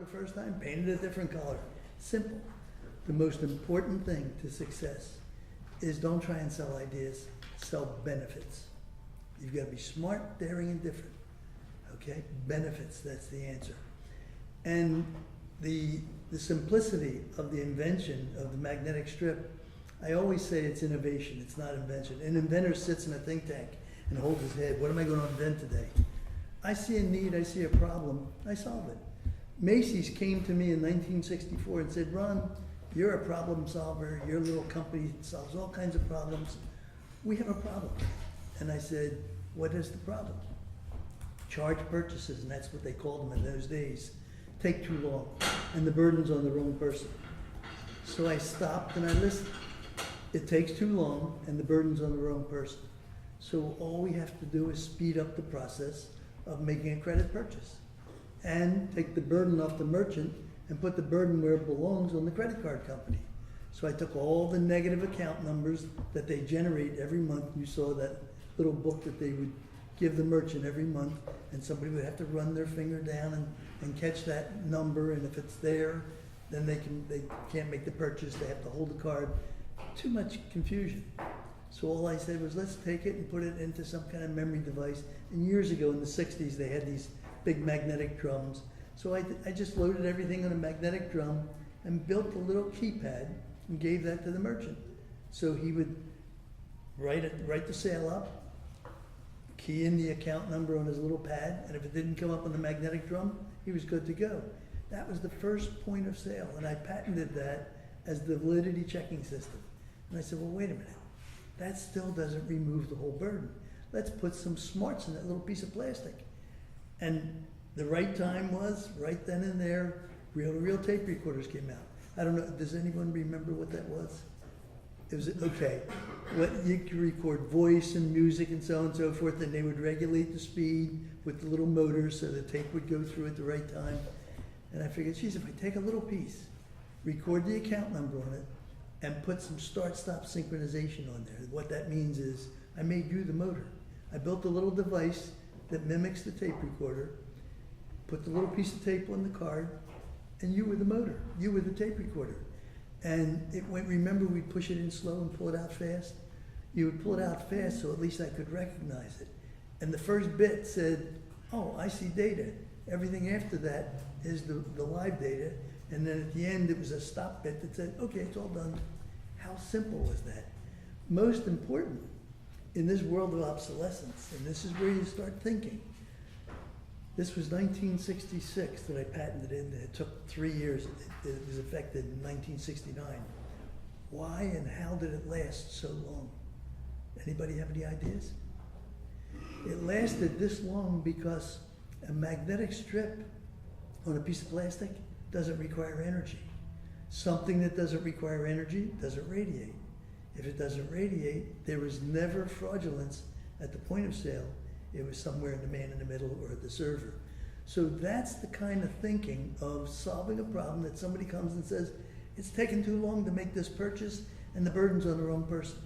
the first time, painted a different color. Simple. The most important thing to success is don't try and sell ideas, sell benefits. You've got to be smart, daring, and different. Okay? Benefits, that's the answer. And the simplicity of the invention of the magnetic strip, I always say it's innovation, it's not invention. An inventor sits in a think tank and holds his head. What am I going to invent today? I see a need, I see a problem, I solve it. Macy's came to me in 1964 and said, Ron, you're a problem solver, your little company solves all kinds of problems. We have a problem. And I said, what is the problem? Charge purchases, and that's what they called them in those days, take too long, and the burden's on the wrong person. So I stopped and I listened. It takes too long, and the burden's on the wrong person. So all we have to do is speed up the process of making a credit purchase and take the burden off the merchant and put the burden where it belongs on the credit card company. So I took all the negative account numbers that they generate every month. You saw that little book that they would give the merchant every month, and somebody would have to run their finger down and catch that number, and if it's there, then they can't make the purchase, they have to hold the card. Too much confusion. So all I said was, let's take it and put it into some kind of memory device. And years ago in the 60s, they had these big magnetic drums. So I just loaded everything on a magnetic drum and built a little keypad and gave that to the merchant. So he would write the sale up, key in the account number on his little pad, and if it didn't come up on the magnetic drum, he was good to go. That was the first point of sale, and I patented that as the validity checking system. And I said, well, wait a minute. That still doesn't remove the whole burden. Let's put some smarts in that little piece of plastic. And the right time was, right then and there, reel-to-reel tape recorders came out. I don't know, does anyone remember what that was? It was, okay, you could record voice and music and so on and so forth, and they would regulate the speed with the little motors so the tape would go through at the right time. And I figured, geez, if I take a little piece, record the account number on it, and put some start-stop synchronization on there. What that means is, I made you the motor. I built a little device that mimics the tape recorder, put the little piece of tape on the card, and you were the motor. You were the tape recorder. And it went, remember we'd push it in slow and pull it out fast? You would pull it out fast so at least I could recognize it. And the first bit said, oh, I see data. Everything after that is the live data. And then at the end, it was a stop bit that said, okay, it's all done. How simple was that? Most important, in this world of obsolescence, and this is where you start thinking. This was 1966 that I patented it, and it took 3 years. It was effective in 1969. Why and how did it last so long? Anybody have any ideas? It lasted this long because a magnetic strip on a piece of plastic doesn't require energy. Something that doesn't require energy doesn't radiate. If it doesn't radiate, there was never fraudulence at the point of sale. It was somewhere in the man in the middle or at the server. So that's the kind of thinking of solving a problem that somebody comes and says, it's taken too long to make this purchase and the burden's on the wrong person.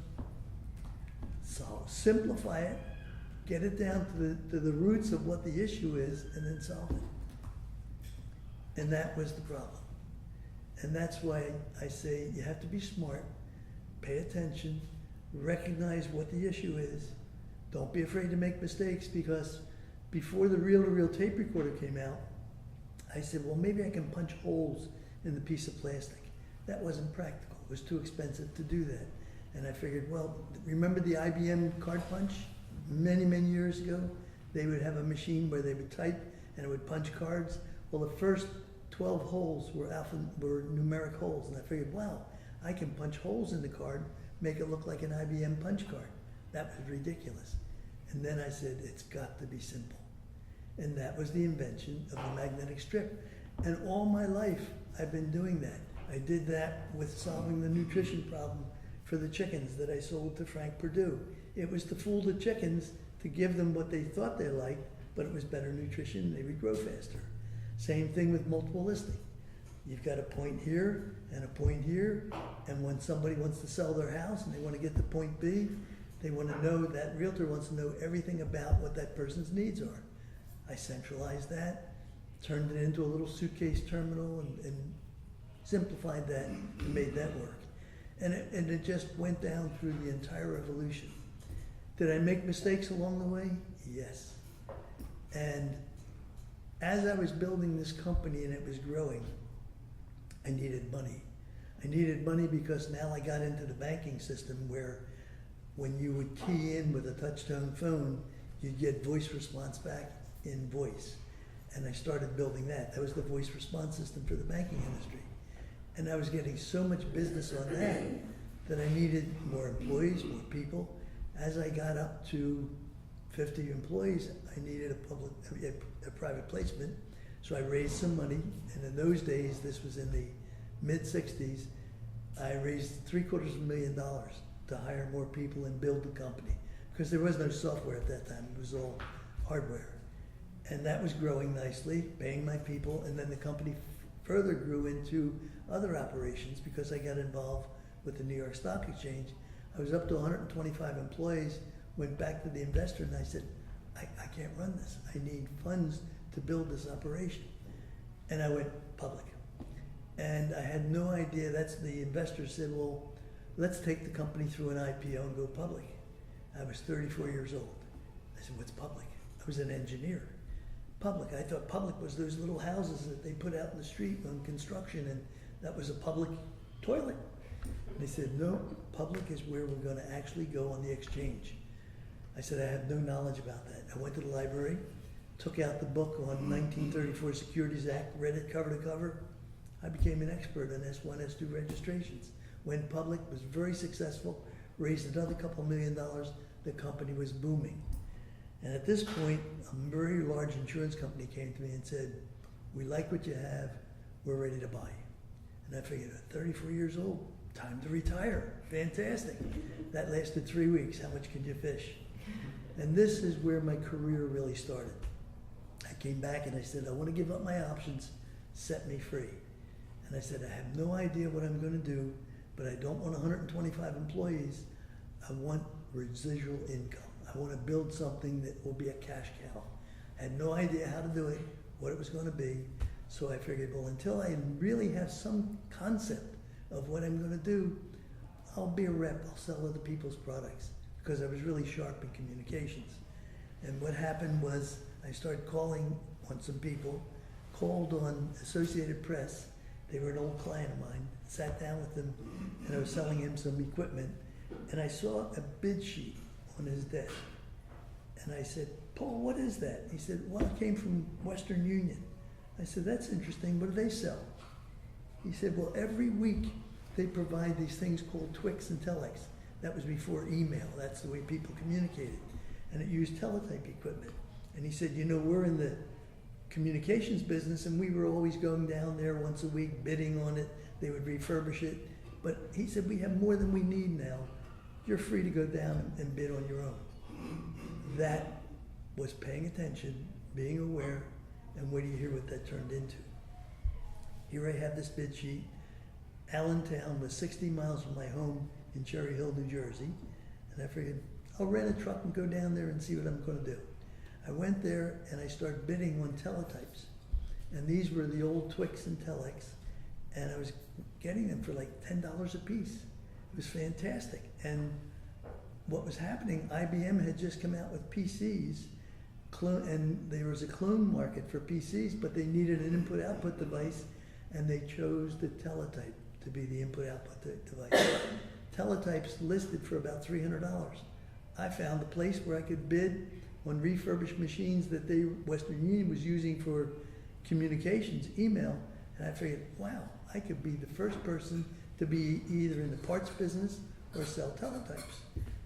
So simplify it, get it down to the roots of what the issue is, and then solve it. And that was the problem. And that's why I say you have to be smart, pay attention, recognize what the issue is. Don't be afraid to make mistakes, because before the reel-to-reel tape recorder came out, I said, well, maybe I can punch holes in the piece of plastic. That wasn't practical. It was too expensive to do that. And I figured, well, remember the IBM card punch? Many, many years ago, they would have a machine where they would type and it would punch cards. Well, the first 12 holes were numeric holes, and I figured, wow, I can punch holes in the card, make it look like an IBM punch card. That was ridiculous. And then I said, it's got to be simple. And that was the invention of the magnetic strip. And all my life, I've been doing that. I did that with solving the nutrition problem for the chickens that I sold to Frank Perdue. It was to fool the chickens, to give them what they thought they liked, but it was better nutrition, they would grow faster. Same thing with multiple listing. You've got a point here and a point here, and when somebody wants to sell their house and they want to get to point B, they want to know, that realtor wants to know everything about what that person's needs are. I centralized that, turned it into a little suitcase terminal and simplified that and made that work. And it just went down through the entire evolution. Did I make mistakes along the way? Yes. And as I was building this company and it was growing, I needed money. I needed money because now I got into the banking system where when you would key in with a touch-tone phone, you'd get voice response back in voice. And I started building that. That was the voice response system for the banking industry. And I was getting so much business on that I needed more employees, more people. As I got up to 50 employees, I needed a private placement. So I raised some money, and in those days, this was in the mid-60s, I raised $750,000 to hire more people and build the company. Because there was no software at that time, it was all hardware. And that was growing nicely, paying my people, and then the company further grew into other operations because I got involved with the New York Stock Exchange. I was up to 125 employees, went back to the investor and I said, I can't run this. I need funds to build this operation. And I went public. And I had no idea, the investor said, well, let's take the company through an IPO and go public. I was 34 years old. I said, what's public? I was an engineer. Public, I thought public was those little houses that they put out in the street on construction, and that was a public toilet. And they said, no, public is where we're gonna actually go on the exchange. I said, I have no knowledge about that. I went to the library, took out the book on 1934 Securities Act, read it cover to cover. I became an expert on S1, S2 registrations. Went public, was very successful, raised another couple $1 million. The company was booming. And at this point, a very large insurance company came to me and said, we like what you have, we're ready to buy. And I figured, at 34 years old, time to retire. Fantastic. That lasted 3 weeks. How much could you fish? And this is where my career really started. I came back and I said, I want to give up my options, set me free. And I said, I have no idea what I'm going to do, but I don't want 125 employees. I want residual income. I want to build something that will be a cash cow. I had no idea how to do it, what it was going to be. So I figured, well, until I really have some concept of what I'm going to do, I'll be a rep. I'll sell other people's products because I was really sharp in communications. And what happened was I started calling on some people, called on Associated Press. They were an old client of mine, sat down with them, and I was selling him some equipment. And I saw a bid sheet on his desk. And I said, Paul, what is that? He said, well, it came from Western Union. I said, that's interesting. What do they sell? He said, well, every week they provide these things called Twix and Telex. That was before email. That's the way people communicated. And it used teletype equipment. And he said, you know, we're in the communications business, and we were always going down there once a week, bidding on it. They would refurbish it. But he said, we have more than we need now. You're free to go down and bid on your own. That was paying attention, being aware, and wait till you hear what that turned into. Here I have this bid sheet. Allentown was 60 miles from my home in Cherry Hill, New Jersey. And I figured, I'll rent a truck and go down there and see what I'm going to do. I went there and I started bidding on teletypes. And these were the old Twix and Telex. And I was getting them for like $10 a piece. It was fantastic. And what was happening, IBM had just come out with PCs, and there was a clone market for PCs, but they needed an input-output device, and they chose the teletype to be the input-output device. Teletypes listed for about $300. I found a place where I could bid on refurbished machines that Western Union was using for communications, email, and I figured, wow, I could be the first person to be either in the parts business or sell teletypes.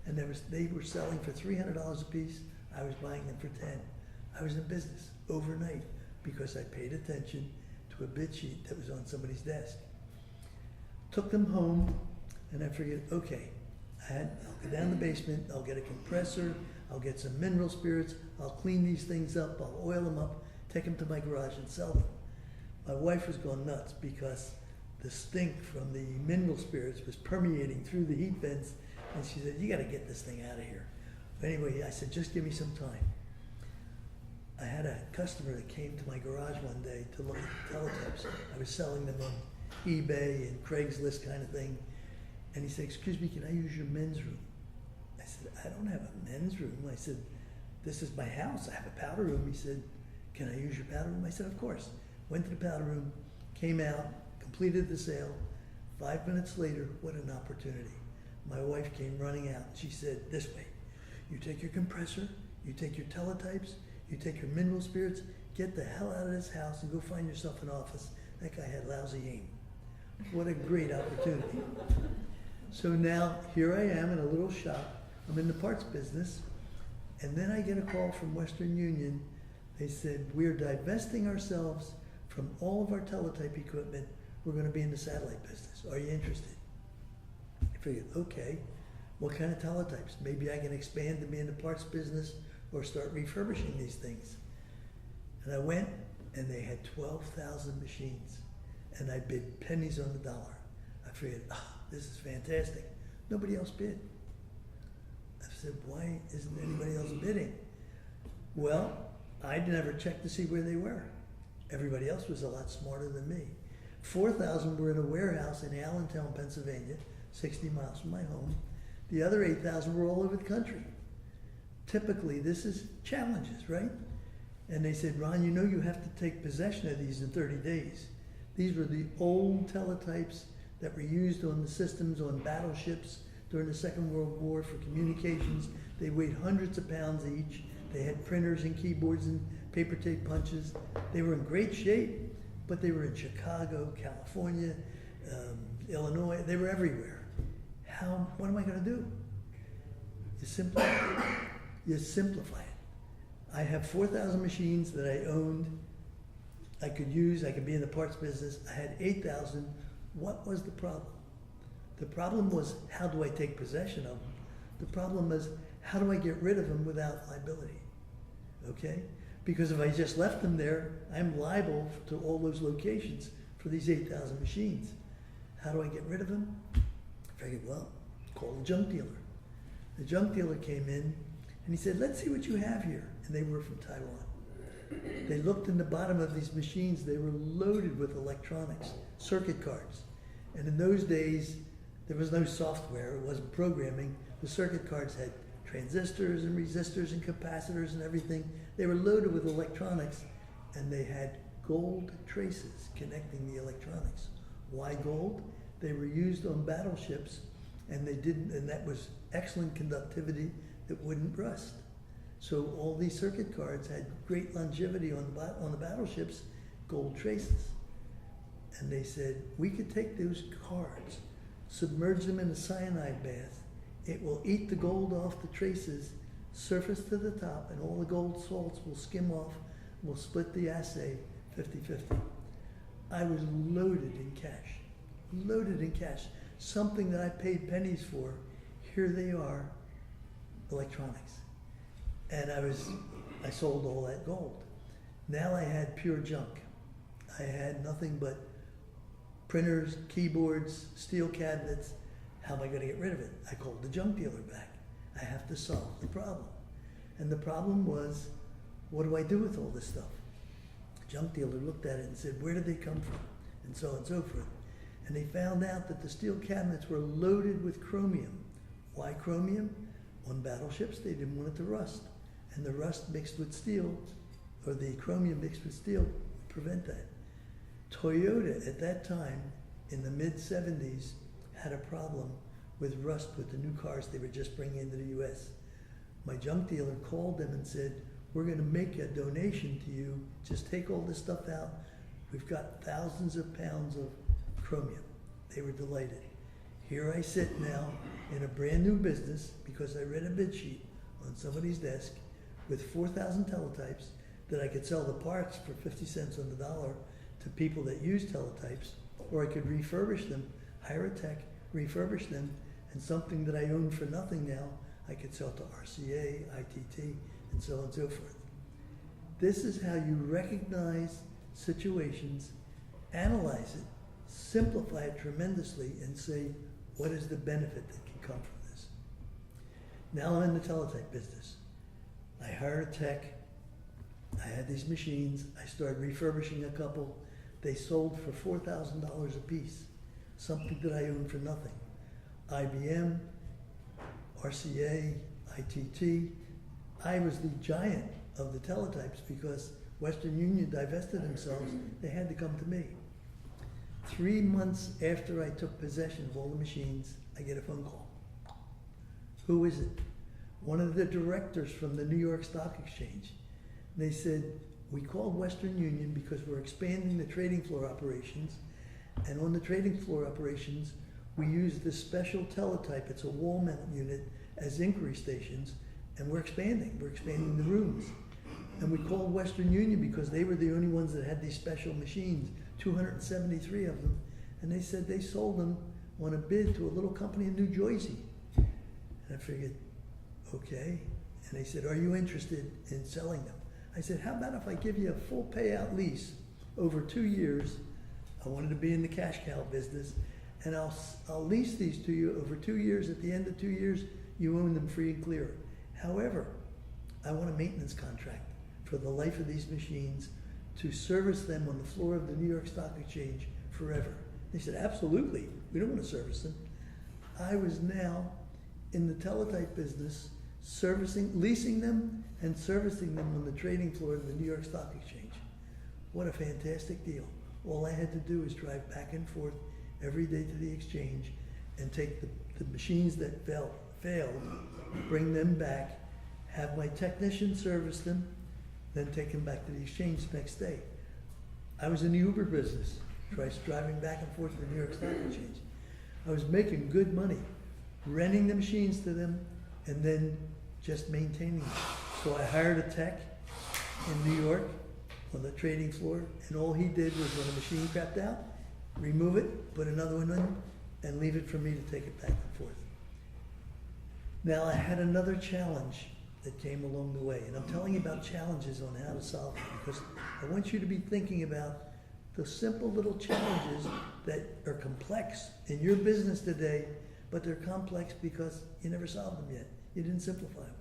And they were selling for $300 a piece. I was buying them for 10. I was in business overnight because I paid attention to a bid sheet that was on somebody's desk. Took them home, and I figured, okay, I'll go down the basement, I'll get a compressor, I'll get some mineral spirits, I'll clean these things up, I'll oil them up, take them to my garage and sell them. My wife was going nuts because the stink from the mineral spirits was permeating through the heat vents, and she said, you got to get this thing out of here. But anyway, I said, just give me some time. I had a customer that came to my garage one day to look at teletypes. I was selling them on eBay and Craigslist kind of thing. And he said, excuse me, can I use your men's room? I said, I don't have a men's room. I said, this is my house. I have a powder room. He said, can I use your powder room? I said, of course. Went to the powder room, came out, completed the sale. 5 minutes later, what an opportunity. My wife came running out. She said, this way, you take your compressor, you take your teletypes, you take your mineral spirits, get the hell out of this house and go find yourself an office. That guy had lousy aim. What a great opportunity. So now here I am in a little shop. I'm in the parts business. And then I get a call from Western Union. They said, we're divesting ourselves from all of our teletype equipment. We're going to be in the satellite business. Are you interested? I figured, okay, what kind of teletypes? Maybe I can expand to be in the parts business or start refurbishing these things. And I went, and they had 12,000 machines. And I bid pennies on the dollar. I figured, this is fantastic. Nobody else bid. I said, why isn't anybody else bidding? Well, I never checked to see where they were. Everybody else was a lot smarter than me. 4,000 were in a warehouse in Allentown, Pennsylvania, 60 miles from my home. The other 8,000 were all over the country. Typically, this is challenges, right? And they said, Ron, you know you have to take possession of these in 30 days. These were the old teletypes that were used on the systems on battleships during the Second World War for communications. They weighed hundreds of pounds each. They had printers and keyboards and paper tape punches. They were in great shape, but they were in Chicago, California, Illinois. They were everywhere. What am I going to do? You simplify it. I have 4,000 machines that I owned. I could use, I could be in the parts business. I had 8,000. What was the problem? The problem was, how do I take possession of them? The problem is, how do I get rid of them without liability? Okay? Because if I just left them there, I'm liable to all those locations for these 8,000 machines. How do I get rid of them? I figured, well, call the junk dealer. The junk dealer came in and he said, let's see what you have here. And they were from Taiwan. They looked in the bottom of these machines. They were loaded with electronics, circuit cards. And in those days, there was no software. It wasn't programming. The circuit cards had transistors and resistors and capacitors and everything. They were loaded with electronics, and they had gold traces connecting the electronics. Why gold? They were used on battleships, and that was excellent conductivity that wouldn't rust. So all these circuit cards had great longevity on the battleships, gold traces. And they said, we could take those cards, submerge them in a cyanide bath. It will eat the gold off the traces, surface to the top, and all the gold salts will skim off. We'll split the assay 50-50. I was loaded in cash, something that I paid pennies for. Here they are, electronics. And I sold all that gold. Now I had pure junk. I had nothing but printers, keyboards, steel cabinets. How am I going to get rid of it? I called the junk dealer back. I have to solve the problem. And the problem was, what do I do with all this stuff? The junk dealer looked at it and said, where did they come from? And so on and so forth. And they found out that the steel cabinets were loaded with chromium. Why chromium? On battleships, they didn't want it to rust. And the rust mixed with steel, or the chromium mixed with steel, would prevent that. Toyota at that time, in the mid-70s, had a problem with rust with the new cars they were just bringing into the US. My junk dealer called them and said, we're going to make a donation to you. Just take all this stuff out. We've got thousands of pounds of chromium. They were delighted. Here I sit now in a brand new business because I read a bid sheet on somebody's desk with 4,000 teletypes that I could sell the parts for 50 cents on the dollar to people that use teletypes, or I could refurbish them, hire a tech, refurbish them, and something that I own for nothing now, I could sell to RCA, ITT, and so on and so forth. This is how you recognize situations, analyze it, simplify it tremendously, and say, what is the benefit that can come from this? Now I'm in the teletype business. I hire a tech, I had these machines, I started refurbishing a couple. They sold for $4,000 a piece, something that I owned for nothing. IBM, RCA, ITT. I was the giant of the teletypes because Western Union divested themselves. They had to come to me. 3 months after I took possession of all the machines, I get a phone call. Who is it? One of the directors from the New York Stock Exchange. They said, we called Western Union because we're expanding the trading floor operations, and on the trading floor operations, we use this special teletype, it's a wall mount unit, as inquiry stations, and we're expanding the rooms. And we called Western Union because they were the only ones that had these special machines, 273 of them, and they said they sold them on a bid to a little company in New Jersey. And I figured, okay. And they said, are you interested in selling them? I said, how about if I give you a full payout lease over 2 years? I wanted to be in the cash cow business, and I'll lease these to you over 2 years. At the end of 2 years, you own them free and clear. However, I want a maintenance contract for the life of these machines to service them on the floor of the New York Stock Exchange forever. They said, absolutely, we don't want to service them. I was now in the teletype business, leasing them and servicing them on the trading floor of the New York Stock Exchange. What a fantastic deal. All I had to do was drive back and forth every day to the exchange and take the machines that failed, bring them back, have my technician service them, then take them back to the exchange the next day. I was in the Uber business, driving back and forth to the New York Stock Exchange. I was making good money, renting the machines to them, and then just maintaining them. So I hired a tech in New York on the trading floor, and all he did was when a machine crapped out, remove it, put another one in, and leave it for me to take it back and forth. Now I had another challenge that came along the way, and I'm telling you about challenges on how to solve them, because I want you to be thinking about the simple little challenges that are complex in your business today, but they're complex because you never solved them yet. You didn't simplify them.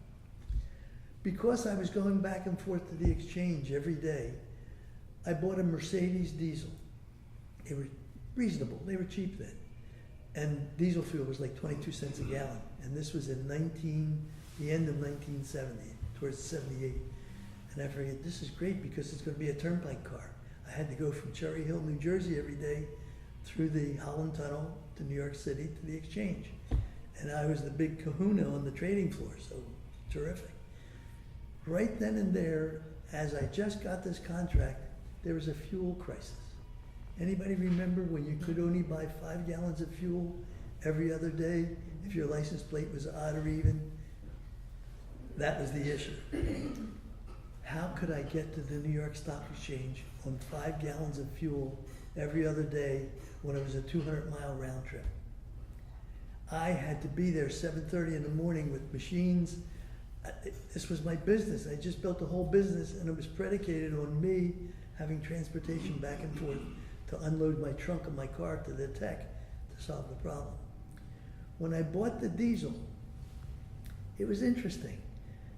Because I was going back and forth to the exchange every day, I bought a Mercedes diesel. They were reasonable, they were cheap then. And diesel fuel was like 22 cents a gallon. And this was in the end of 1970, towards 78. And I figured, this is great because it's going to be a turnpike car. I had to go from Cherry Hill, New Jersey every day through the Holland Tunnel to New York City to the exchange. And I was the big kahuna on the trading floor, so terrific. Right then and there, as I just got this contract, there was a fuel crisis. Anybody remember when you could only buy 5 gallons of fuel every other day if your license plate was odd or even? That was the issue. How could I get to the New York Stock Exchange on 5 gallons of fuel every other day when it was a 200-mile round trip? I had to be there 7:30 in the morning with machines. This was my business. I just built a whole business, and it was predicated on me having transportation back and forth to unload my trunk of my car to the tech to solve the problem. When I bought the diesel, it was interesting.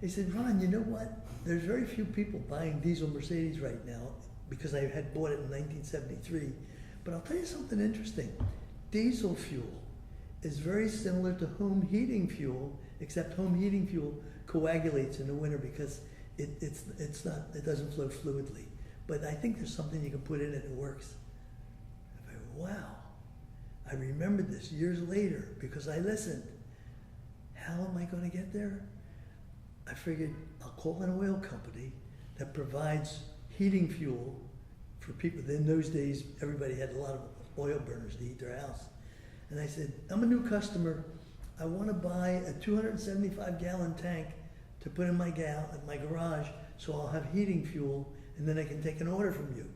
They said, Ron, you know what? There's very few people buying diesel Mercedes right now because I had bought it in 1973. But I'll tell you something interesting. Diesel fuel is very similar to home heating fuel, except home heating fuel coagulates in the winter because it doesn't flow fluidly. But I think there's something you can put in it and it works. I thought, wow. I remembered this years later because I listened. How am I going to get there? I figured I'll call an oil company that provides heating fuel for people. In those days, everybody had a lot of oil burners to heat their house. And I said, I'm a new customer. I want to buy a 275-gallon tank to put in my garage so I'll have heating fuel and then I can take an order from you.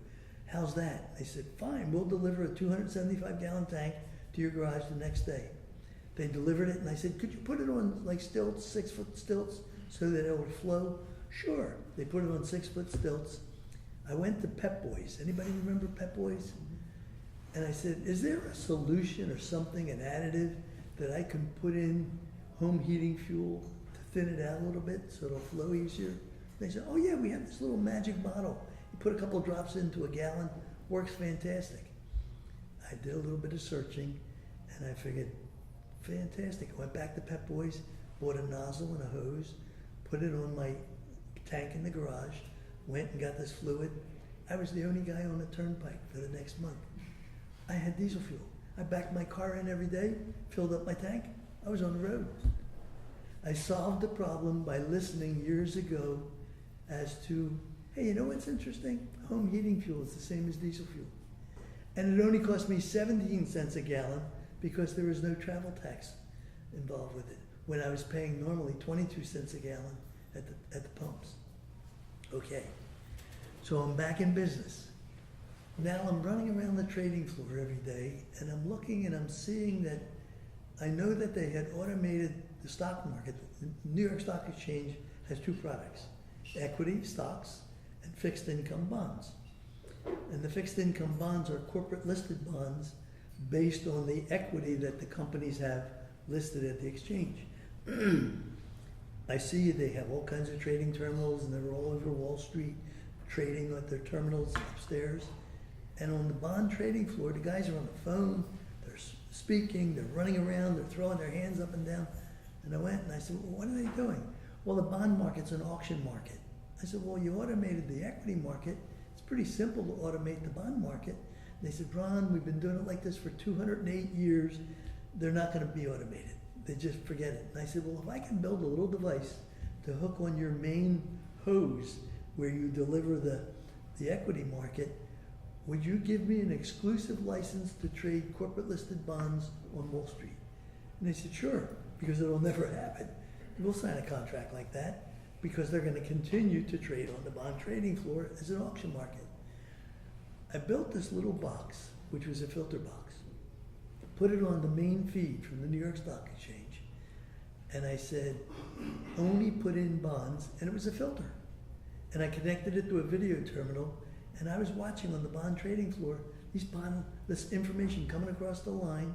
How's that? They said, fine, we'll deliver a 275-gallon tank to your garage the next day. They delivered it and I said, could you put it on like stilts, 6-foot stilts, so that it would flow? Sure. They put it on 6-foot stilts. I went to Pep Boys. Anybody remember Pep Boys? And I said, is there a solution or something, an additive, that I can put in home heating fuel to thin it out a little bit so it'll flow easier? They said, oh yeah, we have this little magic bottle. You put a couple drops into a gallon, works fantastic. I did a little bit of searching, and I figured, fantastic. I went back to Pep Boys, bought a nozzle and a hose, put it on my tank in the garage, went and got this fluid. I was the only guy on the turnpike for the next month. I had diesel fuel. I backed my car in every day, filled up my tank. I was on the road. I solved the problem by listening years ago as to, hey, you know what's interesting? Home heating fuel is the same as diesel fuel. And it only cost me 17 cents a gallon because there was no travel tax involved with it, when I was paying normally 22 cents a gallon at the pumps. Okay, so I'm back in business. Now I'm running around the trading floor every day, and I'm looking and I'm seeing that I know that they had automated the stock market. The New York Stock Exchange has two products, equity stocks and fixed income bonds. And the fixed income bonds are corporate listed bonds based on the equity that the companies have listed at the exchange. I see they have all kinds of trading terminals, and they're all over Wall Street trading at their terminals upstairs. And on the bond trading floor, the guys are on the phone, they're speaking, they're running around, they're throwing their hands up and down. And I went and I said, well, what are they doing? Well, the bond market's an auction market. I said, well, you automated the equity market. It's pretty simple to automate the bond market. And they said, Ron, we've been doing it like this for 208 years. They're not going to be automated. They just forget it. And I said, well, if I can build a little device to hook on your main hose where you deliver the equity market, would you give me an exclusive license to trade corporate listed bonds on Wall Street? And they said, sure, because it'll never happen. We'll sign a contract like that because they're going to continue to trade on the bond trading floor as an auction market. I built this little box, which was a filter box, put it on the main feed from the New York Stock Exchange, and I said, only put in bonds, and it was a filter. And I connected it to a video terminal, and I was watching on the bond trading floor this information coming across the line,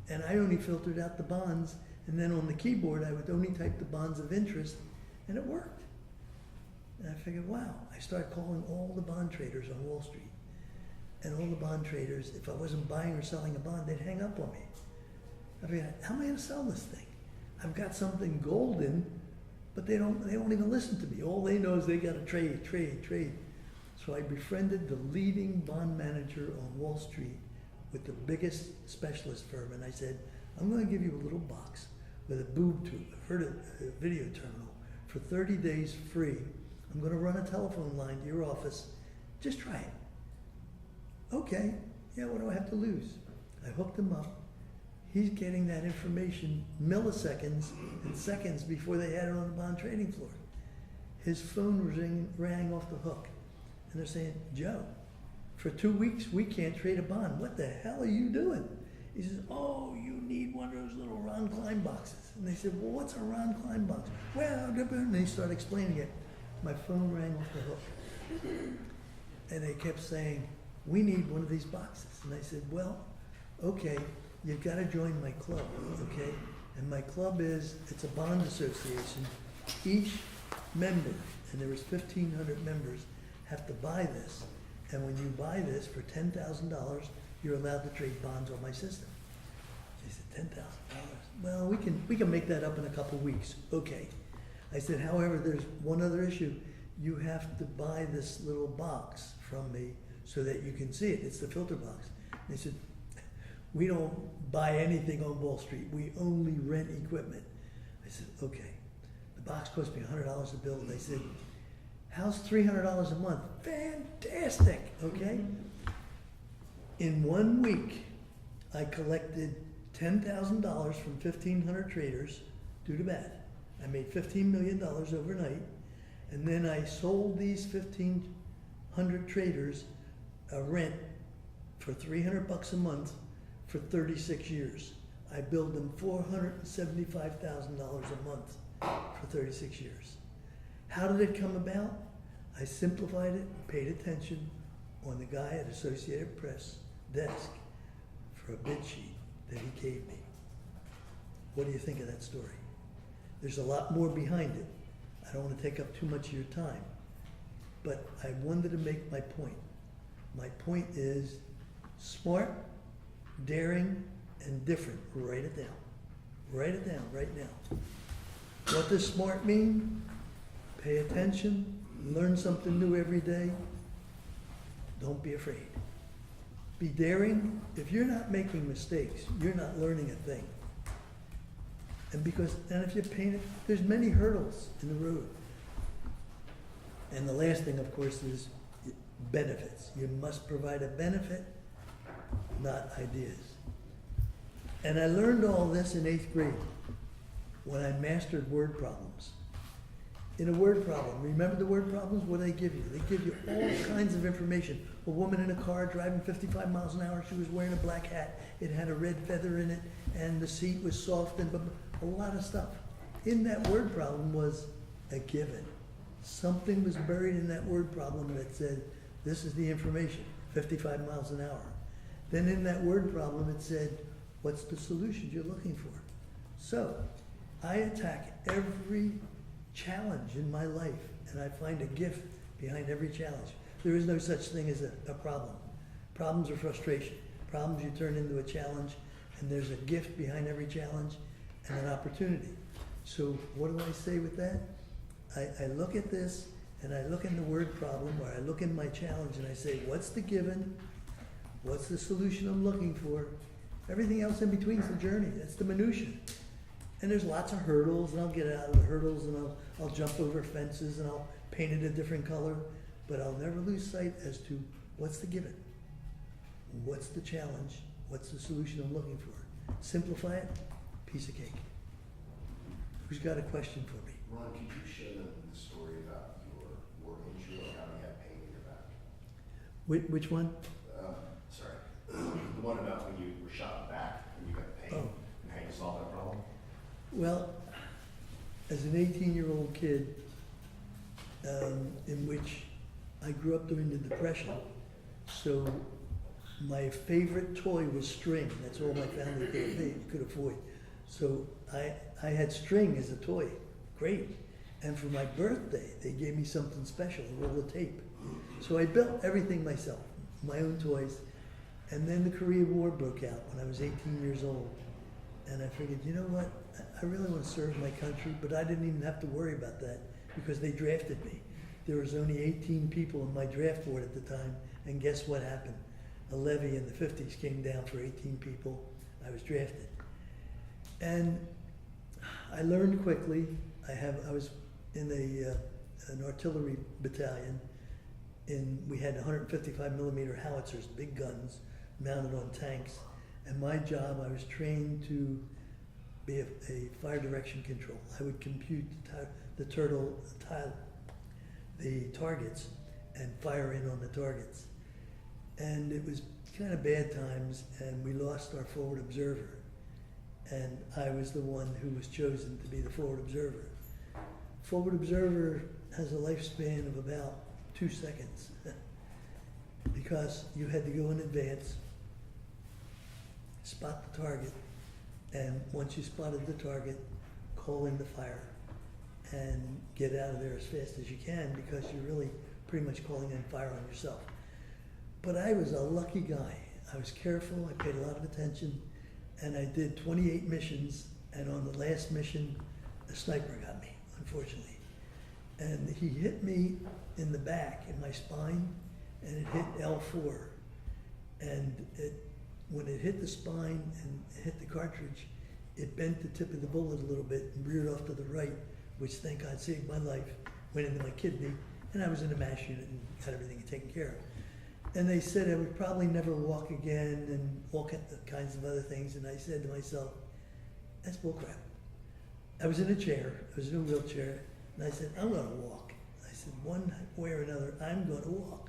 and I only filtered out the bonds, and then on the keyboard I would only type the bonds of interest, and it worked. And I figured, wow, I started calling all the bond traders on Wall Street. And all the bond traders, if I wasn't buying or selling a bond, they'd hang up on me. I figured, how am I gonna sell this thing? I've got something golden, but they don't even listen to me. All they know is they gotta trade. So I befriended the leading bond manager on Wall Street with the biggest specialist firm, and I said, I'm gonna give you a little box with a boob tube, a video terminal, for 30 days free. I'm gonna run a telephone line to your office. Just try it. Okay, yeah, what do I have to lose? I hooked him up. He's getting that information milliseconds and seconds before they had it on the bond trading floor. His phone rang off the hook. And they're saying, Joe, for 2 weeks, we can't trade a bond. What the hell are you doing? He says, oh, you need one of those little Ron Klein boxes. And they said, well, what's a Ron Klein box? Well, and they started explaining it. My phone rang off the hook. And they kept saying, we need one of these boxes. And I said, well, okay, you've got to join my club, okay? And my club it's a bond association. Each member, and there was 1,500 members, have to buy this. And when you buy this for $10,000, you're allowed to trade bonds on my system. They said, $10,000? Well, we can make that up in a couple weeks. Okay. I said, however, there's one other issue. You have to buy this little box from me so that you can see it. It's the filter box. They said, we don't buy anything on Wall Street. We only rent equipment. I said, okay. The box cost me $100 to build. They said, how's $300 a month? Fantastic, okay? In 1 week, I collected $10,000 from 1,500 traders due to math. I made $15 million overnight, and then I sold these 1,500 traders a rent for $300 a month for 36 years. I billed them $475,000 a month for 36 years. How did it come about? I simplified it and paid attention on the guy at Associated Press desk for a bid sheet that he gave me. What do you think of that story? There's a lot more behind it, I don't want to take up too much of your time, but I wanted to make my point. My point is smart, daring, and different. Write it down. Write it down right now. What does smart mean? Pay attention, learn something new every day. Don't be afraid. Be daring. If you're not making mistakes, you're not learning a thing. And if you paint it, there's many hurdles in the road. And the last thing, of course, is benefits. You must provide a benefit, not ideas. And I learned all this in 8th grade when I mastered word problems. In a word problem, remember the word problems? What do they give you? They give you all kinds of information. A woman in a car driving 55 miles an hour, she was wearing a black hat, it had a red feather in it, and the seat was soft, and a lot of stuff. In that word problem was a given. Something was buried in that word problem that said, this is the information, 55 miles an hour. Then in that word problem it said, what's the solution you're looking for? So, I attack every challenge in my life, and I find a gift behind every challenge. There is no such thing as a problem. Problems are frustration. Problems you turn into a challenge, and there's a gift behind every challenge and an opportunity. So what do I say with that? I look at this, and I look in the word problem, or I look in my challenge, and I say, what's the given? What's the solution I'm looking for? Everything else in between is the journey. That's the minutia. And there's lots of hurdles, and I'll get out of the hurdles, and I'll jump over fences, and I'll paint it a different color. But I'll never lose sight as to what's the given, what's the challenge, what's the solution I'm looking for. Simplify it, piece of cake. Who's got a question for me? Ron, could you share the story about your war injury and how you had pain in your back? Which one? Sorry. The one about when you were shot in the back and you got pain and how you solved that problem? Well, as an 18-year-old kid, in which I grew up during the Depression, so my favorite toy was string. That's all my family could afford. So I had string as a toy. Great. And for my birthday, they gave me something special, a roll of tape. So I built everything myself, my own toys. And then the Korean War broke out when I was 18 years old. And I figured, you know what? I really want to serve my country, but I didn't even have to worry about that because they drafted me. There was only 18 people in my draft board at the time, and guess what happened? A levy in the 50s came down for 18 people. I was drafted. And I learned quickly. I was in an artillery battalion. We had 155 millimeter howitzers, big guns, mounted on tanks. And my job, I was trained to be a fire direction control. I would compute the targets and fire in on the targets. And it was kind of bad times, and we lost our forward observer. And I was the one who was chosen to be the forward observer. Forward observer has a lifespan of about 2 seconds because you had to go in advance, spot the target, and once you spotted the target, call in the fire and get out of there as fast as you can because you're really pretty much calling in fire on yourself. But I was a lucky guy. I was careful, I paid a lot of attention, and I did 28 missions, and on the last mission, a sniper got me, unfortunately. And he hit me in the back, in my spine, and it hit L4. And when it hit the spine and hit the cartridge, it bent the tip of the bullet a little bit and reared off to the right, which thank God saved my life, went into my kidney, and I was in a MASH unit and had everything taken care of. And they said I would probably never walk again and all kinds of other things, and I said to myself, that's bullcrap. I was in a chair, I was in a wheelchair, and I said, I'm gonna walk. I said, one way or another, I'm gonna walk.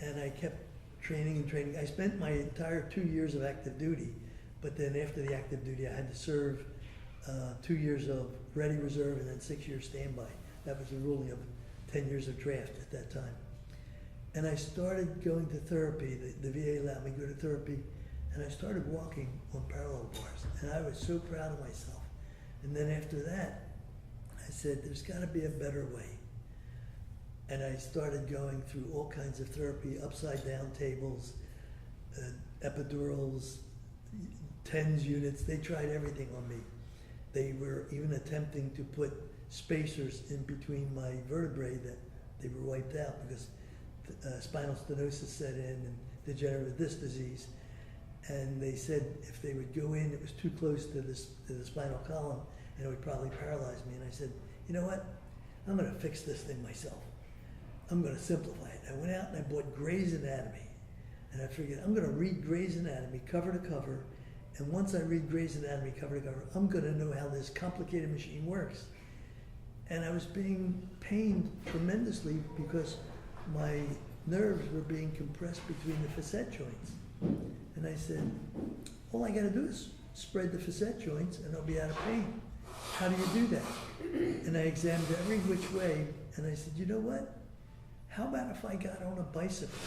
And I kept training and training. I spent my entire 2 years of active duty, but then after the active duty, I had to serve 2 years of ready reserve and then 6 years standby. That was the ruling of 10 years of draft at that time. And I started going to therapy. The VA allowed me to go to therapy, and I started walking on parallel bars. And I was so proud of myself. And then after that, I I said, there's got to be a better way. And I started going through all kinds of therapy, upside down tables, epidurals, TENS units. They tried everything on me. They were even attempting to put spacers in between my vertebrae that they were wiped out because spinal stenosis set in and degenerative disc disease. And they said if they would go in, it was too close to the spinal column and it would probably paralyze me. And I said, you know what? I'm going to fix this thing myself. I'm going to simplify it. I went out and I bought Gray's Anatomy. And I figured I'm going to read Gray's Anatomy cover to cover. And once I read Gray's Anatomy cover to cover, I'm going to know how this complicated machine works. And I was being pained tremendously because my nerves were being compressed between the facet joints. And I said, all I got to do is spread the facet joints and I'll be out of pain. How do you do that? And I examined every which way and I said, you know what? How about if I got on a bicycle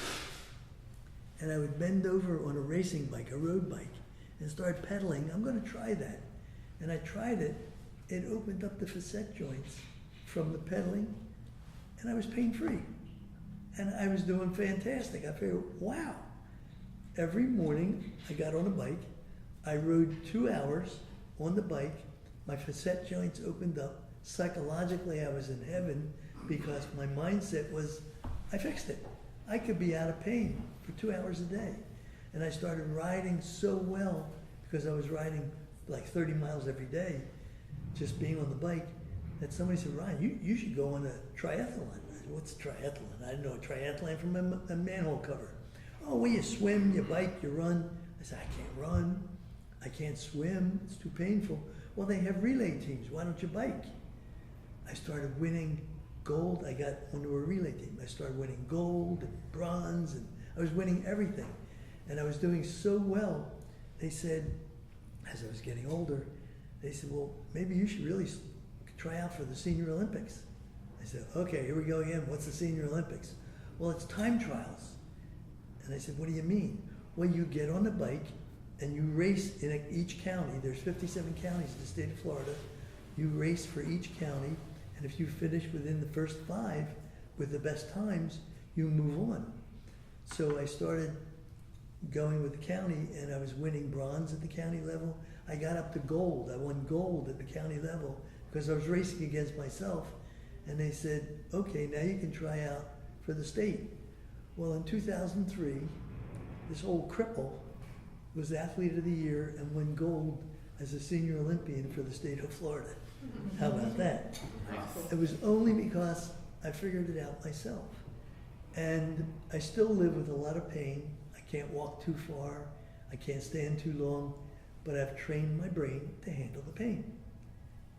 and I would bend over on a racing bike, a road bike, and start pedaling? I'm going to try that. And I tried it. It opened up the facet joints from the pedaling and I was pain-free. And I was doing fantastic. I figured, wow. Every morning I got on a bike. I rode 2 hours on the bike. My facet joints opened up. Psychologically, I was in heaven because my mindset was, I fixed it. I could be out of pain for 2 hours a day. And I started riding so well because I was riding like 30 miles every day, just being on the bike, that somebody said, Ryan, you should go on a triathlon. I said, what's a triathlon? I didn't know a triathlon from a manhole cover. Oh, well, you swim, you bike, you run. I said, I can't run. I can't swim. It's too painful. Well, they have relay teams. Why don't you bike? I started winning gold. I got onto a relay team. I started winning gold and bronze, and I was winning everything. And I was doing so well, they said, as I was getting older, they said, well, maybe you should really try out for the Senior Olympics. I said, okay, here we go again. What's the Senior Olympics? Well, it's time trials. And I said, what do you mean? Well, you get on the bike and you race in each county. There's 57 counties in the state of Florida. You race for each county, and if you finish within the first 5 with the best times, you move on. So I started going with the county, and I was winning bronze at the county level. I got up to gold. I won gold at the county level because I was racing against myself. And they said, okay, now you can try out for the state. Well, in 2003, this old cripple was Athlete of the Year and won gold as a senior Olympian for the state of Florida. How about that? It was only because I figured it out myself. And I still live with a lot of pain. I can't walk too far. I can't stand too long. But I've trained my brain to handle the pain.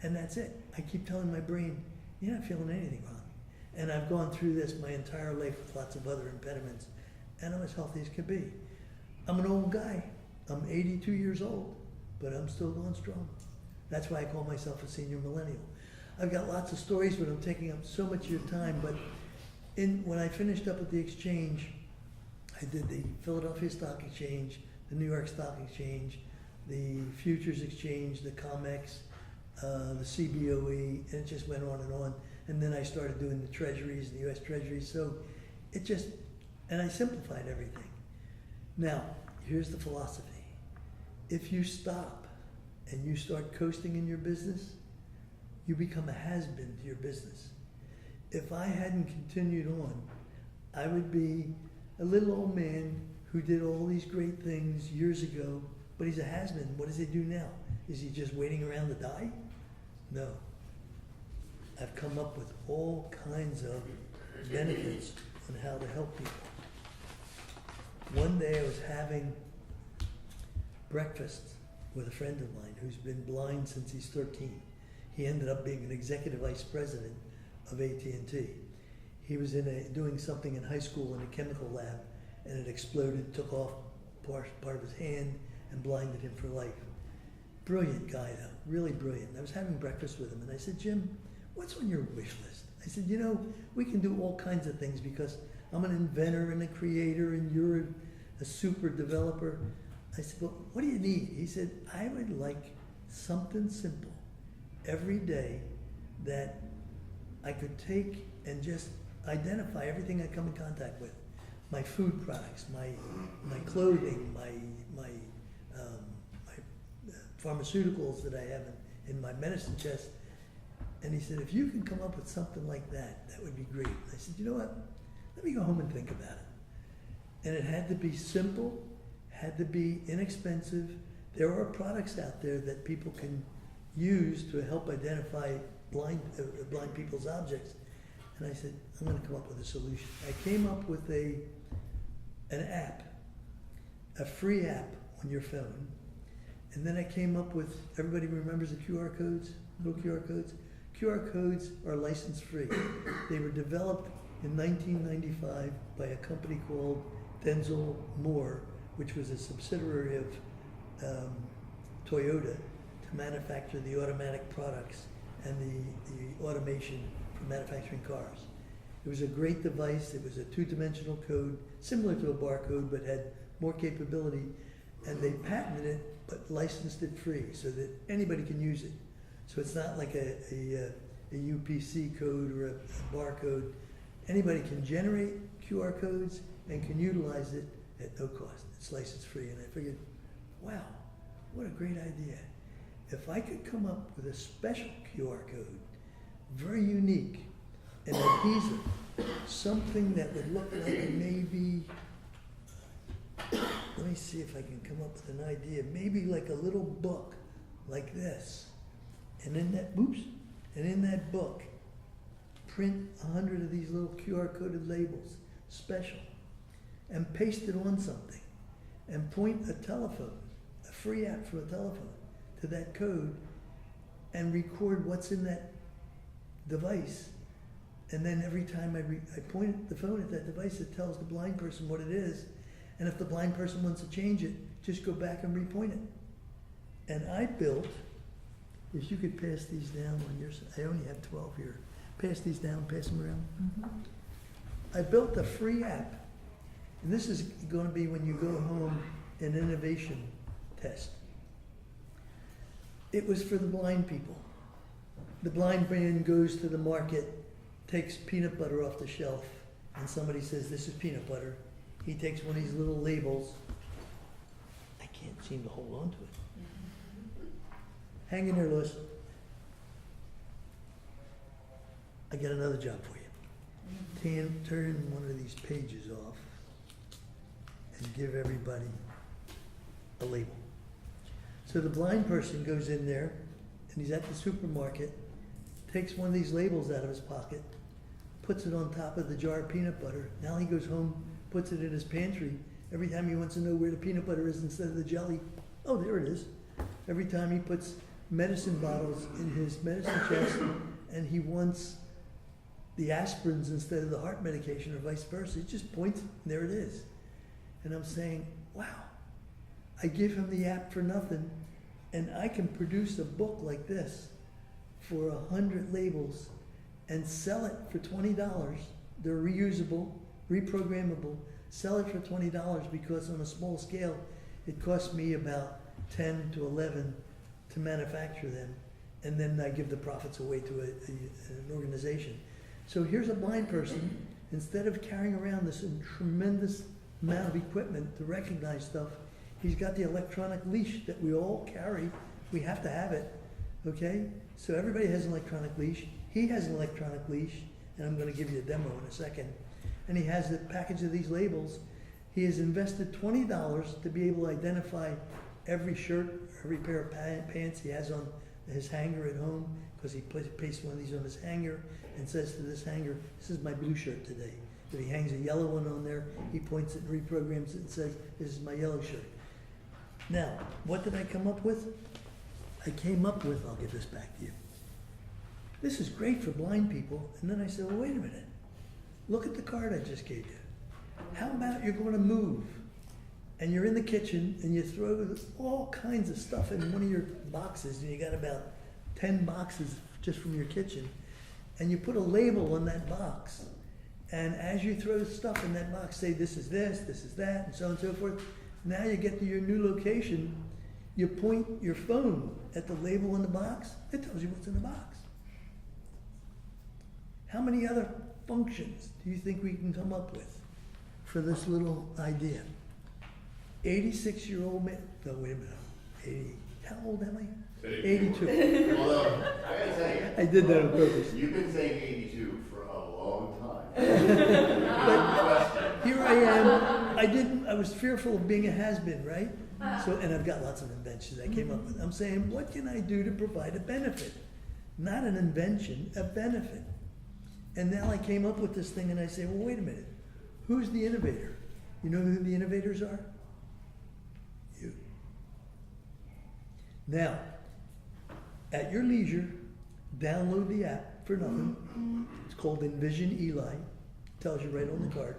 And that's it. I keep telling my brain, you're not feeling anything wrong. And I've gone through this my entire life with lots of other impediments. And I'm as healthy as can be. I'm an old guy. I'm 82 years old, but I'm still going strong. That's why I call myself a senior millennial. I've got lots of stories, but I'm taking up so much of your time. But when I finished up at the exchange, I did the Philadelphia Stock Exchange, the New York Stock Exchange, the Futures Exchange, the COMEX, the CBOE, and it just went on and on. And then I started doing the treasuries, the US treasuries. So it just, and I simplified everything. Now, here's the philosophy. If you stop and you start coasting in your business, you become a has-been to your business. If I hadn't continued on, I would be a little old man who did all these great things years ago, but he's a has-been. What does he do now? Is he just waiting around to die? No. I've come up with all kinds of benefits on how to help people. One day I was having breakfast with a friend of mine who's been blind since he's 13. He ended up being an executive vice president of AT&T. He was doing something in high school in a chemical lab, and it exploded, took off part of his hand, and blinded him for life. Brilliant guy, though, really brilliant. I was having breakfast with him, and I said, Jim, what's on your wish list? I said, you know, we can do all kinds of things because I'm an inventor and a creator, and you're a super developer. I said, well, what do you need? He said, I would like something simple every day that I could take and just identify everything I come in contact with. My food products, my clothing, my pharmaceuticals that I have in my medicine chest. And he said, if you can come up with something like that, that would be great. I said, you know what? Let me go home and think about it. And it had to be simple, had to be inexpensive. There are products out there that people can use to help identify blind people's objects. And I said, I'm going to come up with a solution. I came up with an app, a free app on your phone. And then I came up with, everybody remembers the QR codes, little QR codes? QR codes are license free. They were developed in 1995 by a company called Denzel Moore, which was a subsidiary of Toyota, to manufacture the automatic products and the automation for manufacturing cars. It was a great device. It was a two-dimensional code, similar to a barcode, but had more capability. And they patented it, but licensed it free so that anybody can use it. So it's not like a UPC code or a barcode. Anybody can generate QR codes and can utilize it at no cost. It's license free. And I figured, wow, what a great idea. If I could come up with a special QR code, very unique and adhesive, something that would look like maybe, let me see if I can come up with an idea, maybe like a little book like this. And in that book, print 100 of these little QR coded labels, special, and paste it on something, and point a telephone, a free app for a telephone, to that code, and record what's in that device. And then every time I point the phone at that device, it tells the blind person what it is. And if the blind person wants to change it, just go back and repoint it. And I built, if you could pass these down on your side, I only have 12 here. Pass these down, pass them around. Mm-hmm. I built a free app. And this is going to be when you go home, an innovation test. It was for the blind people. The blind man goes to the market, takes peanut butter off the shelf, and somebody says, this is peanut butter. He takes one of these little labels. I can't seem to hold on to it. Hang in there, Louis. I got another job for you. Turn one of these pages off and give everybody a label. So the blind person goes in there, and he's at the supermarket, takes one of these labels out of his pocket, puts it on top of the jar of peanut butter. Now he goes home, puts it in his pantry. Every time he wants to know where the peanut butter is instead of the jelly, oh, there it is. Every time he puts medicine bottles in his medicine chest and he wants the aspirins instead of the heart medication or vice versa, he just points, and there it is. And I'm saying, wow, I give him the app for nothing, and I can produce a book like this for 100 labels and sell it for $20. They're reusable, reprogrammable. Sell it for $20 because on a small scale, it costs me about 10 to 11 to manufacture them, and then I give the profits away to an organization. So here's a blind person, instead of carrying around this tremendous amount of equipment to recognize stuff, he's got the electronic leash that we all carry. We have to have it, okay? So everybody has an electronic leash. He has an electronic leash, and I'm going to give you a demo in a second. And he has the package of these labels. He has invested $20 to be able to identify every shirt, every pair of pants he has on his hanger at home, because he pastes one of these on his hanger and says to this hanger, this is my blue shirt today. If he hangs a yellow one on there, he points it and reprograms it and says, this is my yellow shirt. Now, what did I come up with? I came up with, I'll give this back to you. This is great for blind people. And then I said, well, wait a minute. Look at the card I just gave you. How about you're going to move and you're in the kitchen and you throw all kinds of stuff in one of your boxes, and you got about 10 boxes just from your kitchen, and you put a label on that box. And as you throw stuff in that box, say this is that, and so on and so forth. Now you get to your new location, you point your phone at the label in the box, it tells you what's in the box. How many other functions do you think we can come up with for this little idea? 86-year-old man, no, wait a minute, 80, how old am I? 82. Although, I gotta tell you. I did that on purpose. You've been saying 82 for a long time. But here I am, I was fearful of being a has-been, right? So, and I've got lots of inventions I came up with. I'm saying, what can I do to provide a benefit? Not an invention, a benefit. And now I came up with this thing and I say, well, wait a minute. Who's the innovator? You know who the innovators are? You. Now, at your leisure, download the app for nothing. It's called Envision Eli. Tells you right on the card.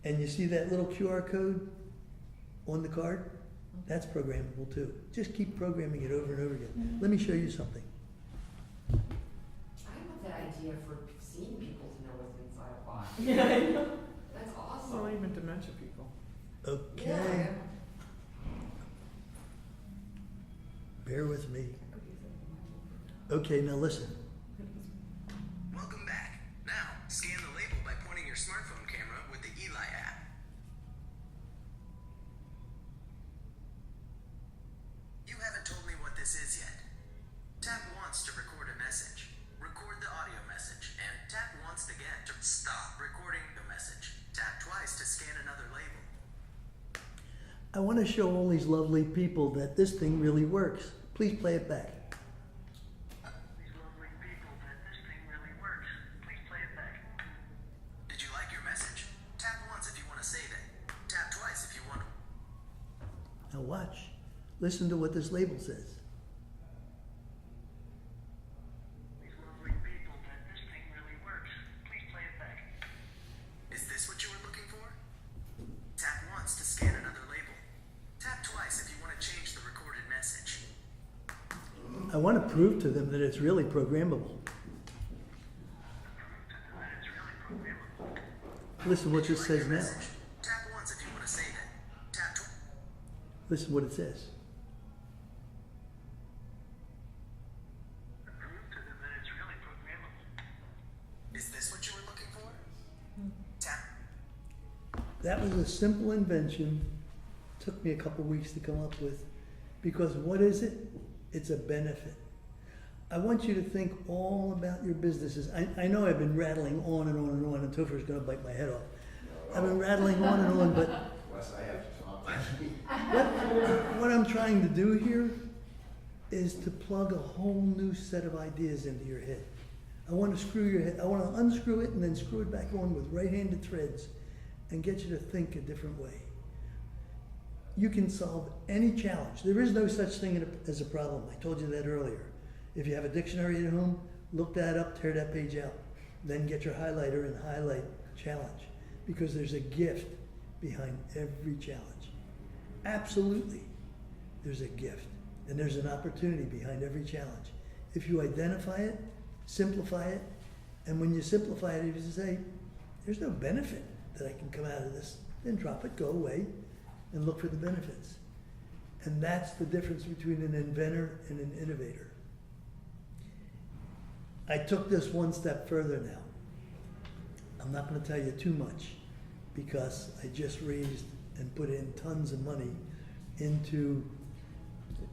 And you see that little QR code on the card? That's programmable too. Just keep programming it over and over again. Let me show you something. I love that idea for seeing people to know what's inside a box. Yeah, I know. That's awesome. Well, even dementia people. Okay. Yeah. Bear with me. Okay, now listen. Welcome back. Now, scan the label by pointing your smartphone camera with the Eli app. You haven't told me what this is yet. Tap once to record a message. Record the audio message. And tap once again to stop recording the message. Tap twice to scan another label. I want to show all these lovely people that this thing really works. Please play it back. These lovely people that this thing really works. Please play it back. Did you like your message? Tap once if you want to save it. Tap twice if you want to. Now watch. Listen to what this label says. These lovely people that this thing really works. Please play it back. Is this what you were looking for? Tap once to scan another label. Tap twice if you want to change the recorded message. I want to prove to them that it's really programmable. Listen what this says now. Tap once if you want to save it. Tap twice. Listen what it says. Prove to them that it's really programmable. Is this what you were looking for? Tap. That was a simple invention. Took me a couple weeks to come up with. Because what is it? It's a benefit. I want you to think all about your businesses. I know I've been rattling on and on and on, and Topher's going to bite my head off. I've been rattling on and on, but Wes, I have to talk. what I'm trying to do here is to plug a whole new set of ideas into your head. I want to screw your head. I want to unscrew it and then screw it back on with right-handed threads and get you to think a different way. You can solve any challenge. There is no such thing as a problem. I told you that earlier. If you have a dictionary at home, look that up, tear that page out. Then get your highlighter and highlight challenge. Because there's a gift behind every challenge. Absolutely, there's a gift. And there's an opportunity behind every challenge. If you identify it, simplify it, and when you simplify it, if you say, there's no benefit that I can come out of this, then drop it, go away, and look for the benefits. And that's the difference between an inventor and an innovator. I took this one step further now. I'm not going to tell you too much because I just raised and put in tons of money into,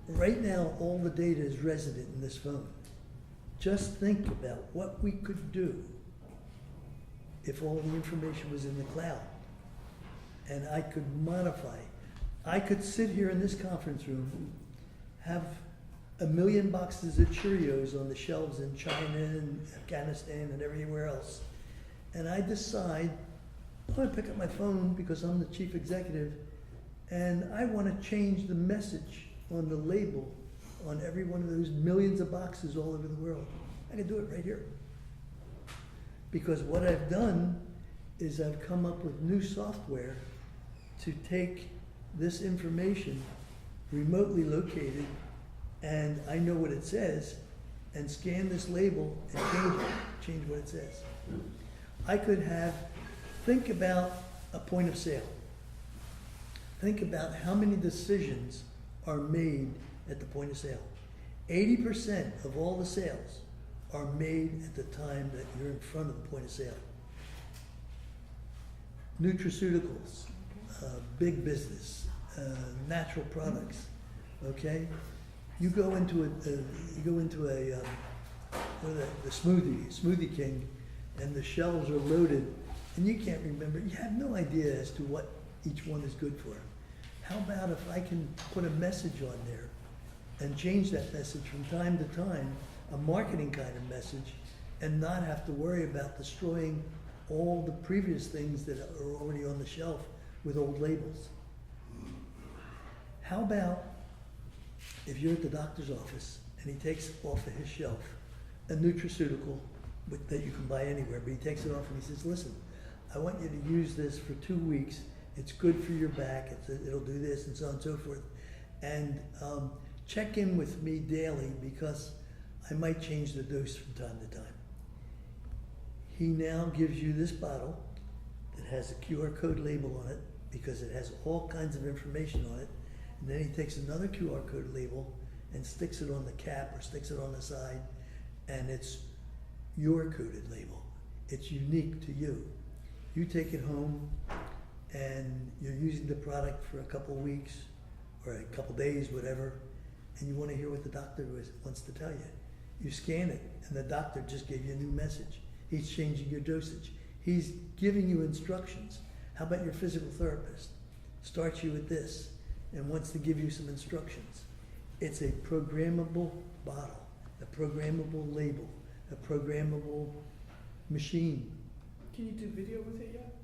right now all the data is resident in this phone. Just think about what we could do if all the information was in the cloud and I could modify. I could sit here in this conference room, have 1 million boxes of Cheerios on the shelves in China and Afghanistan and everywhere else. And I decide, I'm going to pick up my phone because I'm the chief executive and I want to change the message on the label on every one of those millions of boxes all over the world. I can do it right here. Because what I've done is I've come up with new software to take this information remotely located and I know what it says and scan this label and change what it says. I could have, think about a point of sale. Think about how many decisions are made at the point of sale. 80% of all the sales are made at the time that you're in front of the point of sale. Nutraceuticals, big business, natural products, okay? You go into the Smoothie King, and the shelves are loaded, and you can't remember, you have no idea as to what each one is good for. How about if I can put a message on there and change that message from time to time, a marketing kind of message, and not have to worry about destroying all the previous things that are already on the shelf with old labels? How about if you're at the doctor's office and he takes off of his shelf a nutraceutical that you can buy anywhere, but he takes it off and he says, listen, I want you to use this for 2 weeks. It's good for your back. It'll do this and so on and so forth. And check in with me daily because I might change the dose from time to time. He now gives you this bottle that has a QR code label on it because it has all kinds of information on it. And then he takes another QR code label and sticks it on the cap or sticks it on the side, and it's your coded label. It's unique to you. You take it home and you're using the product for a couple weeks or a couple days, whatever, and you want to hear what the doctor wants to tell you. You scan it, and the doctor just gave you a new message. He's changing your dosage. He's giving you instructions. How about your physical therapist? Starts you with this and wants to give you some instructions. It's a programmable bottle, a programmable label, a programmable machine. Can you do video with it yet?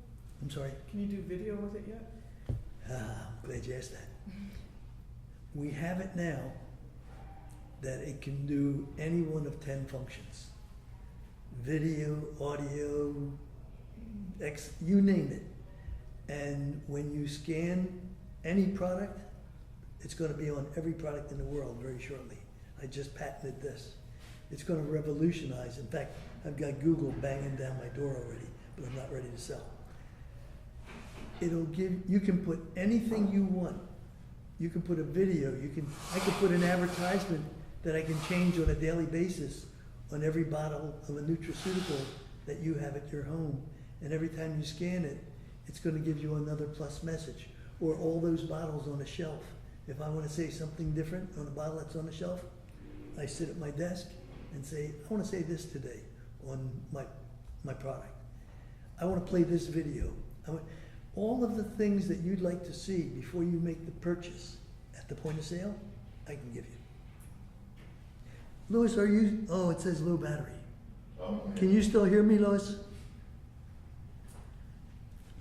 I'm sorry? Can you do video with it yet? I'm glad you asked that. We have it now that it can do any one of 10 functions. Video, audio, you name it. And when you scan any product, it's going to be on every product in the world very shortly. I just patented this. It's going to revolutionize. In fact, I've got Google banging down my door already, but I'm not ready to sell. You can put anything you want. You can put a video, I can put an advertisement that I can change on a daily basis on every bottle of a nutraceutical that you have at your home. And every time you scan it, it's going to give you another plus message. Or all those bottles on a shelf. If I want to say something different on a bottle that's on the shelf, I sit at my desk and say, I want to say this today on my product. I want to play this video. All of the things that you'd like to see before you make the purchase at the point of sale, I can give you. Louis, it says low battery. Oh, okay. Can you still hear me, Louis?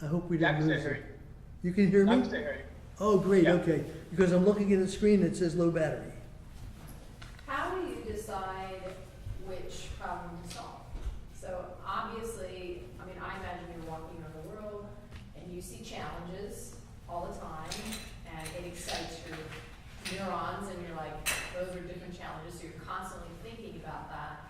I hope we Yeah, I didn't can lose still you. hear You can hear you. I me? can still hear you. Oh, great, Yeah. okay. Because I'm looking at a screen that says low battery. How do you decide which problem to solve? So obviously, I imagine you're walking around the world and you see challenges all the time and it excites your neurons and you're like, those are different challenges, so you're constantly thinking about that.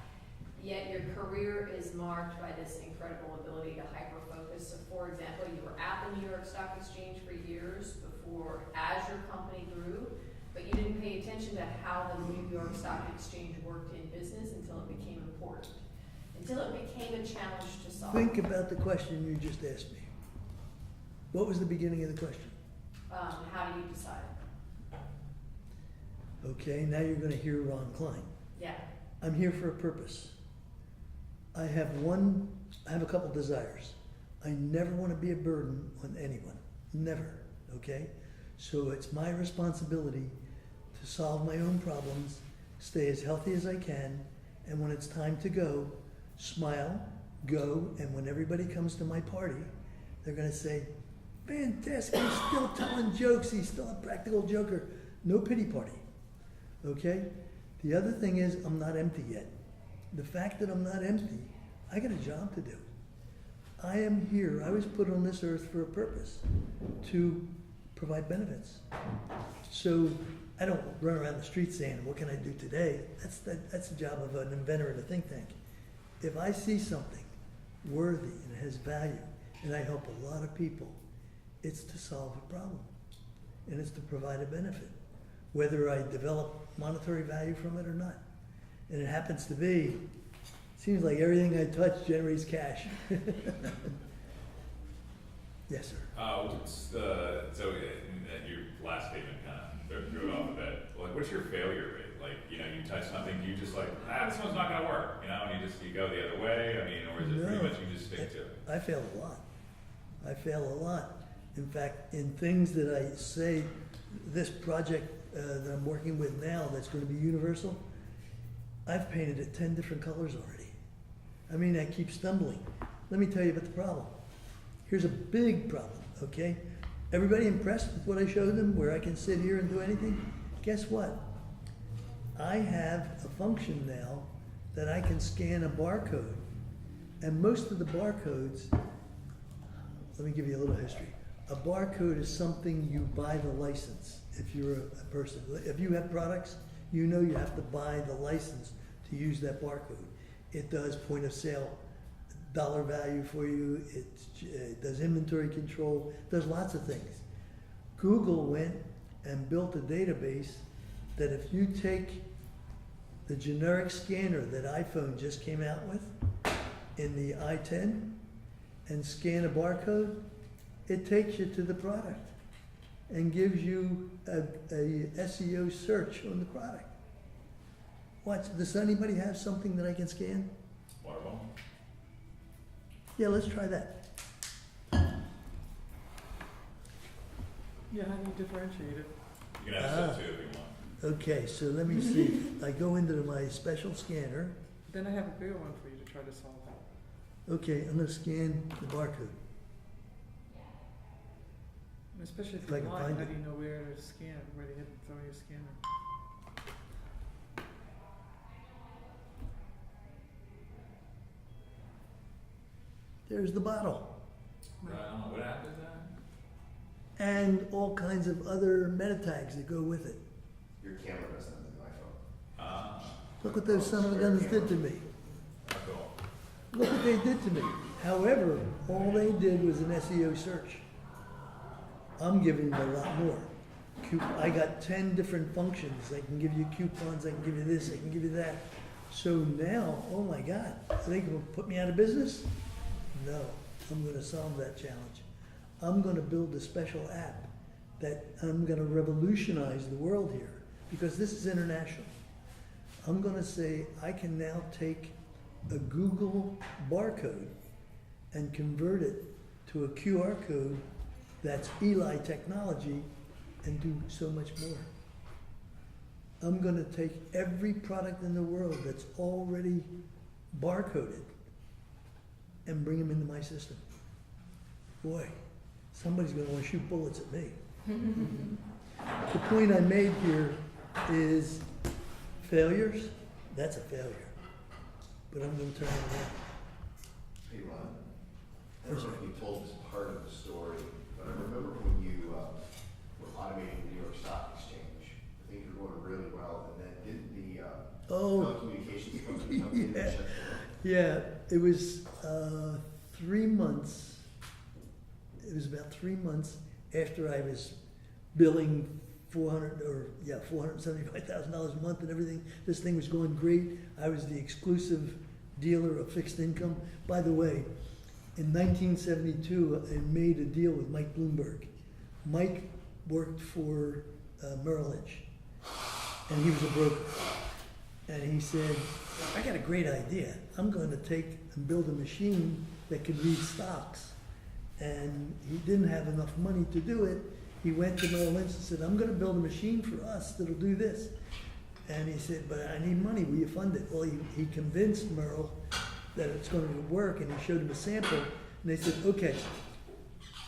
Yet your career is marked by this incredible ability to hyper-focus. So for example, you were at the New York Stock Exchange for years before as your company grew, but you didn't pay attention to how the New York Stock Exchange worked in business until it became important, until it became a challenge to solve. Think about the question you just asked me. What was the beginning of the question? How do you decide? Okay, now you're going to hear Ron Klein. Yeah. I'm here for a purpose. I have a couple desires. I never want to be a burden on anyone. Never, okay? So it's my responsibility to solve my own problems, stay as healthy as I can, and when it's time to go, smile, go, and when everybody comes to my party, they're going to say, fantastic, he's still telling jokes, he's still a practical joker. No pity party, okay? The other thing is I'm not empty yet. The fact that I'm not empty, I got a job to do. I am here, I was put on this earth for a purpose, to provide benefits. So I don't run around the street saying, what can I do today? That's the job of an inventor in a think tank. If I see something worthy and has value, and I help a lot of people, it's to solve a problem, and it's to provide a benefit, whether I develop monetary value from it or not. And it happens to be Seems like everything I touch generates cash. Yes, sir. So your last statement kind of threw it off a bit. Like, what's your failure rate? Like, you touch something, you just like, this one's not gonna work, and you go the other way. I mean, or is it pretty No. much you just stick to it? I fail a lot. I fail a lot. In fact, in things that I say, this project that I'm working with now that's going to be universal, I've painted it 10 different colors already. I mean, I keep stumbling. Let me tell you about the problem. Here's a big problem, okay? Everybody impressed with what I showed them, where I can sit here and do anything? Guess what? I have a function now that I can scan a barcode. And most of the barcodes, let me give you a little history. A barcode is something you buy the license if you're a person. If you have products, you know you have to buy the license to use that barcode. It does point of sale dollar value for you, it does inventory control, does lots of things. Google went and built a database that if you take the generic scanner that iPhone just came out with in the I-10 and scan a barcode, it takes you to the product and gives you a SEO search on the product. What, does anybody have something that I can scan? Water bottle? Yeah, let's try that. Yeah, how do you differentiate it? You can have that too if you want. Okay, so let me see. I go into my special scanner. Then I have a bigger one for you to try to solve that. Okay, I'm gonna scan the barcode. Especially if If I you're can blind, find how it. do you know where to scan, where to hit throw your scanner? There's the bottle. Right on. What app is that? And all kinds of other meta tags that go with it. Your camera doesn't have an iPhone. Ah, Look what those son of a guns did to me. that's cool. Look what they did to me. However, all they did was an SEO search. I'm giving them a lot more. I got 10 different functions. I can give you coupons, I can give you this, I can give you that. So now, oh my God, are they gonna put me out of business? No, I'm gonna solve that challenge. I'm gonna build a special app that I'm gonna revolutionize the world here, because this is international. I'm gonna say, I can now take a Google barcode and convert it to a QR code that's Eli technology and do so much more. I'm gonna take every product in the world that's already barcoded and bring them into my system. Boy, somebody's gonna wanna shoot bullets at me. The point I made here is failures, that's a failure. But I'm gonna turn it around. Hey, Ron, I don't know if you told this part of the story, but I remember when you were automating the New York Stock Exchange, things were going really well, and then didn't the telecommunications company come in and shut the Yeah, it was 3 months. It was about 3 months after I was billing $475,000 a month and everything. This thing was going great. I was the exclusive dealer of fixed income. By the way, in 1972, I made a deal with Mike Bloomberg. Mike worked for Merrill Lynch, and he was a broker. And he said, I got a great idea. I'm going to take and build a machine that could read stocks. And he didn't have enough money to do it. He went to Merrill Lynch and said, I'm going to build a machine for us that'll do this. And he said, but I need money. Will you fund it? Well, he convinced Merrill that it's going to work, and he showed him a sample. And they said, okay,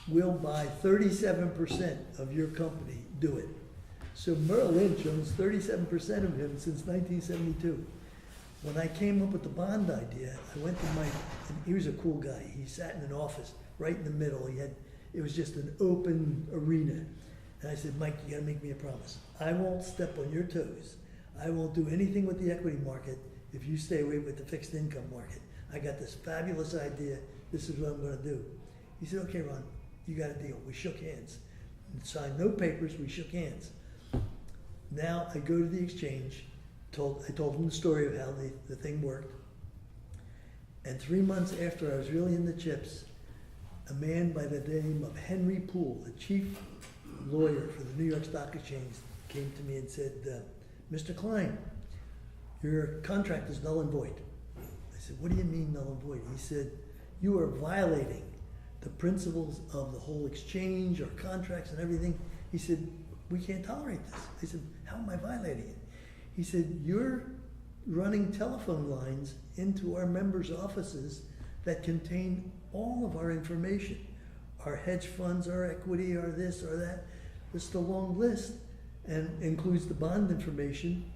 we'll buy 37% of your company. Do it. So Merrill Lynch owns 37% of him since 1972. When I came up with the bond idea, I went to Mike, and he was a cool guy. He sat in an office right in the middle. It was just an open arena. And I said, Mike, you gotta make me a promise. I won't step on your toes. I won't do anything with the equity market if you stay away with the fixed income market. I got this fabulous idea. This is what I'm gonna do. He said, okay, Ron, you got a deal. We shook hands. Signed no papers, we shook hands. Now I go to the exchange. I told him the story of how the thing worked. And 3 months after I was really in the chips, a man by the name of Henry Poole, the chief lawyer for the New York Stock Exchange, came to me and said, Mr. Klein, your contract is null and void. I said, what do you mean null and void? He said, you are violating the principles of the whole exchange or contracts and everything. He said, we can't tolerate this. I said, how am I violating it? He said, you're running telephone lines into our members' offices that contain all of our information. Our hedge funds, our equity, our this, or that. It's a long list and includes the bond information.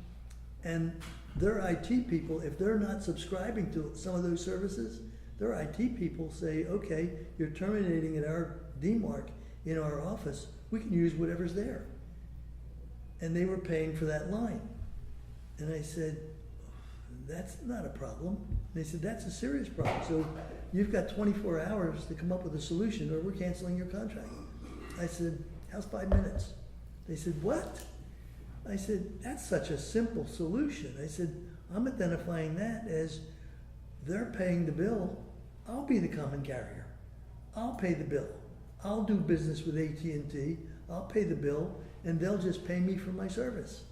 And their IT people, if they're not subscribing to some of those services, their IT people say, okay, you're terminating at our DMARC in our office, we can use whatever's there. And they were paying for that line. And I said, that's not a problem. And they said, that's a serious problem. So you've got 24 hours to come up with a solution or we're canceling your contract. I said, how's 5 minutes? They said, what? I said, that's such a simple solution. I said, I'm identifying that as they're paying the bill. I'll be the common carrier. I'll pay the bill. I'll do business with AT&T. I'll pay the bill and they'll just pay me for my service.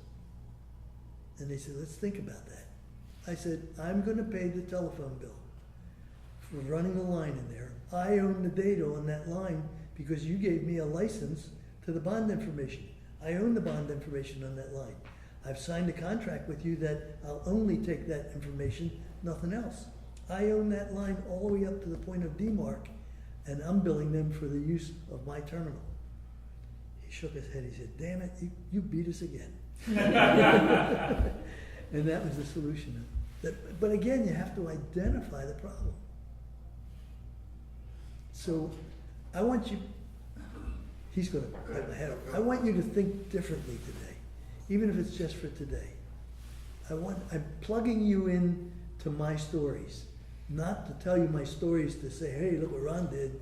And they said, let's think about that. I said, I'm going to pay the telephone bill for running the line in there. I own the data on that line because you gave me a license to the bond information. I own the bond information on that line. I've signed a contract with you that I'll only take that information, nothing else. I own that line all the way up to the point of DMARC, and I'm billing them for the use of my terminal. He shook his head. He said, damn it, you beat us again. And that was the solution. But again, you have to identify the problem. So I want you, he's going to bite my head off. I want you to think differently today, even if it's just for today. I'm plugging you in to my stories, not to tell you my stories to say, hey, look what Ron did.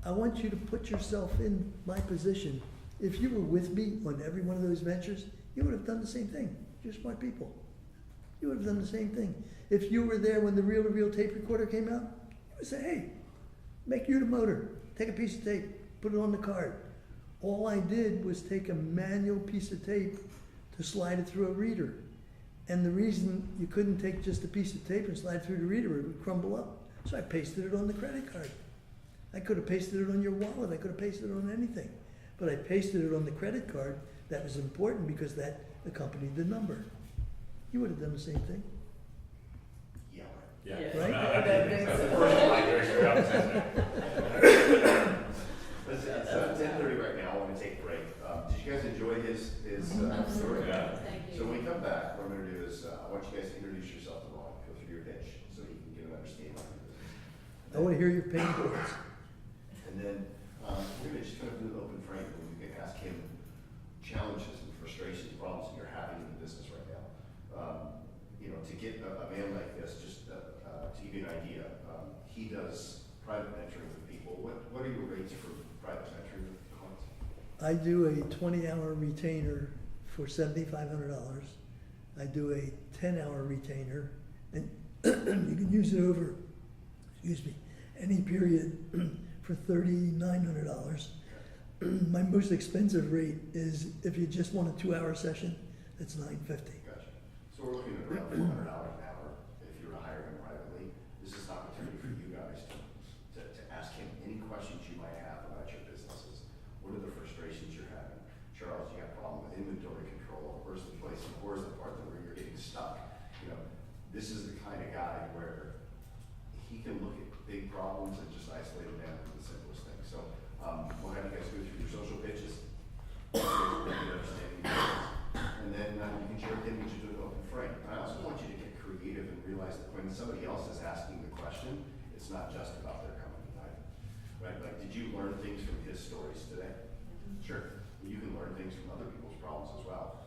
I want you to put yourself in my position. If you were with me on every one of those ventures, you would have done the same thing. You're smart people. You would have done the same thing. If you were there when the reel-to-reel tape recorder came out, you would say, hey, make you the motor. Take a piece of tape, put it on the card. All I did was take a manual piece of tape to slide it through a reader. And the reason you couldn't take just a piece of tape and slide it through the reader, it would crumble up. So I pasted it on the credit card. I could have pasted it on your wallet. I could have pasted it on anything. But I pasted it on the credit card. That was important because that accompanied the number. You would have done the same thing. Yeah. Yeah. Right? That's the first migration out. It's 10:30 right now. I want to take a break. Did you guys enjoy his story? Yeah. Thank you. So when we come back, what I'm going to do is I want you guys to introduce yourself to Ron, go through your pitch so he can get an understanding. I want to hear your pain points. And then we're going to just kind of do an open frame where we can ask him challenges and frustrations, problems that you're having in the business right now. To get a man like this, just to give you an idea, he does private mentoring with people. What are your rates for private mentoring with clients? I do a 20-hour retainer for $7,500. I do a 10-hour retainer, and you can use it over, any period for $3,900. My most expensive rate is if you just want a 2-hour session, it's $950. Gotcha. So we're looking at around $400 an hour if you were to hire him privately. This is an opportunity for you guys to ask him any questions you might have about your businesses. What are the frustrations you're having? Charles, you got a problem with inventory control. Where's the place? Where's the part where you're getting stuck? This is the kind of guy where he can look at big problems and just isolate them down to the simplest thing. So we'll have you guys go through your social pitches, and then you can share with him what you do an open frame. And I also want you to get creative and realize that when somebody else is asking the question, it's not just about their company, right? Like, did you learn things from his stories today? Sure. You can learn things from other people's problems as well.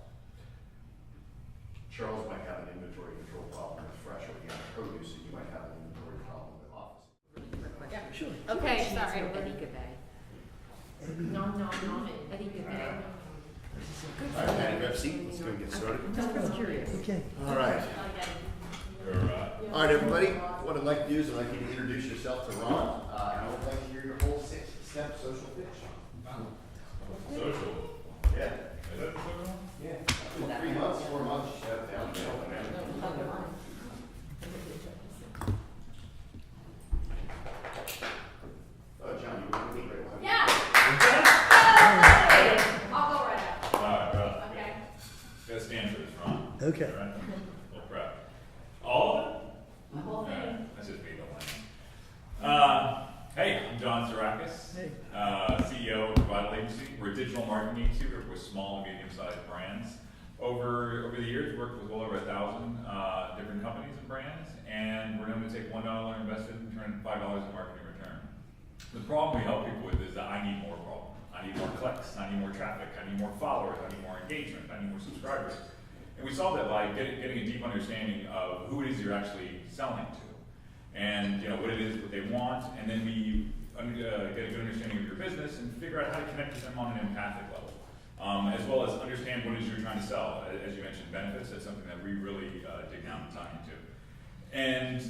Charles might have an inventory control problem with fresh organic produce, and you might have an inventory problem with office. Yeah. Sure. Okay, sorry. Nom nom nom it. All right, Patty, grab a seat. Let's go and get started. Just curious. Okay. All right. Or, All right, everybody. what I'd like to do is I'd like you to introduce yourself to Ron, and I would like to hear your whole 6-step social pitch. Social. Yeah. Is that the social one? Yeah. 3 months, 4 months, shut down. Oh, John, you want to meet right Yeah. I'll go right out. All right, bro. Okay. Gotta stand for this, Ron. Okay. All right. Little prep. All of it? The whole Yeah, thing. that's just me, the hey, I'm John Zarakis, Hey. CEO of Vital Agency. We're a digital marketing agency. We work with small and medium-sized brands. Over the years, we worked with well over 1,000 different companies and brands, and we're known to take $1 invested and turn $5 in marketing return. The problem we help people with is that I need more problem. I need more clicks, I need more traffic, I need more followers, I need more engagement, I need more subscribers. And we solve that by getting a deep understanding of who it is you're actually selling to. And what it is, what they want, and then we get a good understanding of your business and figure out how to connect with them on an empathic level. As well as understand what it is you're trying to sell. As you mentioned, benefits, that's something that we really dig down and tie into. And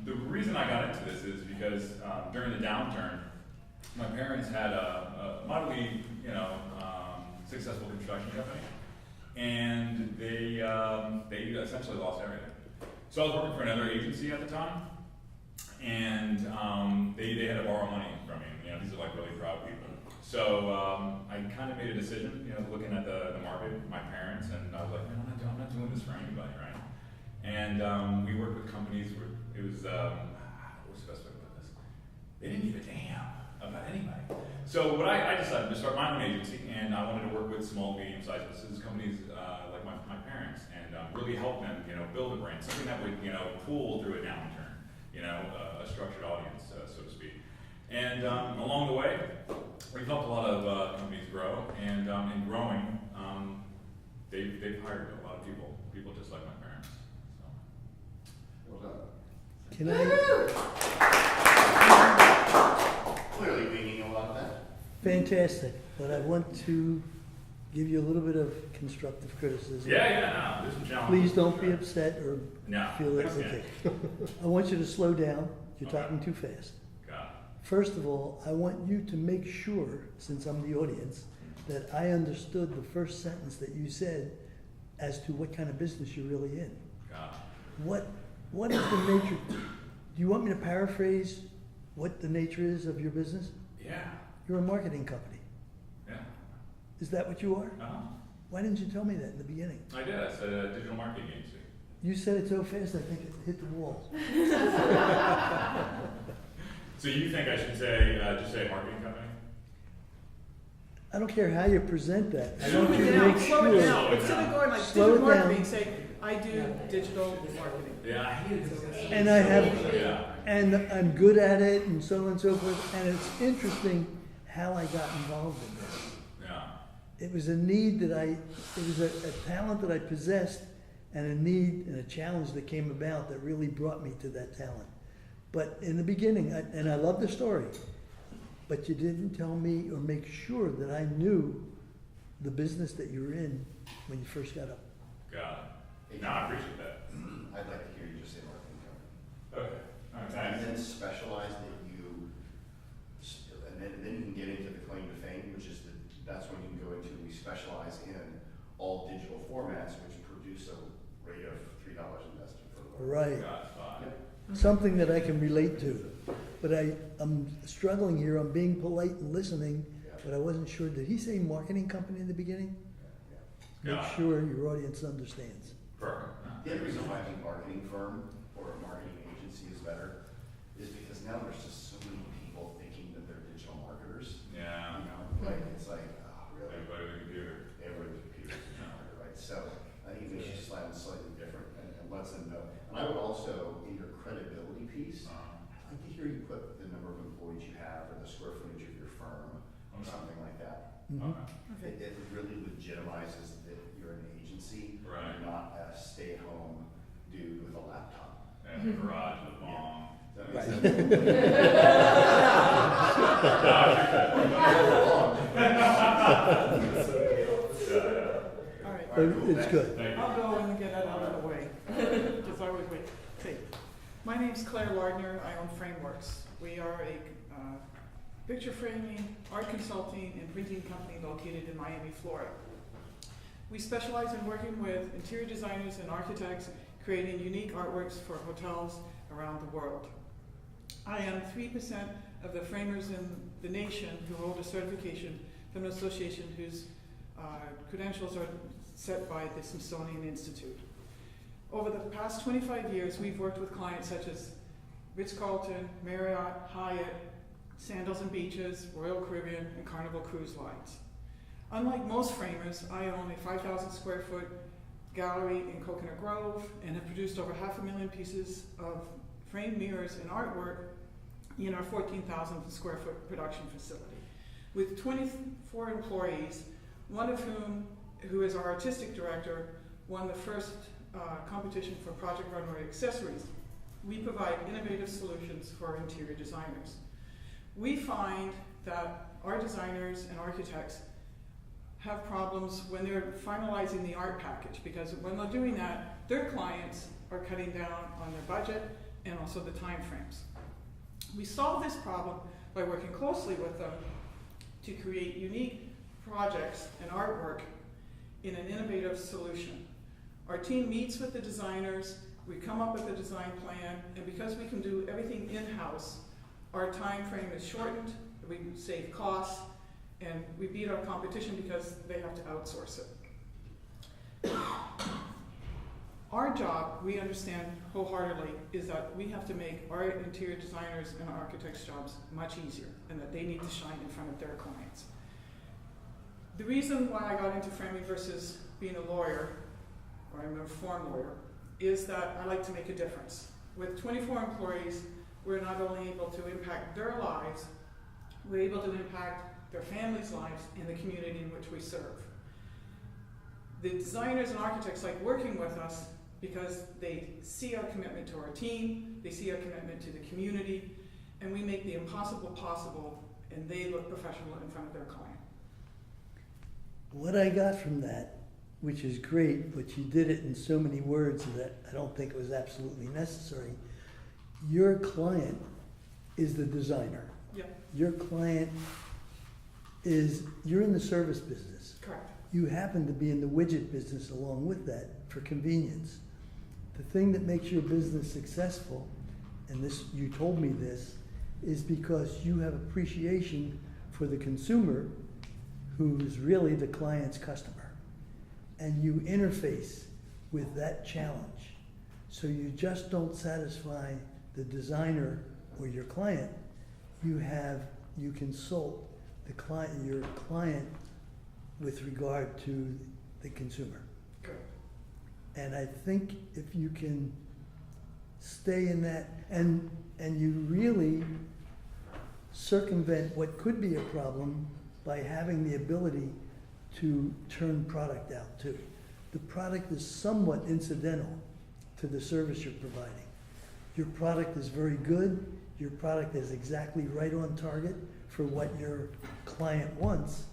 the reason I got into this is because during the downturn, my parents had a moderately, successful construction company, and they essentially lost everything. So I was working for another agency at the time, and they had to borrow money from me. These are like really proud people. So I kind of made a decision, looking at the market, my parents, and I was like, man, I'm not doing this for anybody, right? And we worked with companies where it was, what's the best way to put this? They didn't give a damn about anybody. So what I decided to start my own agency, and I wanted to work with small, medium-sized businesses, companies like my parents, and really help them, build a brand, something that would, pull through a downturn, a structured audience, so to speak. And along the way, we've helped a lot of companies grow, and in growing, they've hired a lot of people just like my parents. So. Well done. Can I? Clearly meaning a lot of that. Fantastic, but I want to give you a little bit of constructive criticism. Yeah, no, there's some challenges. Please don't be upset or No, feel it's thanks, okay. I want you to slow down. You're Okay. talking too fast. God. First of all, I want you to make sure, since I'm the audience, that I understood the first sentence that you said as to what kind of business you're really in. God. What is the nature? Do you want me to paraphrase what the nature is of your business? Yeah. You're a marketing company. Yeah. Is that what you are? Uh-huh. Why didn't you tell me that in the beginning? I did. I said a digital marketing agency. You said it so fast, I think it hit the wall. So you think I should say just say marketing company? I don't care how you present that. I Slow want you it to down, make slow it sure. down. Slow it Instead of down. going like Slow digital it down. marketing, say, I do digital marketing. Yeah, I hate it. And I have, Yeah. and I'm good at it, and so on and so forth. And it's interesting how I got involved in this. Yeah. It was a need it was a talent that I possessed, and a need and a challenge that came about that really brought me to that talent. But in the beginning, and I love the story, but you didn't tell me or make sure that I knew the business that you were in when you first got up. Got it. No, I appreciate that. I'd like to hear you just say marketing company. Okay. All right, And thanks. then specialize that you, and then you can get into the claim to fame, which is that's when you can go into, we specialize in all digital formats, which produce a rate of $3 invested per lead. Right. Got it. Fine. Something that I can relate to. But I'm struggling here. I'm being polite and listening, but I wasn't sure. Did he say marketing company in the beginning? Make Got it. sure your audience understands. Perfect. The other reason why I think marketing firm or a marketing agency is better is because now there's just so many people thinking that they're digital marketers. Yeah. It's like, oh, really? Everybody with a computer. Everyone's a computer marketer, right? So I think we should slide it slightly different and let them know. And I would also, in your credibility piece, I'd like to hear you put the number of employees you have or the square footage of your firm or something like that. Mhm. Okay. It really legitimizes that you're an agency, Right. you're not a stay-at-home dude with a laptop. And the garage with a bomb. Does that make Right. All right, But it's good. Thank you. I'll go and get that out of the way. Because I was waiting. Okay. My name's Claire Lardner. I own Frameworks. We are a picture framing, art consulting, and printing company located in Miami, Florida. We specialize in working with interior designers and architects, creating unique artworks for hotels around the world. I am 3% of the framers in the nation who hold a certification from an association whose credentials are set by the Smithsonian Institute. Over the past 25 years, we've worked with clients such as Ritz-Carlton, Marriott, Hyatt, Sandals and Beaches, Royal Caribbean, and Carnival Cruise Lines. Unlike most framers, I own a 5,000 square foot gallery in Coconut Grove and have produced over 500,000 pieces of framed mirrors and artwork in our 14,000 square foot production facility. With 24 employees, one of who is our artistic director, won the first competition for Project Runway accessories. We provide innovative solutions for interior designers. We find that our designers and architects have problems when they're finalizing the art package, because when they're doing that, their clients are cutting down on their budget and also the time frames. We solve this problem by working closely with them to create unique projects and artwork in an innovative solution. Our team meets with the designers, we come up with a design plan, and because we can do everything in-house, our time frame is shortened, we save costs, and we beat our competition because they have to outsource it. Our job, we understand wholeheartedly, is that we have to make our interior designers and architects' jobs much easier, and that they need to shine in front of their clients. The reason why I got into framing versus being a lawyer, or I'm a reform lawyer, is that I like to make a difference. With 24 employees, we're not only able to impact their lives, we're able to impact their families' lives and the community in which we serve. The designers and architects like working with us because they see our commitment to our team, they see our commitment to the community, and we make the impossible possible, and they look professional in front of their client. What I got from that, which is great, but you did it in so many words that I don't think it was absolutely necessary. Your client is the designer. Yeah. Your client is, you're in the service business. Correct. You happen to be in the widget business along with that for convenience. The thing that makes your business successful, and this, you told me this, is because you have appreciation for the consumer who is really the client's customer. And you interface with that challenge. So you just don't satisfy the designer or your client. You consult your client with regard to the consumer. Good. And I think if you can stay in that, and you really circumvent what could be a problem by having the ability to turn product out too. The product is somewhat incidental to the service you're providing. Your product is very good, your product is exactly right on target for what your client wants,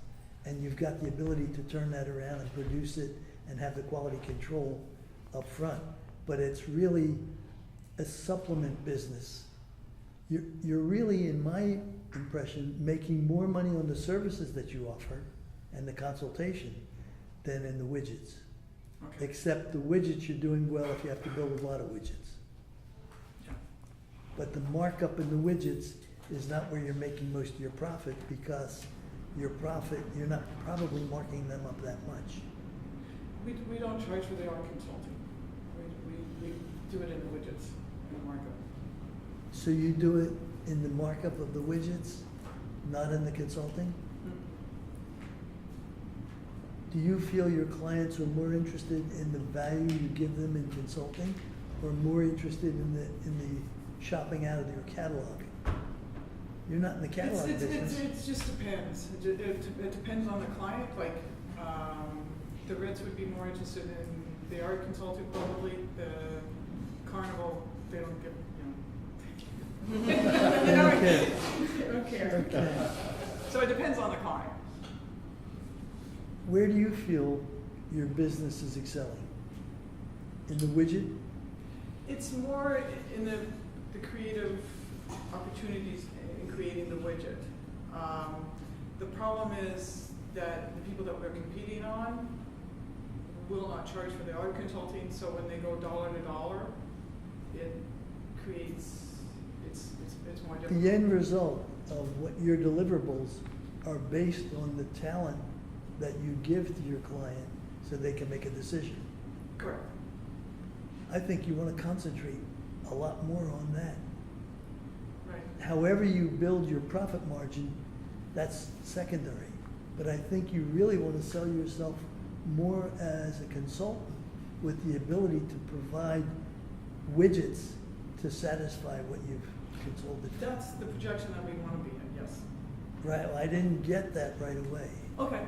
and you've got the ability to turn that around and produce it and have the quality control up front. But it's really a supplement business. You're really, in my impression, making more money on the services that you offer and the consultation than in the widgets. Okay. Except the widgets you're doing well if you have to build a lot of widgets. Yeah. But the markup in the widgets is not where you're making most of your profit, because your profit, you're not probably marking them up that much. We don't charge for the art consulting. We do it in the widgets, in the markup. So you do it in the markup of the widgets, not in the consulting? Do you feel your clients are more interested in the value you give them in consulting, or more interested in the shopping out of your catalog? You're not in the catalog business. It just depends. It depends on the client. Like, the Ritz would be more interested in the art consulting probably. The Carnival, they don't get, you know. Okay. They don't care. Okay. So it depends on the client. Where do you feel your business is excelling? In the widget? It's more in the the creative opportunities in creating the widget. The problem is that the people that we're competing on will not charge for the art consulting, so when they go dollar to dollar, it creates, it's more difficult. The end result of what your deliverables are based on the talent that you give to your client so they can make a decision. Correct. I think you want to concentrate a lot more on that. Right. However you build your profit margin, that's secondary. But I think you really want to sell yourself more as a consultant with the ability to provide widgets to satisfy what you've consulted for. That's the projection that we want to be in, yes. Right, well, I didn't get that right away. Okay,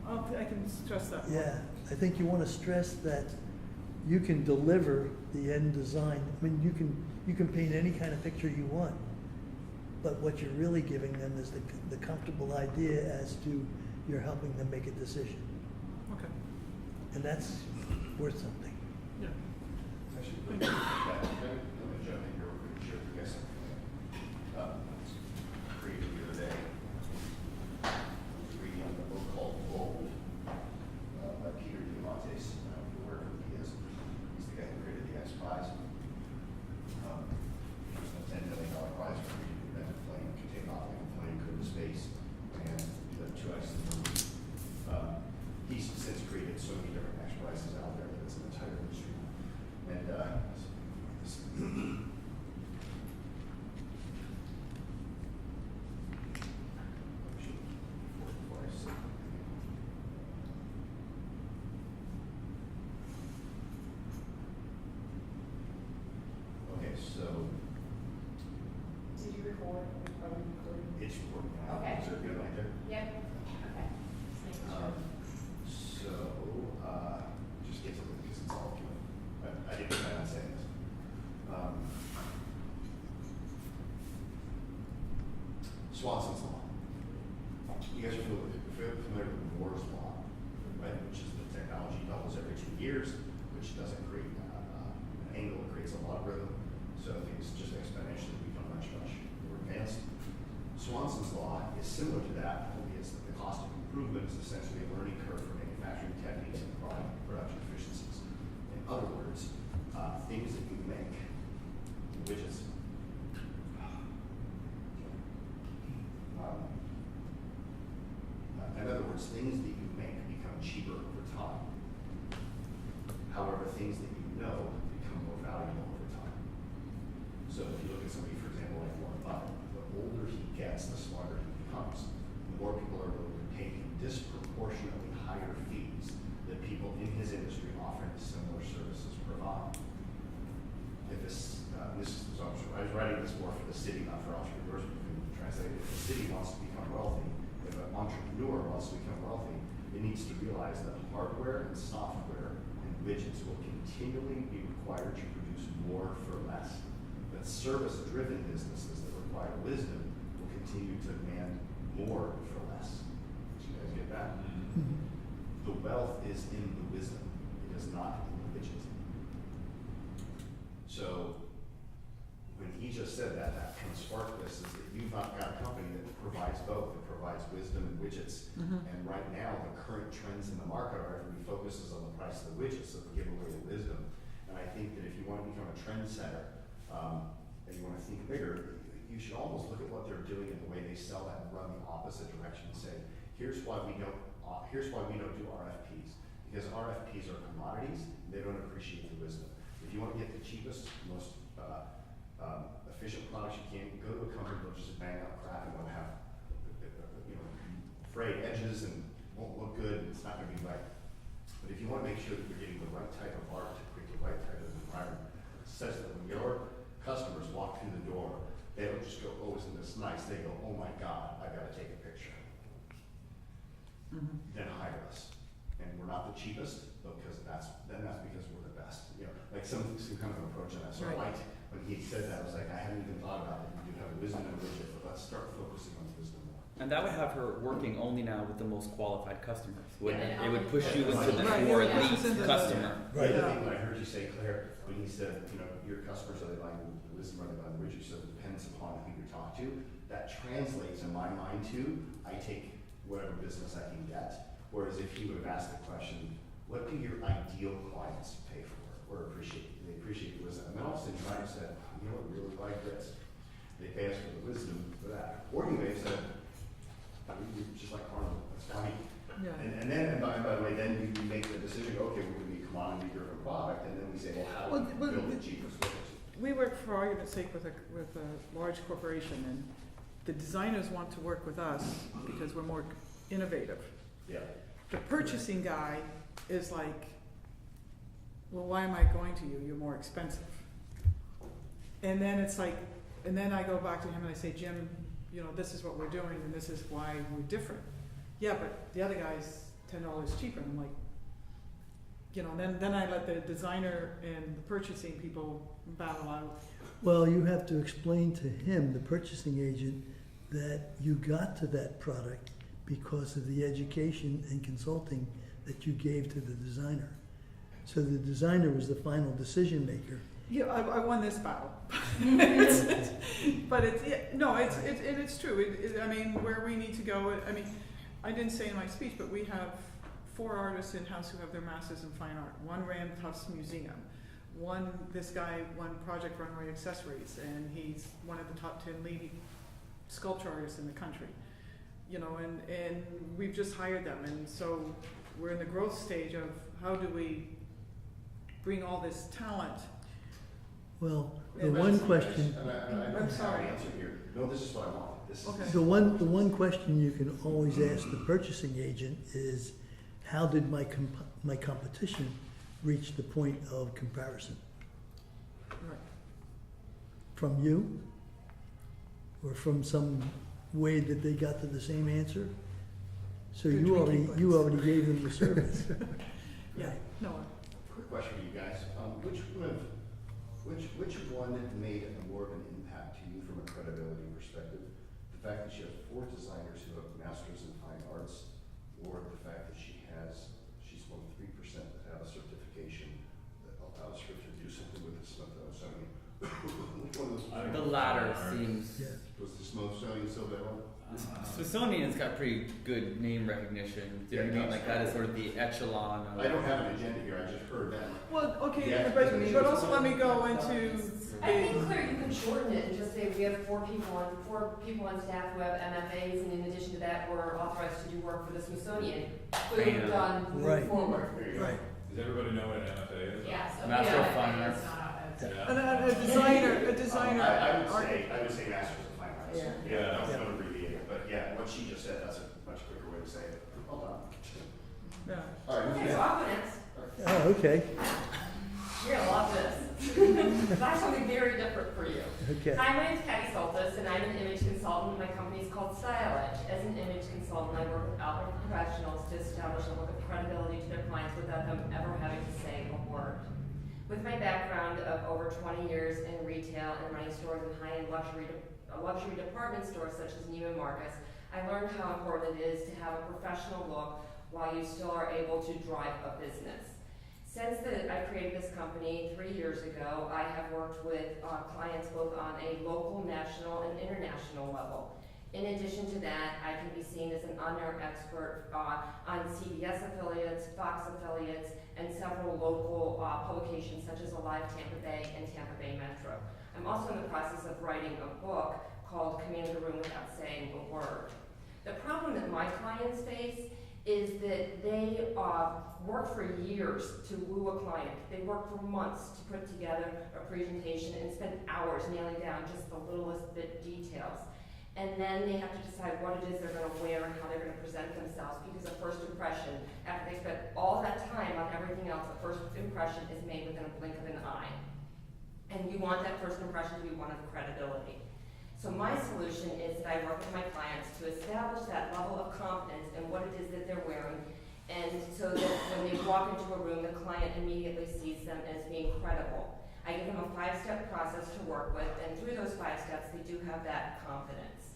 I can stress that more. Yeah, I think you want to stress that you can deliver the end design. I mean, you can paint any kind of picture you want, but what you're really giving them is the comfortable idea as to you're helping them make a decision. Okay, And that's worth something. yeah. Actually, let me jump in here real quick, share with you guys something. Created the other day. I was reading a book called Bold by Peter Diamandis. I don't know where he is. He's the guy who created the X Prize. It was a $10 million prize for reading the invented plane, could take off like a plane, go to space, and the two X's in the movie. He's since created so many different X Prizes out there that it's an entire industry. And before I say okay, so Did you record? Are we recording? it's recording now. Okay. Is it good right there? Yep, okay. Just making sure. So, just get to it because it's all good. I didn't plan on saying this. Swanson's Law. You guys are familiar with Moore's Law, right? Which is the technology doubles every 2 years, which doesn't create an angle, it creates a logarithm. So things just exponentially become much more advanced. Swanson's Law is similar to that, only it's that the cost of improvement is essentially a learning curve for manufacturing techniques and production efficiencies. In other words, things that you make, widgets. In other words, things that you make become cheaper over time. However, things that you know become more valuable over time. So if you look at somebody, for example, like Warren Buffett, the older he gets, the smarter he becomes. The more people are willing to pay him disproportionately higher fees that people in his industry offering similar services provide. If this, so I was writing this more for the city, not for entrepreneurs. We can translate it. If the city wants to become wealthy, if an entrepreneur wants to become wealthy, it needs to realize that hardware and software and widgets will continually be required to produce more for less. That service-driven businesses that require wisdom will continue to demand more for less. Did you guys get that? Mhm. The wealth is in the wisdom. It is not in the widget. So when he just said that, that can spark this is that you've not got a company that provides both. It provides wisdom and widgets. And right now, the current trends in the market are everybody focuses on the price of the widgets, so they give away the wisdom. And I think that if you want to become a trendsetter, and you want to think bigger, you should almost look at what they're doing and the way they sell that and run the opposite direction and say, here's why we don't do RFPs. Because RFPs are commodities, they don't appreciate the wisdom. If you want to get the cheapest, most efficient products you can, go to a company that'll just bang out crap and will have frayed edges and won't look good and it's not going to be right. But if you want to make sure that you're getting the right type of art to create the right type of environment, such that when your customers walk through the door, they don't just go, oh, isn't this nice? They go, oh my God, I gotta take a picture. Then hire us. And we're not the cheapest, because that's because we're the best. Like some kind of approach on that. So I Right. liked when he said that, I was like, I hadn't even thought about it. We do have wisdom and widget, but let's start focusing on wisdom more. And that would have her working only now with the most qualified customers, wouldn't Yeah, it? and It would push you into the Right, more yeah, elite pushes into the- customer. The Right. other thing that I heard you say, Claire, when you said, you know, your customers, are they buying the wisdom, are they buying the wisdom, so it depends upon who you talk to. That translates in my mind to, I take whatever business I can get. Whereas if you would have asked the question, what do your ideal clients pay for or appreciate? They appreciate the wisdom. And then all of a sudden you might have said, you know what, we really like this. They pay us for the wisdom for that. Or you may have said, we just like carnival, that's fine. Yeah. And then, and by the way, then you make the decision, okay, we're gonna be a commodity driven product, and then we say, well, how do we Well, build the cheapest ways? We work, for argument's sake, with a large corporation, and the designers want to work with us because we're more innovative. Yeah. The purchasing guy is like, well, why am I going to you? You're more expensive. And then it's like, and then I go back to him and I say, Jim, you know, this is what we're doing and this is why we're different. Yeah, but the other guy's $10 cheaper. And I'm like, you know, then I let the designer and the purchasing people battle out. Well, you have to explain to him, the purchasing agent, that you got to that product because of the education and consulting that you gave to the designer. So the designer was the final decision maker. Yeah, I won this battle. But it's true. I mean, where we need to go, I mean, I didn't say in my speech, but we have 4 artists in-house who have their masters in fine art. One ran Tufts Museum. This guy won Project Runway Accessories, and he's one of the top 10 leading sculpture artists in the country. You know, and we've just hired them, and so we're in the growth stage of how do we bring all this talent. Well, the And one that's- question, And I I'm don't have sorry. an answer here. No, this is what I want. This is. Okay. the one question you can always ask the purchasing agent is, how did my competition reach the point of comparison? Right. From you? Or from some way that they got to the same answer? So Good you drinking already gave them the service. Yeah, no, Quick question for you guys. Which one made more of an impact to you from a credibility perspective? The fact that she has 4 designers who have masters in fine arts, or the fact that she's one of 3% that have a certification that allows her to do something with the Smithsonian? Which one of those? The latter seems. Yeah. Was the Smithsonian still there one? Smithsonian's got pretty good name recognition. Do you Yeah, it mean does. like that is sort of the echelon of? I don't have an agenda here, I just heard that. well, okay, Yeah. but also let me go into I think, Claire, you can shorten it and just say we have 4 people on staff who have MFAs, and in addition to that, we're authorized to do work for the Smithsonian. Boom, Bam. done, Right. move forward. There you go. Right. Does everybody know what an MFA is? Yes, okay. Master of I Fine think Arts. it's not out there. Yeah. a designer. I would say Masters of Fine Arts. Yeah. Yeah, Yeah. don't abbreviate it, but yeah, what she just said, that's a much quicker way to say it. Well done. Yeah. All right. Okay, so I'll go next. Oh, okay, You're gonna love this. I have something very different for you. okay. Hi, my name's Patty Soltis, and I'm an image consultant. My company is called Style Edge. As an image consultant, I work with outward professionals to establish a look of credibility to their clients without them ever having to say a word. With my background of over 20 years in retail and running stores in high-end luxury department stores such as Neiman Marcus, I learned how important it is to have a professional look while you still are able to drive a business. Since I created this company 3 years ago, I have worked with clients both on a local, national, and international level. In addition to that, I can be seen as an on-air expert on CBS affiliates, Fox affiliates, and several local publications such as Alive Tampa Bay and Tampa Bay Metro. I'm also in the process of writing a book called Command the Room Without Saying a Word. The problem that my clients face is that they work for years to woo a client. They work for months to put together a presentation and spend hours nailing down just the littlest bit details. And then they have to decide what it is they're going to wear and how they're going to present themselves, because a first impression, after they spent all that time on everything else, a first impression is made within a blink of an eye. And you want that first impression to be one of credibility. So my solution is that I work with my clients to establish that level of confidence in what it is that they're wearing, and so that when they walk into a room, the client immediately sees them as being credible. I give them a 5-step process to work with, and through those 5 steps, they do have that confidence.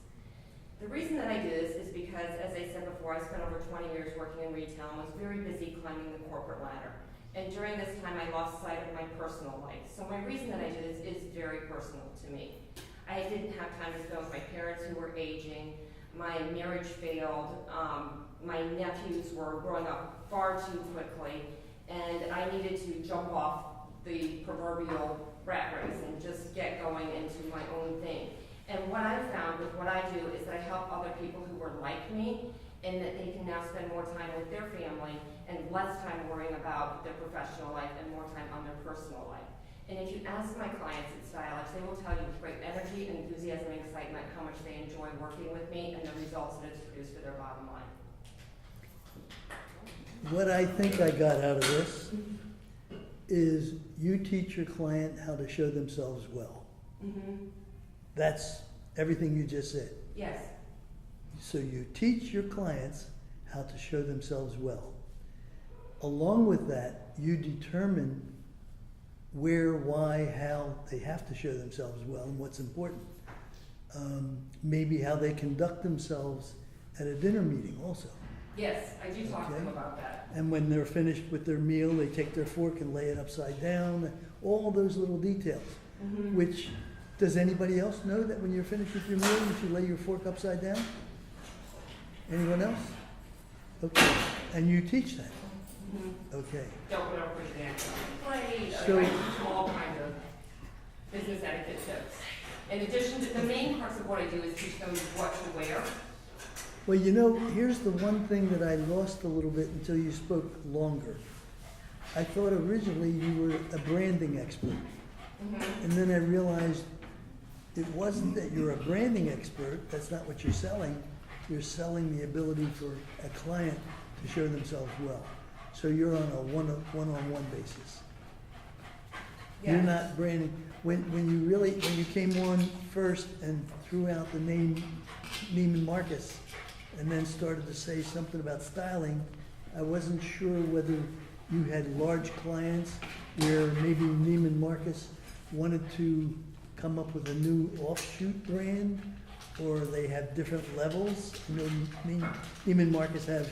The reason that I do this is because, as I said before, I spent over 20 years working in retail and was very busy climbing the corporate ladder. And during this time, I lost sight of my personal life. So my reason that I do this is very personal to me. I didn't have time to spend with my parents who were aging. My marriage failed. My nephews were growing up far too quickly. And I needed to jump off the proverbial rat race and just get going into my own thing. And what I found with what I do is that I help other people who were like me, and that they can now spend more time with their family and less time worrying about their professional life and more time on their personal life. And if you ask my clients at Stylix, they will tell you with great energy, enthusiasm, and excitement how much they enjoy working with me and the results that it's produced for their bottom line. What I think I got out of this is you teach your client how to show themselves well. Mm-hmm. That's everything you just said. Yes. So you teach your clients how to show themselves well. Along with that, you determine where, why, how they have to show themselves well and what's important. Maybe how they conduct themselves at a dinner meeting also. Yes, I do talk to them Okay. about that. And when they're finished with their meal, they take their fork and lay it upside down, all those little details. Mm-hmm. Which, does anybody else know that when you're finished with your meal, you should lay your fork upside down? Anyone else? Okay, and you teach that, Mm-hmm. okay. Don't put up with that. Play, So- I teach them all kinds of business etiquette tips. In addition to, the main parts of what I do is teach them what to wear. Well, you know, here's the one thing that I lost a little bit until you spoke longer. I thought originally you were a branding expert, Mm-hmm. and then I realized it wasn't that you're a branding expert, that's not what you're selling. You're selling the ability for a client to show themselves well. So you're on a one-on-one basis. You're Yes. not branding. When you came on first and threw out the name Neiman Marcus and then started to say something about styling, I wasn't sure whether you had large clients where maybe Neiman Marcus wanted to come up with a new offshoot brand, or they have different levels. You know, Neiman Marcus have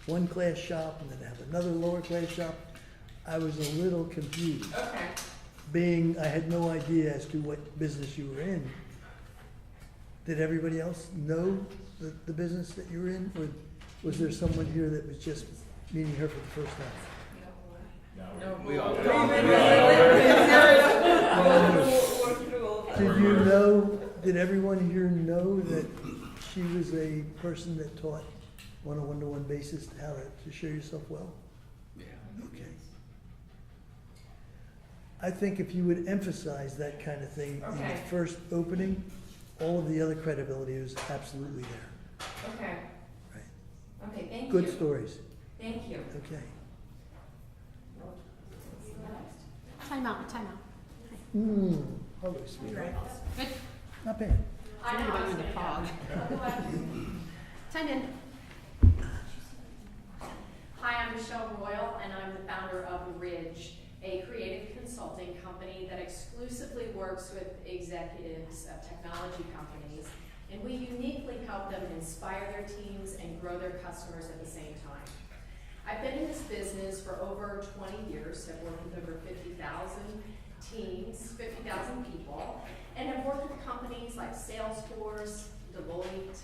one class shop and then have another lower class shop. I was a little confused. Okay. Being I had no idea as to what business you were in. Did everybody else know the business that you were in, or was there someone here that was just meeting her for the first time? No. We all. Did everyone here know that she was a person that taught on a one-to-one basis how to show yourself well? Yeah. Okay. I think if you would emphasize that kind of thing in the Okay. first opening, all of the other credibility is absolutely there. Okay. Right. Okay, thank you. Good stories. Thank you. Okay. Time out, time out. Hello, sweetheart. Good. Not bad. I know, I was in the fog. Time in. Hi, I'm Michelle Royal, and I'm the founder of Ridge, a creative consulting company that exclusively works with executives of technology companies, and we uniquely help them inspire their teams and grow their customers at the same time. I've been in this business for over 20 years. I've worked with over 50,000 teams, 50,000 people, and I've worked with companies like Salesforce, Deloitte,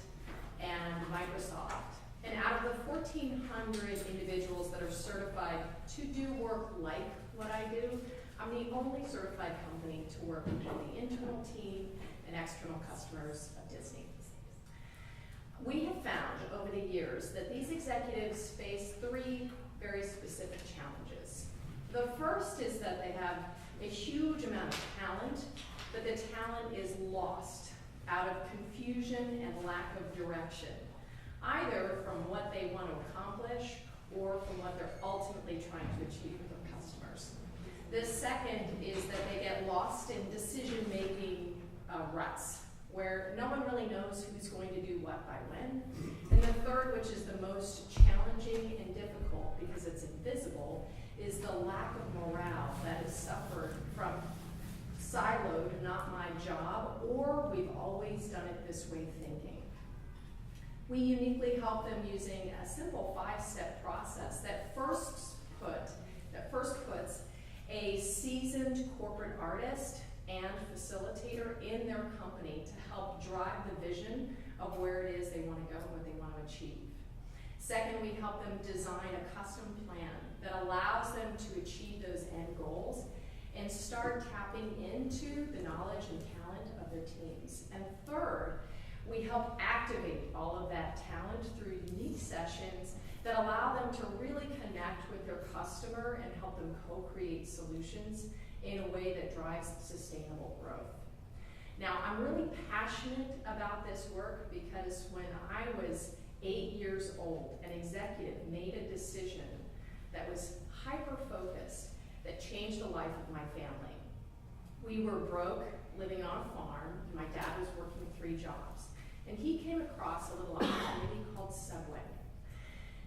and Microsoft. And out of the 1,400 individuals that are certified to do work like what I do, I'm the only certified company to work with the internal team and external customers of Disney. We have found over the years that these executives face three very specific challenges. The first is that they have a huge amount of talent, but the talent is lost out of confusion and lack of direction, either from what they want to accomplish or from what they're ultimately trying to achieve with their customers. The second is that they get lost in decision-making ruts, where no one really knows who's going to do what by when. And the third, which is the most challenging and difficult because it's invisible, is the lack of morale that is suffered from siloed, not my job, or we've always done it this way thinking. We uniquely help them using a simple 5-step process that first puts a seasoned corporate artist and facilitator in their company to help drive the vision of where it is they want to go and what they want to achieve. Second, we help them design a custom plan that allows them to achieve those end goals and start tapping into the knowledge and talent of their teams. And third, we help activate all of that talent through unique sessions that allow them to really connect with their customer and help them co-create solutions in a way that drives sustainable growth. Now, I'm really passionate about this work because when I was 8 years old, an executive made a decision that was hyper-focused that changed the life of my family. We were broke, living on a farm, and my dad was working 3 jobs. And he came across a little opportunity called Subway.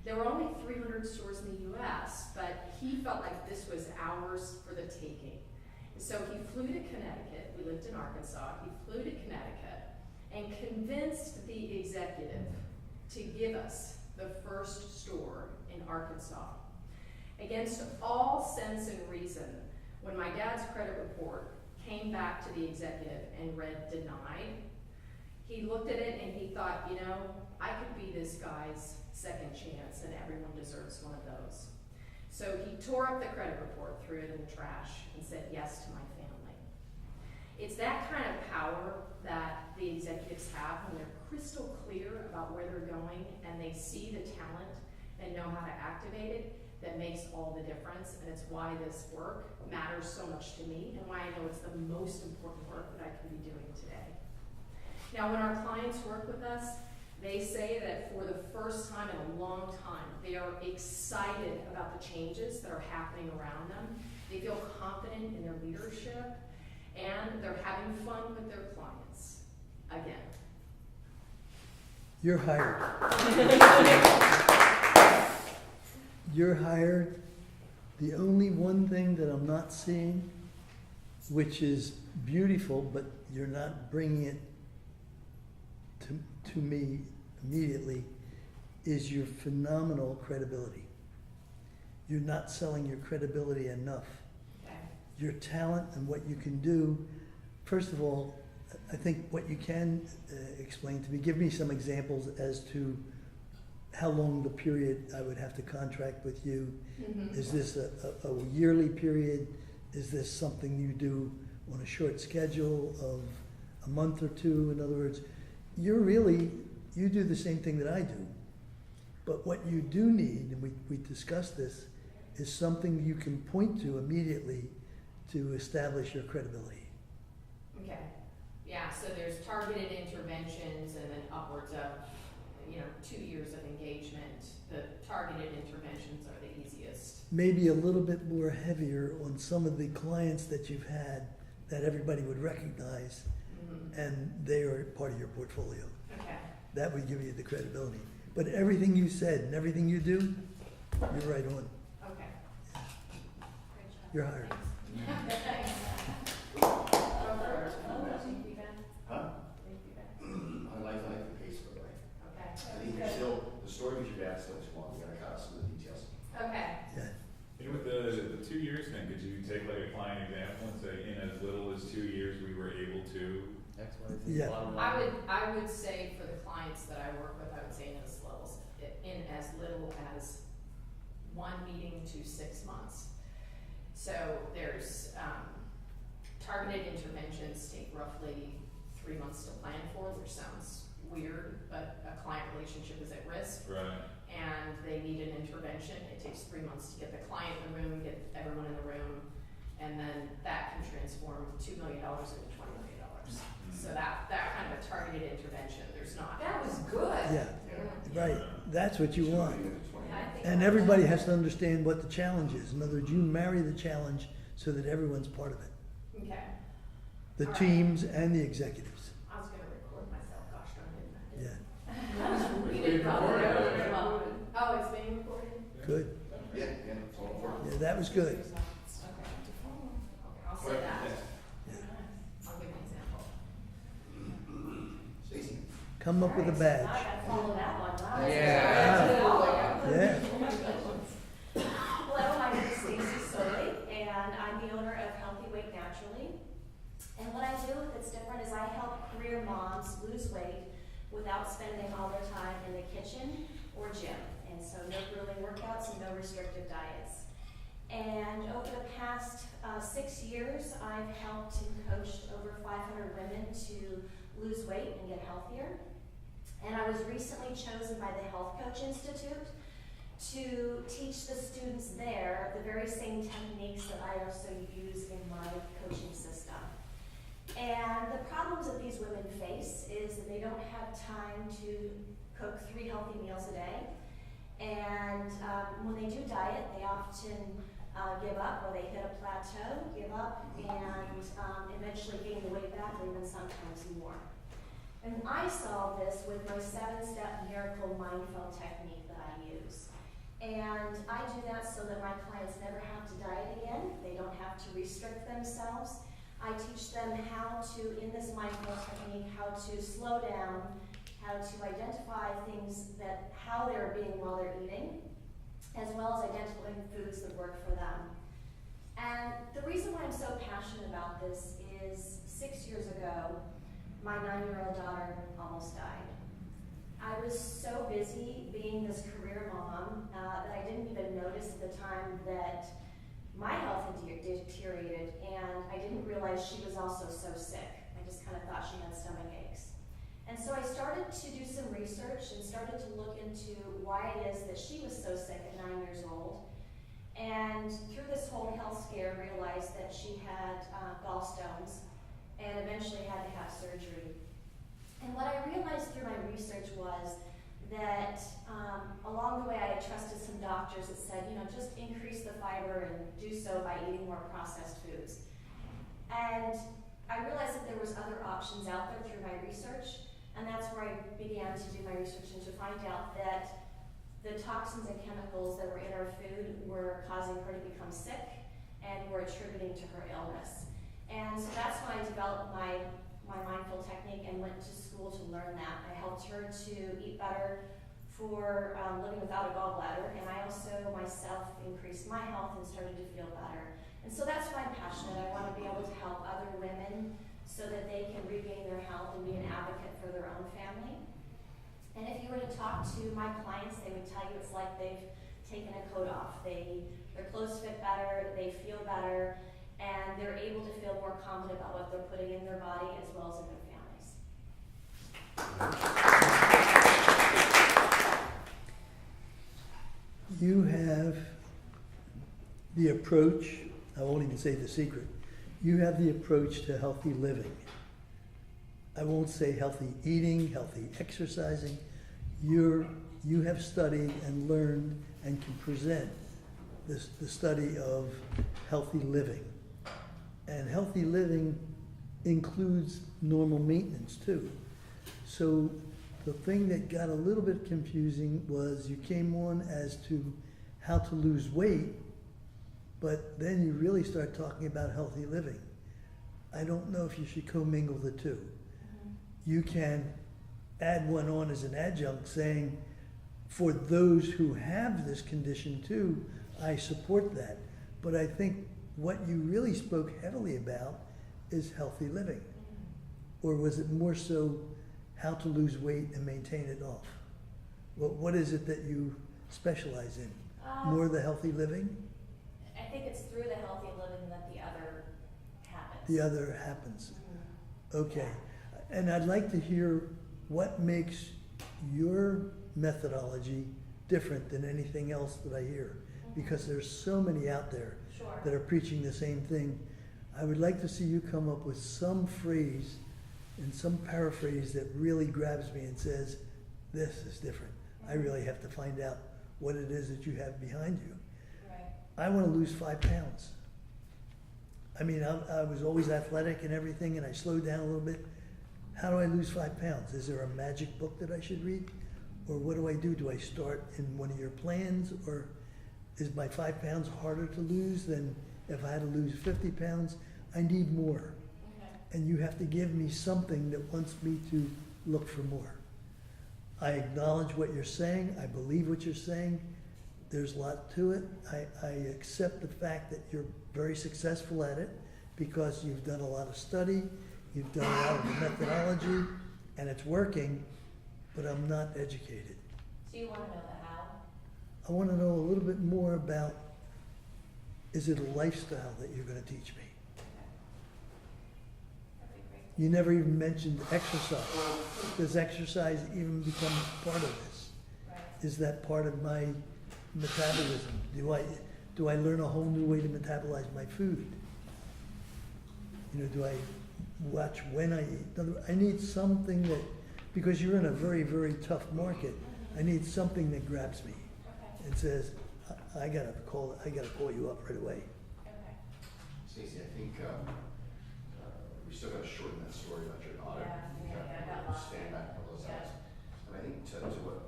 There were only 300 stores in the US, but he felt like this was ours for the taking. So he flew to Connecticut, we lived in Arkansas, he flew to Connecticut and convinced the executive to give us the first store in Arkansas. Against all sense and reason, when my dad's credit report came back to the executive and read denied, he looked at it and he thought, you know, I could be this guy's second chance and everyone deserves one of those. So he tore up the credit report, threw it in the trash, and said yes to my family. It's that kind of power that the executives have when they're crystal clear about where they're going and they see the talent and know how to activate it that makes all the difference, and it's why this work matters so much to me and why I know it's the most important work that I can be doing today. Now, when our clients work with us, they say that for the first time in a long time, they are excited about the changes that are happening around them. They feel confident in their leadership, and they're having fun with their clients again. You're hired. You're hired. The only one thing that I'm not seeing, which is beautiful, but you're not bringing it to me immediately, is your phenomenal credibility. You're not selling your credibility enough. Okay. Your talent and what you can do. First of all, I think what you can explain to me, give me some examples as to how long the period I would have to contract with you. Mm-hmm. Is this a yearly period? Is this something you do on a short schedule of a month or two? In other words, you do the same thing that I do. But what you do need, and we discussed this, is something you can point to immediately to establish your credibility. Okay. Yeah, so there's targeted interventions and then upwards of 2 years of engagement. The targeted interventions are the easiest. Maybe a little bit more heavier on some of the clients that you've had that everybody would recognize, Mm-hmm. and they are part of your portfolio. Okay. That would give you the credibility. But everything you said and everything you do, you're right on. Okay. You're hired. Thanks. Huh? I like the pace of it, right? Okay. I think you're still, the story that you've got still too long, we gotta cut out some of the details. Okay. Yeah. You know, with the 2 years thing, could you take like a client example and say, in as little as 2 years, we were able to? X, Y, Z, Yeah. bottom line. I would say for the clients that I work with, I would say in as little as 1 meeting to 6 months. So there's targeted interventions take roughly 3 months to plan for, which sounds weird, but a client relationship is at risk. Right. And they need an intervention. It takes 3 months to get the client in the room, get everyone in the room, and then that can transform $2 million into $20 million. So that kind of a targeted intervention, there's not. That was good. Yeah, right. That's what you want. I think And everybody has to understand what the challenge is. In other words, you marry the challenge so that everyone's part of it. Okay. The All right. teams and the executives. I was gonna record myself, gosh darn it. Yeah, We didn't probably know it as well. Oh, it's being recorded? good. Yeah, it's all important. Yeah, that was good. Okay. I'll say that. Yeah. I'll give an example. Stacy? Come up with a badge. Now I gotta follow that one. Wow. Yeah. Hello, my name is Stacey Soley, and I'm the owner of Healthy Weight Naturally. And what I do that's different is I help career moms lose weight without spending all their time in the kitchen or gym. And so no grueling workouts and no restrictive diets. And over the past 6 years, I've helped and coached over 500 women to lose weight and get healthier. And I was recently chosen by the Health Coach Institute to teach the students there the very same techniques that I also use in my coaching system. And the problems that these women face is that they don't have time to cook 3 healthy meals a day. And when they do diet, they often give up, or they hit a plateau, give up, and eventually gain the weight back, or even sometimes more. And I solve this with my 7-step miracle mindful technique that I use. And I do that so that my clients never have to diet again. They don't have to restrict themselves. I teach them how to, in this mindful technique, how to slow down, how to identify things that, how they're being while they're eating, as well as identifying foods that work for them. And the reason why I'm so passionate about this is 6 years ago, my 9-year-old daughter almost died. I was so busy being this career mom that I didn't even notice at the time that my health had deteriorated, and I didn't realize she was also so sick. I just kind of thought she had stomach aches. And so I started to do some research and started to look into why it is that she was so sick at 9 years old. And through this whole health scare, realized that she had gallstones and eventually had to have surgery. And what I realized through my research was that along the way I trusted some doctors that said, you know, just increase the fiber and do so by eating more processed foods. And I realized that there was other options out there through my research, and that's where I began to do my research and to find out that the toxins and chemicals that were in her food were causing her to become sick and were attributing to her illness. And so that's when I developed my mindful technique and went to school to learn that. I helped her to eat better for living without a gallbladder, and I also myself increased my health and started to feel better. And so that's why I'm passionate. I want to be able to help other women so that they can regain their health and be an advocate for their own family. And if you were to talk to my clients, they would tell you it's like they've taken a coat off. Their clothes fit better, they feel better, and they're able to feel more confident about what they're putting in their body as well as in their families. You have the approach, I won't even say the secret, you have the approach to healthy living. I won't say healthy eating, healthy exercising. You have studied and learned and can present the study of healthy living. And healthy living includes normal maintenance too. So the thing that got a little bit confusing was you came on as to how to lose weight, but then you really start talking about healthy living. I don't know if you should commingle the two. You can add one on as an adjunct saying, for those who have this condition too, I support that. But I think what you really spoke heavily about is healthy living. Or was it more so how to lose weight and maintain it off? What is it that you specialize in? More the healthy living? I think it's through the healthy living that the other happens. The other happens. Okay. And I'd like to hear what makes your methodology different than anything else that I hear. Because there's so many out there that are preaching the same thing. I would like to see you come up with some phrase and some paraphrase that really grabs me and says, this is different. I really have to find out what it is that you have behind you. Right. I want to lose 5 pounds. I mean, I was always athletic and everything, and I slowed down a little bit. How do I lose 5 pounds? Is there a magic book that I should read? Or what do I do? Do I start in one of your plans? Or is my 5 pounds harder to lose than if I had to lose 50 pounds? I need more. Okay. And you have to give me something that wants me to look for more. I acknowledge what you're saying, I believe what you're saying, there's a lot to it. I accept the fact that you're very successful at it because you've done a lot of study, you've done a lot of the methodology, and it's working, but I'm not educated. So you wanna know the how? I wanna know a little bit more about, is it a lifestyle that you're gonna teach me? That'd be great. You never even mentioned exercise. Does exercise even become part of this? Right. Is that part of my metabolism? Do I learn a whole new way to metabolize my food? You know, do I watch when I eat? In other words, I need something that, because you're in a very, very tough market, I need something that grabs me Okay, and says, I gotta call you up right away. okay. Stacy, I think, we still gotta shorten that story about your audit. Yeah, I got lost. Stand back a couple of Yeah. seconds. And I think to what,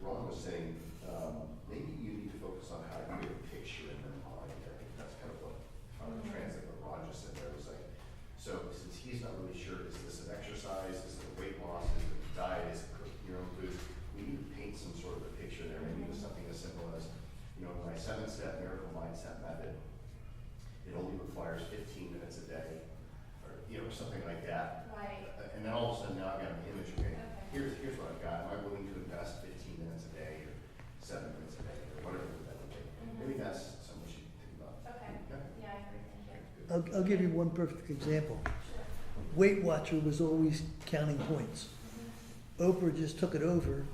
Ron was saying, maybe you need to focus on how to create a picture in their mind. I think that's kind of what, if I would translate what Ron just said there, was like, so since he's not really sure, is this an exercise, is it a weight loss, is it a diet, is it cooking your own food? We need to paint some sort of a picture there, maybe with something as simple as, you know, my 7-step miracle mindset method, it only requires 15 minutes a day, or, you know, something like that. Right. And then all of a sudden now I've got an image, okay, Okay. here's what I've got, am I willing to invest 15 minutes a day, or 7 minutes a day, or whatever that would be? Maybe that's something we should think about. Okay, yeah, I agree, thank you. I'll give you one perfect example. Sure. Weight Watcher was always counting points. Oprah just took it over,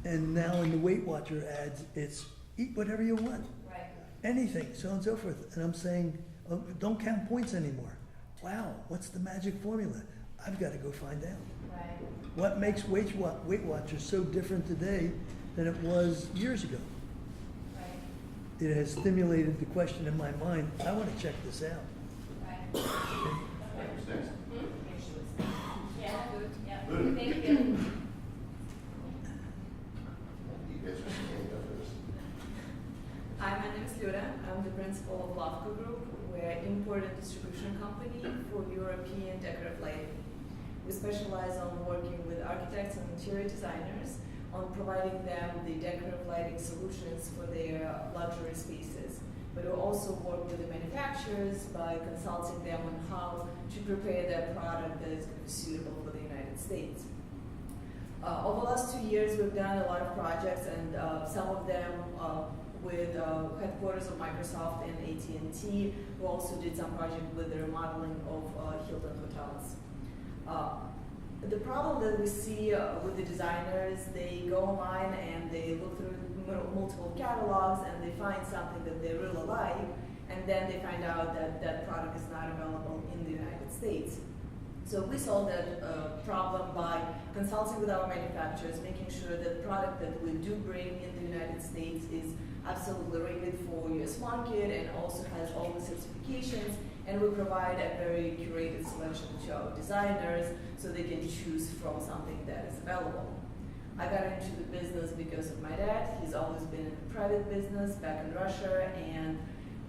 and now in the Weight Watcher ads, it's eat whatever you want, Right, anything, so on and so forth. And I'm saying, oh, don't count points anymore. Wow, what's the magic formula? I've got to go find out. right, What makes Weight Watchers so different today than it was years ago? right, It has stimulated the question in my mind, I want to check this out. right. Who's Okay. next? Yeah, good, yeah, Good. thank you. You guys are standing up for this. Hi, my name is Lyra. I'm the principal of Lavco Group. We're an import and distribution company for European decorative lighting. We specialize on working with architects and interior designers on providing them the decorative lighting solutions for their luxury spaces. But we also work with the manufacturers by consulting them on how to prepare their product that is going to be suitable for the United States. Over the last 2 years, we've done a lot of projects, and some of them with headquarters of Microsoft and AT&T. We also did some project with the remodeling of Hilton hotels. The problem that we see with the designers, they go online and they look through multiple catalogs and they find something that they really like, and then they find out that that product is not available in the United States. So we solved that problem by consulting with our manufacturers, making sure that the product that we do bring in the United States is absolutely rated for US market and also has all the certifications, and we provide a very curated selection to our designers so they can choose from something that is available. I got into the business because of my dad. He's always been in the private business back in Russia, and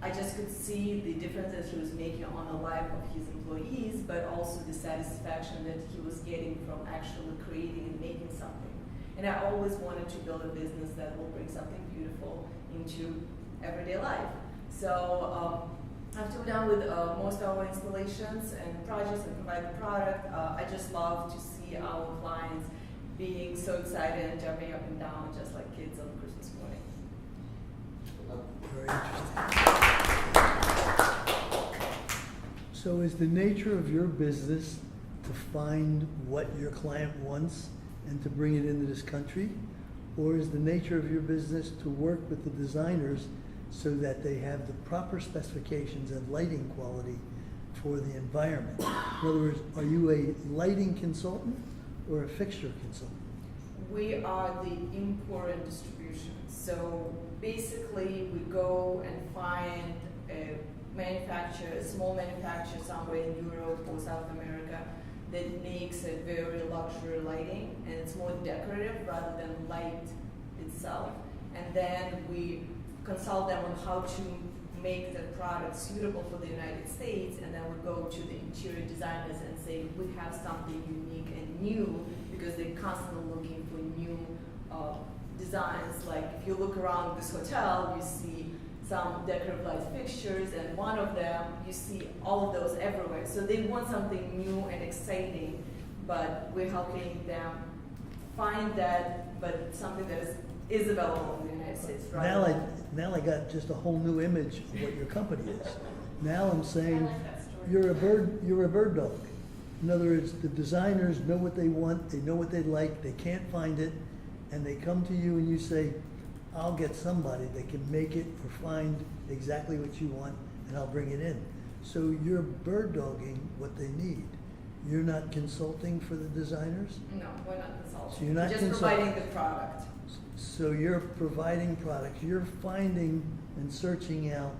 I just could see the difference that he was making on the life of his employees, but also the satisfaction that he was getting from actually creating and making something. And I always wanted to build a business that will bring something beautiful into everyday life. So after we're done with most of our installations and projects and provide the product, I just love to see our clients being so excited and jumping up and down just like kids on Christmas morning. Very interesting. So is the nature of your business to find what your client wants and to bring it into this country? Or is the nature of your business to work with the designers so that they have the proper specifications and lighting quality for the environment? In other words, are you a lighting consultant or a fixture consultant? We are the import and distribution. So basically we go and find a manufacturer, a small manufacturer somewhere in Europe or South America that makes a very luxury lighting, and it's more decorative rather than light itself. And then we consult them on how to make the product suitable for the United States, and then we go to the interior designers and say, we have something unique and new, because they're constantly looking for new designs. Like if you look around this hotel, you see some decorative light fixtures, and one of them, you see all of those everywhere. So they want something new and exciting, but we're helping them find that, but something that is available in the United States. Now I got just a whole new image of what your company is. Now I'm saying, I like that story. you're a bird dog. In other words, the designers know what they want, they know what they like, they can't find it, and they come to you and you say, I'll get somebody that can make it or find exactly what you want, and I'll bring it in. So you're bird dogging what they need. You're not consulting for the designers? No, we're not consulting. So you're not We're just consulting. providing the product. So you're providing products, you're finding and searching out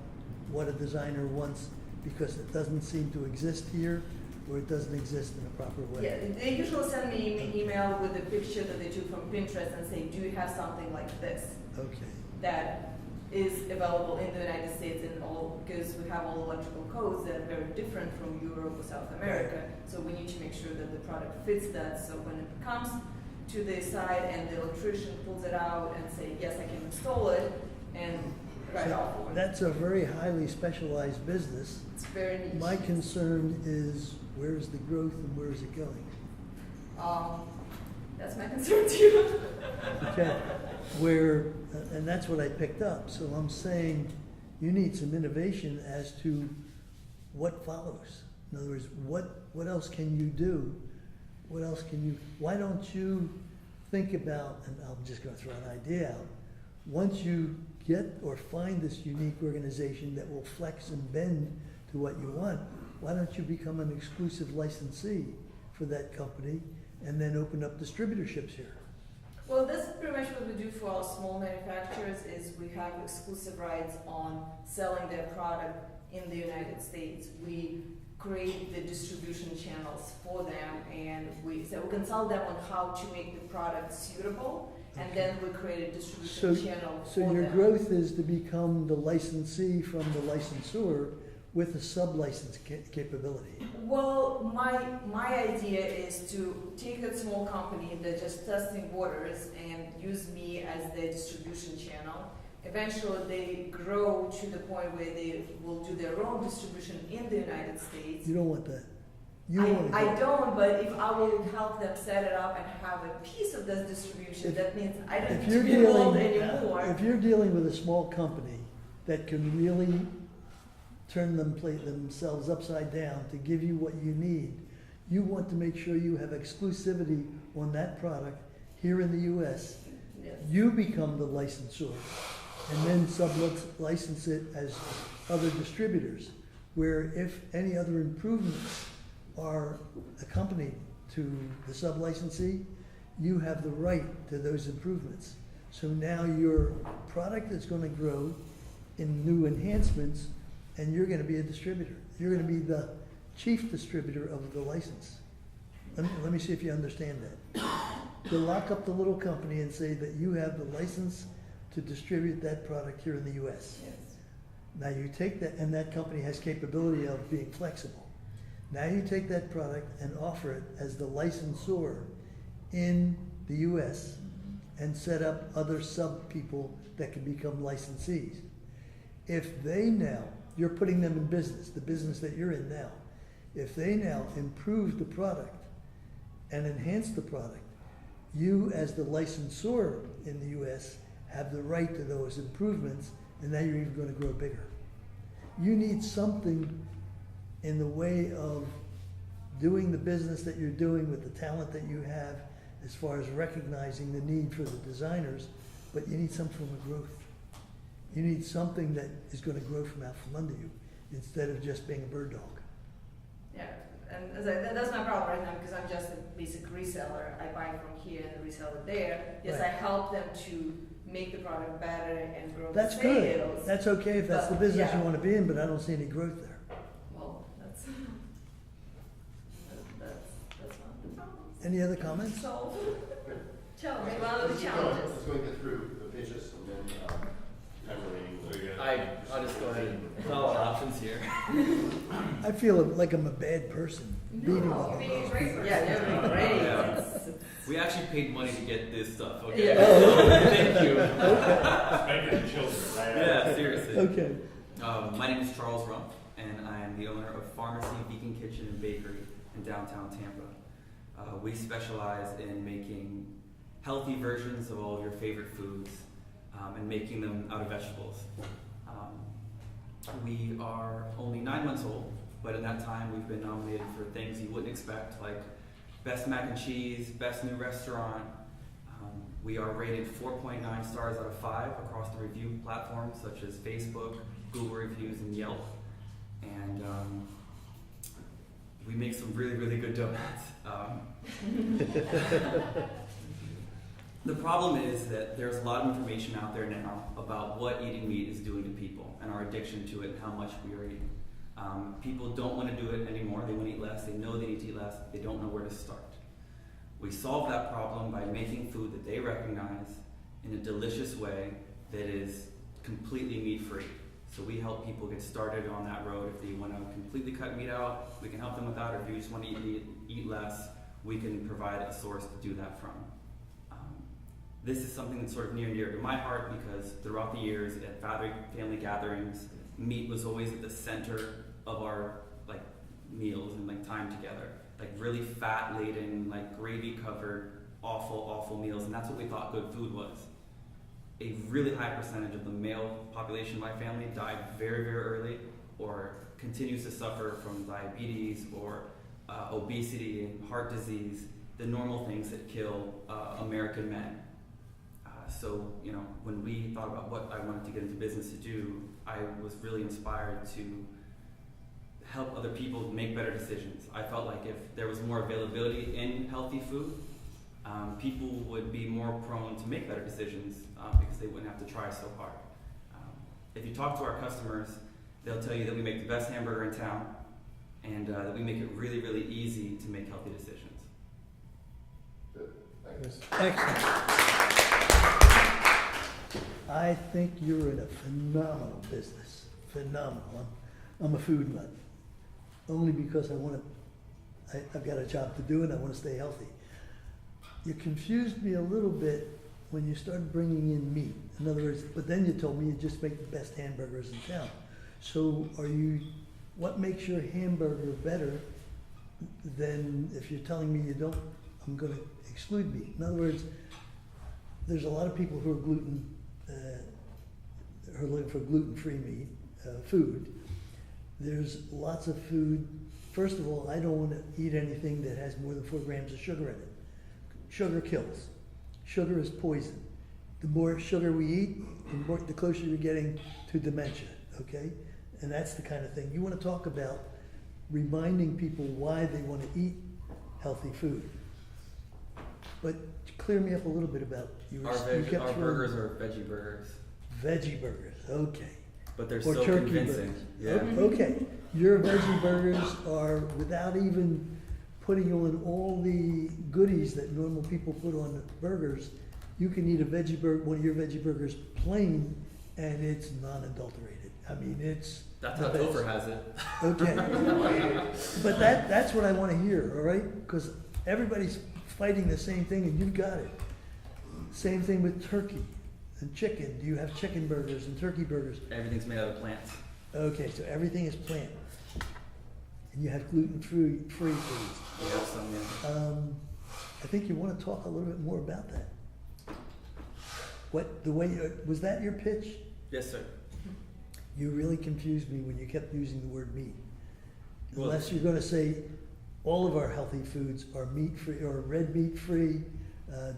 what a designer wants because it doesn't seem to exist here or it doesn't exist in a proper way. Yeah, they usually send me an email with a picture that they took from Pinterest and say, do you have something like this Okay. that is available in the United States, and all, because we have all electrical codes that are very different from Europe or South America. So we need to make sure that the product fits that. So when it comes to the side and the electrician pulls it out and say, yes, I can install it, and right off. That's a very highly specialized business. It's very niche. My concern is where is the growth and where is it going? That's my concern too. Okay, and that's what I picked up. So I'm saying you need some innovation as to what follows. In other words, what else can you do? What else can you, why don't you think about, and I'm just gonna throw an idea out, once you get or find this unique organization that will flex and bend to what you want, why don't you become an exclusive licensee for that company and then open up distributorships here? Well, that's pretty much what we do for our small manufacturers, is we have exclusive rights on selling their product in the United States. We create the distribution channels for them, and we consult them on how to make the product suitable, and then we create a distribution channel for them. So your growth is to become the licensee from the licensor with a sub-license capability. Well, my idea is to take a small company that's just testing waters and use me as their distribution channel. Eventually, they grow to the point where they will do their own distribution in the United States. You don't want that. You want I don't, but if I will help them set it up and have a piece of this distribution, that means I don't need to be involved anymore. If you're dealing with a small company that can really turn themselves upside down to give you what you need, you want to make sure you have exclusivity on that product here in the US. Yes. You become the licensor and then sub-license it as other distributors, where if any other improvements are accompanied to the sub-licensee, you have the right to those improvements. So now your product is going to grow in new enhancements, and you're going to be a distributor. You're going to be the chief distributor of the license. Let me see if you understand that. To lock up the little company and say that you have the license to distribute that product here in the US. Yes. Now you take that, and that company has capability of being flexible. Now you take that product and offer it as the licensor in the US and set up other sub people that can become licensees. If they now, you're putting them in business, the business that you're in now, if they now improve the product and enhance the product, you as the licensor in the US have the right to those improvements, and now you're even going to grow bigger. You need something in the way of doing the business that you're doing with the talent that you have as far as recognizing the need for the designers, but you need some form of growth. You need something that is going to grow from out from under you instead of just being a bird dog. Yeah, and that's my problem right now, because I'm just a basic reseller. I buy from here and resell it there. Yes, Right. I help them to make the product better and grow That's the good. sales. That's okay if that's the But, business yeah. you want to be in, but I don't see any growth there. Well, that's not the problem. Any other comments? So, tell me about the challenges. Let's go get through the pitches and then, time remaining. I'll just go ahead and follow up. here. I feel like I'm a bad person beating No, on you're being a those great people. person. Yeah, you're great. Yeah. We actually paid money to get this stuff, okay? Yeah. Thank you. Spanking the children, right? Yeah, seriously. Okay. My name is Charles Rump, and I am the owner of Pharmacy, Vegan Kitchen, and Bakery in downtown Tampa. We specialize in making healthy versions of all of your favorite foods and making them out of vegetables. We are only 9 months old, but in that time we've been nominated for things you wouldn't expect, like Best Mac and Cheese, Best New Restaurant. We are rated 4.9 stars out of 5 across the review platforms such as Facebook, Google Reviews, and Yelp. And we make some really, really good donuts. The problem is that there's a lot of information out there now about what eating meat is doing to people and our addiction to it and how much we are eating. People don't want to do it anymore. They want to eat less. They know they need to eat less. They don't know where to start. We solve that problem by making food that they recognize in a delicious way that is completely meat-free. So we help people get started on that road. If they want to completely cut meat out, we can help them with that. Or if you just want to eat less, we can provide a source to do that from. This is something that's sort of near and dear to my heart because throughout the years at family gatherings, meat was always at the center of our meals and time together. Really fat-laden, gravy-covered, awful meals, and that's what we thought good food was. A really high percentage of the male population in my family died very, very early or continues to suffer from diabetes or obesity and heart disease, the normal things that kill American men. So, when we thought about what I wanted to get into business to do, I was really inspired to help other people make better decisions. I felt like if there was more availability in healthy food, people would be more prone to make better decisions because they wouldn't have to try so hard. If you talk to our customers, they'll tell you that we make the best hamburger in town and that we make it really, really easy to make healthy decisions. Good, thanks. Excellent. I think you're in a phenomenal business. Phenomenal. I'm a food nut. Only because I've got a job to do and I want to stay healthy. You confused me a little bit when you started bringing in meat. In other words, but then you told me you just make the best hamburgers in town. So what makes your hamburger better than if you're telling me you don't, I'm going to exclude meat? In other words, there's a lot of people who are looking for gluten-free meat, food. There's lots of food. First of all, I don't want to eat anything that has more than 4 grams of sugar in it. Sugar kills. Sugar is poison. The more sugar we eat, the closer you're getting to dementia, okay? And that's the kind of thing. You want to talk about reminding people why they want to eat healthy food. But clear me up a little bit about Our burgers are veggie burgers. Veggie burgers, okay. But they're Or so turkey convincing. burgers. Yeah. Okay, your veggie burgers are without even putting on all the goodies that normal people put on burgers. You can eat one of your veggie burgers plain, and it's non-adulterated. I mean, it's That's how Topher has it. okay. But that's what I want to hear, all right? Because everybody's fighting the same thing, and you've got it. Same thing with turkey and chicken. Do you have chicken burgers and turkey burgers? Everything's made out of plants. Okay, so everything is plant. And you have gluten-free foods. We have some, yeah. I think you want to talk a little bit more about that. Was that your pitch? Yes, sir. You really confused me when you kept using the word meat. Well- Unless you're going to say all of our healthy foods are meat-free or red meat-free.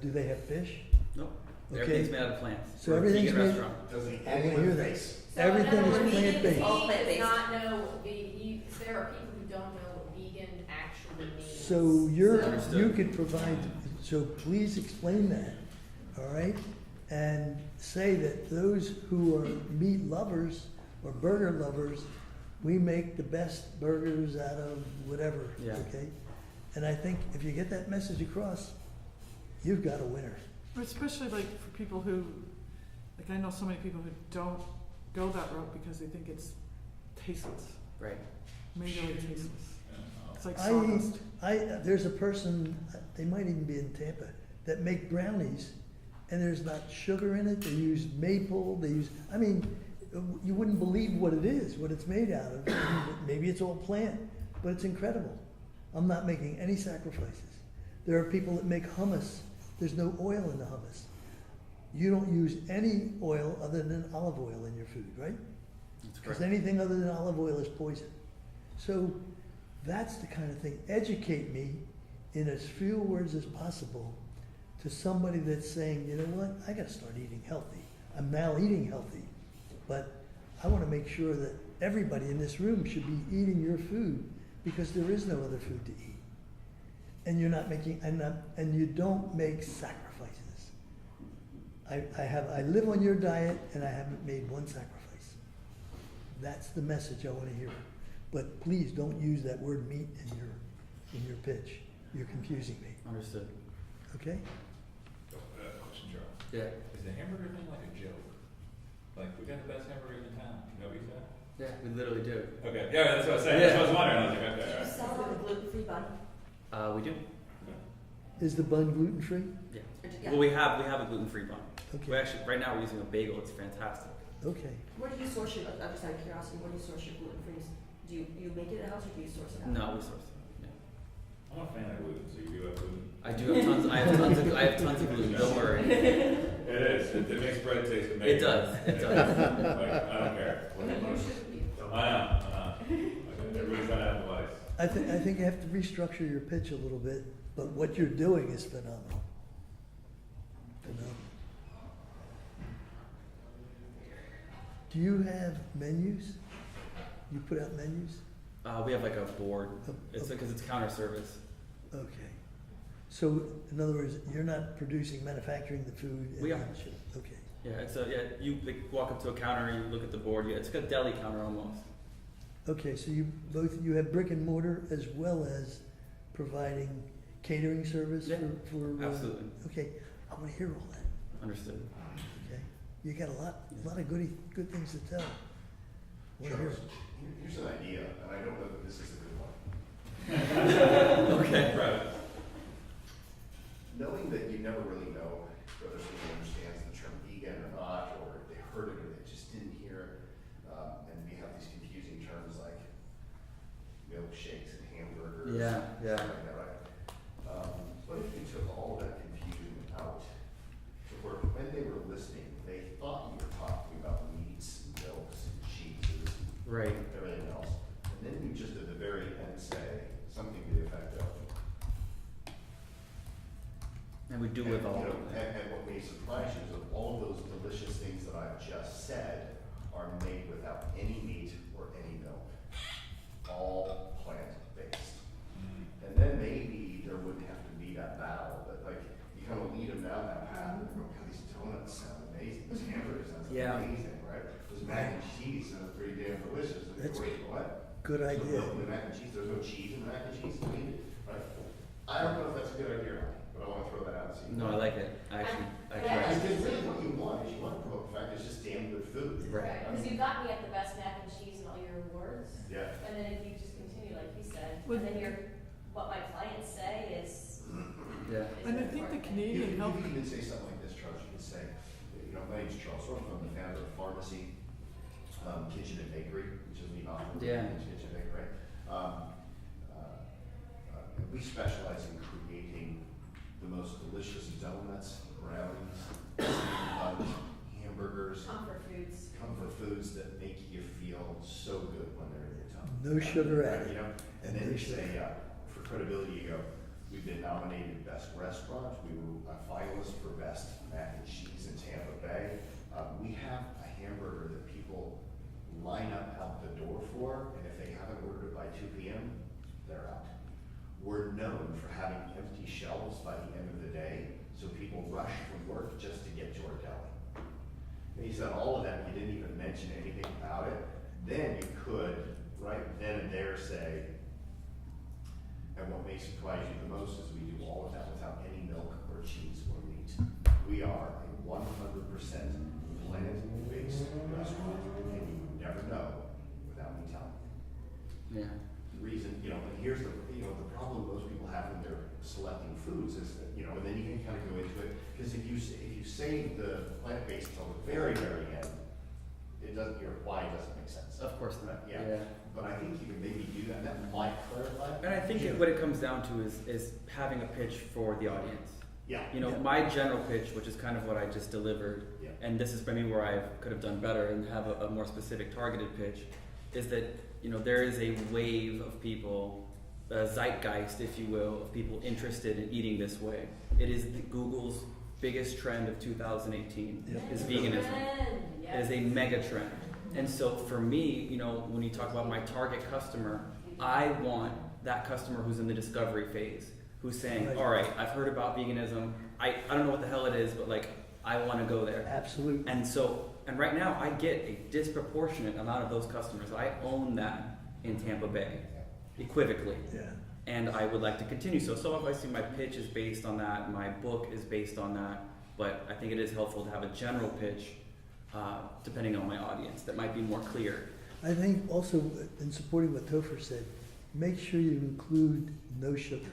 Do they have fish? Nope. Okay. Everything's made out of plants. So We're a everything's vegan made- restaurant. Doesn't eat I wanna anything hear in the that. face. So Everything in other is words, plant-based. vegan All does plant-based. not know, there are people who don't know what vegan actually means. So Understood. you could provide, so please explain that, all right? And say that those who are meat lovers or burger lovers, we make the best burgers out of whatever, Yeah. okay? And I think if you get that message across, you've got a winner. Especially for people who, I know so many people who don't go that route because they think it's tasteless. Right. Majorly tasteless. It's like I sawdust. there's a person, they might even be in Tampa, that make brownies, and there's not sugar in it, they use maple, I mean, you wouldn't believe what it is, what it's made out of. Maybe it's all plant, but it's incredible. I'm not making any sacrifices. There are people that make hummus, there's no oil in the hummus. You don't use any oil other than olive oil in your food, right? That's Because correct. anything other than olive oil is poison. So that's the kind of thing. Educate me in as few words as possible to somebody that's saying, you know what, I gotta start eating healthy. I'm now eating healthy, but I wanna make sure that everybody in this room should be eating your food because there is no other food to eat. And you're not making, and you don't make sacrifices. I live on your diet and I haven't made one sacrifice. That's the message I want to hear. But please don't use that word meat in your pitch. You're confusing me. Understood. Okay? Question, Charles. Yeah. Is the hamburger thing like a joke? Like, we got the best hamburgers in town. You know what you said? Yeah, we literally do. Okay, yeah, that's what I was saying. That's what I was wondering. I was like, okay, Do you all right. sell a gluten-free bun? We do. Is the bun gluten-free? Yeah. Yeah. Well, we have a gluten-free bun. Okay. We actually, right now we're using a bagel. It's fantastic. Okay. Where do you source your, I'm just out of curiosity, where do you source your gluten-free? Do you make it at house or do you source it out? No, we source it. Yeah. I'm a fan of gluten, so you do have gluten. I do have tons. I have tons of gluten. Don't worry. It is. It makes bread taste amazing. It does. It does. Like, I don't care. You should be. I know. Everybody's gotta have a vice. I think you have to restructure your pitch a little bit, but what you're doing is phenomenal. Phenomenal. Do you have menus? You put out menus? We have like a board. It's Okay. because it's counter service. Okay. So, in other words, you're not producing, manufacturing the food? and We are. then ship- Okay. Yeah, it's a You like, walk up to a counter, you look at the board. Yeah, it's like a deli counter almost. Okay, so you have brick and mortar as well as providing catering service Yeah, for absolutely. Okay, I want to hear all that. Understood. Okay, you got a lot of good things to tell. Want to hear Charles, it. here's an idea, and I don't know that this is a good one. Okay. Right. Knowing that you never really know whether someone understands the term vegan or not, or if they heard it or they just didn't hear it, and we have these confusing terms like milkshakes and hamburgers. Yeah, yeah. Stuff like that, right? What if you took all that confusion out to where when they were listening, they thought you were talking about meats and milks and cheeses Right. and everything else, and then you just at the very end say something to the effect of, And we do with all you know, of that. and what may surprise you is that all of those delicious things that I've just said are made without any meat or any milk, all plant-based. And then maybe there wouldn't have to be that battle, but like, you kind of lead them down that path and they go, God, these donuts sound amazing, this hamburger sounds Yeah. amazing, right? This mac and cheese sounds pretty damn delicious. And they That's go, wait, what? Good There's idea. no milk in the mac and cheese, there's no cheese in the mac and cheese, right? I don't know if that's a good idea or not, but I wanna throw that out and see. No, I like it. I Because really what you want is you want to promote the fact it's just damn good food. Right. Because you got me at the best mac and cheese in all your words. Yeah. And then if you just continue, like you said, Well- and then what my clients say is Yeah. And I think the You Canadian health. can even say something like this, Charles, you can say, you know, my name's Charles, I'm the founder of Pharmacy, Kitchen and Bakery, which is the offer. Yeah. Kitchen and Bakery, right? We specialize in creating the most delicious donuts, brownies, buns, hamburgers, comfort foods that make you feel so good when they're in your tongue. No sugar Right, added. you know, and then you say, for credibility, you go, we've been nominated best restaurant, we were a finalist for best mac and cheese in Tampa Bay. We have a hamburger that people line up out the door for, and if they haven't ordered it by 2 p.m., they're out. We're known for having empty shelves by the end of the day, so people rush from work just to get to our deli. And you said all of that, and you didn't even mention anything about it, then you could, right then and there say, and what may surprise you the most is we do all of that without any milk or cheese or meat. We are a 100% plant-based restaurant, and you would never know without me telling you. Yeah. The reason, and here's the problem most people have when they're selecting foods is that, and then you can kind of go into it, because if you save the plant-based till the very, very end, your why doesn't make sense. Of course not. Yeah. Yeah. But I think you can maybe do that, that might clarify. And I think what it comes down to is having a pitch for the audience. Yeah. My general pitch, which is kind of what I just delivered, Yeah. and this is maybe where I could have done better and have a more specific targeted pitch, is that, there is a wave of people, a zeitgeist, if you will, of people interested in eating this way. It is Google's biggest trend of 2018, Yeah. is veganism. It is a mega trend. And so for me, when you talk about my target customer, I want that customer who's in the discovery phase, who's saying, Right. all right, I've heard about veganism. I don't know what the hell it is, but I want to go there. Absolutely. And right now I get a disproportionate amount of those customers. I own that in Tampa Bay, equivocally. Yeah. And I would like to continue. So obviously my pitch is based on that, my book is based on that, but I think it is helpful to have a general pitch, depending on my audience, that might be more clear. I think also in supporting what Topher said, make sure you include no sugar.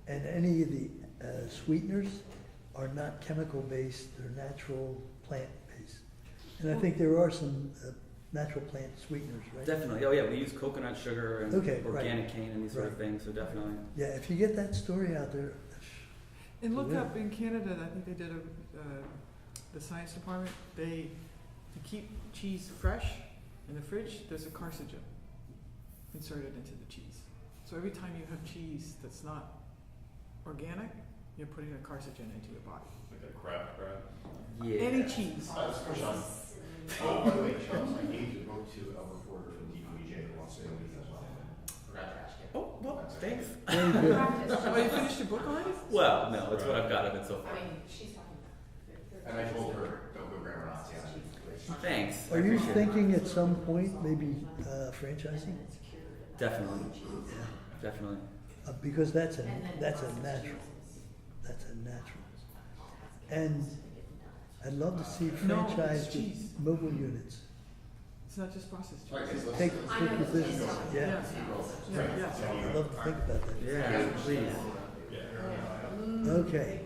And any of the sweeteners are not chemical-based, they're natural plant-based. And I think there are some natural plant sweeteners, right? Definitely. Oh yeah, we use coconut sugar and Okay, right. organic cane and these sort of Right. things, so definitely. Yeah, if you get that story out there, And look Yeah. up in Canada, I think they did the science department, to keep cheese fresh in the fridge, there's a carcinogen inserted into the cheese. So every time you have cheese that's not organic, you're putting a carcinogen into your body. Like a crab. Yeah. Any cheese. Oh, by the way, Charles, I gave your book to a reporter from DPJ who wants to know me as well. Forgot to ask you. Oh, well, thanks. very good. Oh, you finished your book already? Well, no, it's what I've got of it so far. She's talking. And I told her, don't go grammar Nazi on it. Thanks. I Are you appreciate it. thinking at some point maybe franchising? Definitely. Definitely. Because that's a natural. That's a natural. And I'd love to see No, it's franchise cheese. with mobile units. It's not just processed cheese. All right, guys, let's- Take I know the business. it's- Yeah, Yeah. I'd love to think about that. Yeah, please. Okay.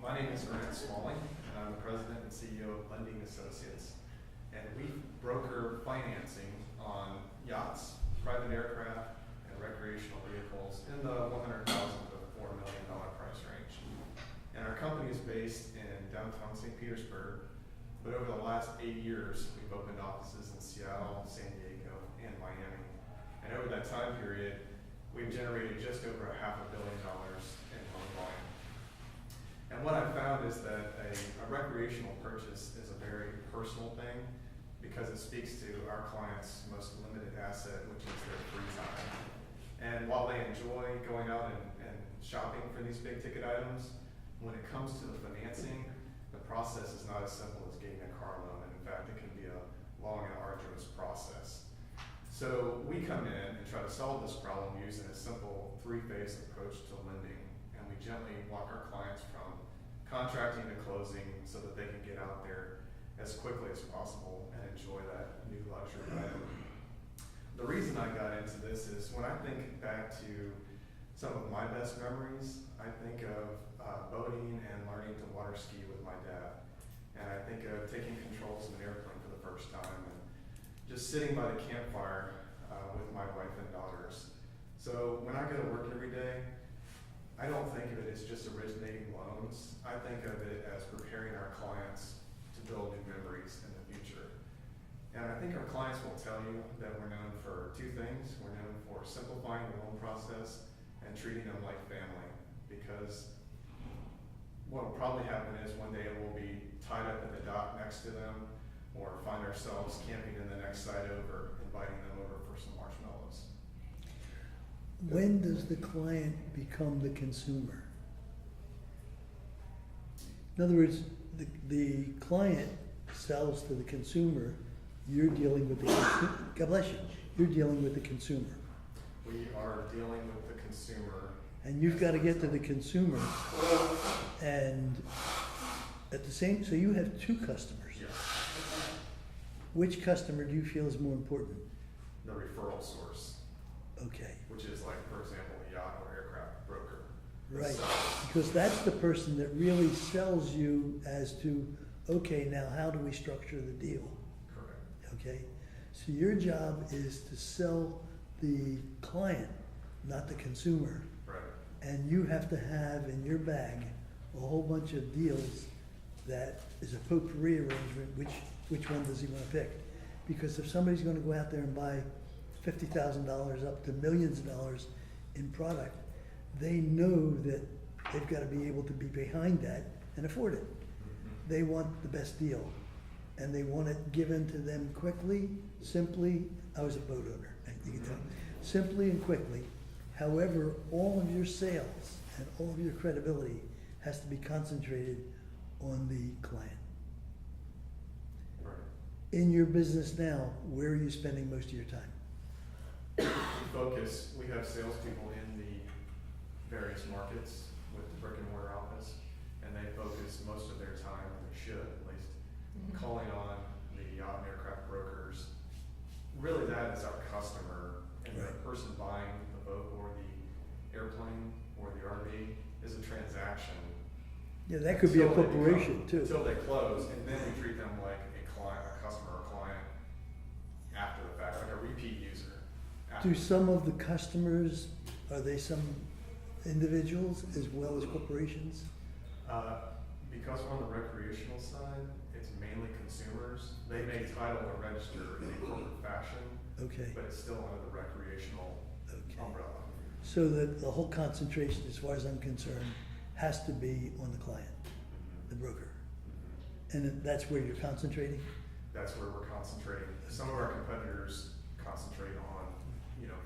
My name is Grant Smalling, and I'm the president and CEO of Lending Associates. And we broker financing on yachts, private aircraft, and recreational vehicles in the $100,000 to $4 million price range. And our company is based in downtown St. Petersburg, but over the last 8 years, we've opened offices in Seattle, San Diego, and Miami. And over that time period, we've generated just over $500 million in loan volume. And what I've found is that a recreational purchase is a very personal thing because it speaks to our clients' most limited asset, which is their free time. And while they enjoy going out and shopping for these big ticket items, when it comes to the financing, the process is not as simple as getting a car loan. And in fact, it can be a long and arduous process. So we come in and try to solve this problem using a simple 3-phase approach to lending. And we gently walk our clients from contracting to closing so that they can get out there as quickly as possible and enjoy that new luxury item. The reason I got into this is when I think back to some of my best memories, I think of boating and learning to water ski with my dad. And I think of taking controls of an airplane for the first time and just sitting by the campfire with my wife and daughters. So when I go to work every day, I don't think of it as just originating loans. I think of it as preparing our clients to build new memories in the future. And I think our clients will tell you that we're known for 2 things. We're known for simplifying the loan process and treating them like family. Because what will probably happen is one day we'll be tied up at the dock next to them or find ourselves camping in the next site over, inviting them over for some marshmallows. When does the client become the consumer? In other words, the client sells to the consumer, you're dealing with the consumer. God bless you. You're dealing with the consumer. We are dealing with the consumer. And you've got to get to the consumer. And at the same, so you have 2 customers. Yes. Which customer do you feel is more important? The referral source, Okay, which is like, for example, a yacht or aircraft broker. right, because that's the person that really sells you as to, okay, now how do we structure the deal? Correct. Okay, so your job is to sell the client, not the consumer. Right. And you have to have in your bag a whole bunch of deals that is a potpourri arrangement, which one does he wanna pick? Because if somebody's gonna go out there and buy $50,000 up to millions of dollars in product, they know that they've gotta be able to be behind that and afford it. They want the best deal, and they want it given to them quickly, simply. I was a boat owner, you can tell. Simply and quickly. However, all of your sales and all of your credibility has to be concentrated on the client. Right. In your business now, where are you spending most of your time? Focus, we have salespeople in the various markets with the brick and mortar office, and they focus most of their time, or they should at least, calling on the yacht and aircraft brokers. Really, that is our customer, and the Right. person buying the boat or the airplane or the RV is a transaction. Yeah, that could be a until they corporation become- too. Until they close, and then we treat them like a client, a customer or client after the fact, like a repeat user. after Do the some of the customers, are they some individuals as well as corporations? Because we're on the recreational side, it's mainly consumers. They may title or register in a corporate fashion, Okay, but it's still under the recreational okay. umbrella. So that the whole concentration, as far as I'm concerned, has to be on the client, the broker. And that's where you're concentrating? That's where we're concentrating. Some of our competitors concentrate on,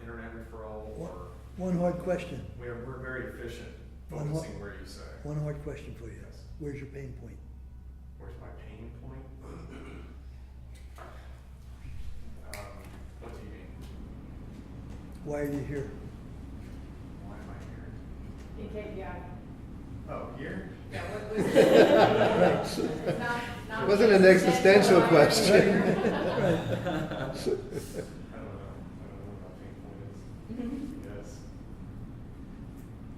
internet referral or, One hard question, we're very efficient One focusing where you say. one hard question for you. Yes. Where's your pain point? Where's my pain point? What do you mean? Why are you here? Why am I here? In KPI. Oh, here? Yeah, what was Right. not It wasn't an existential question. Right. I don't know. I don't know what my pain point is. Yes.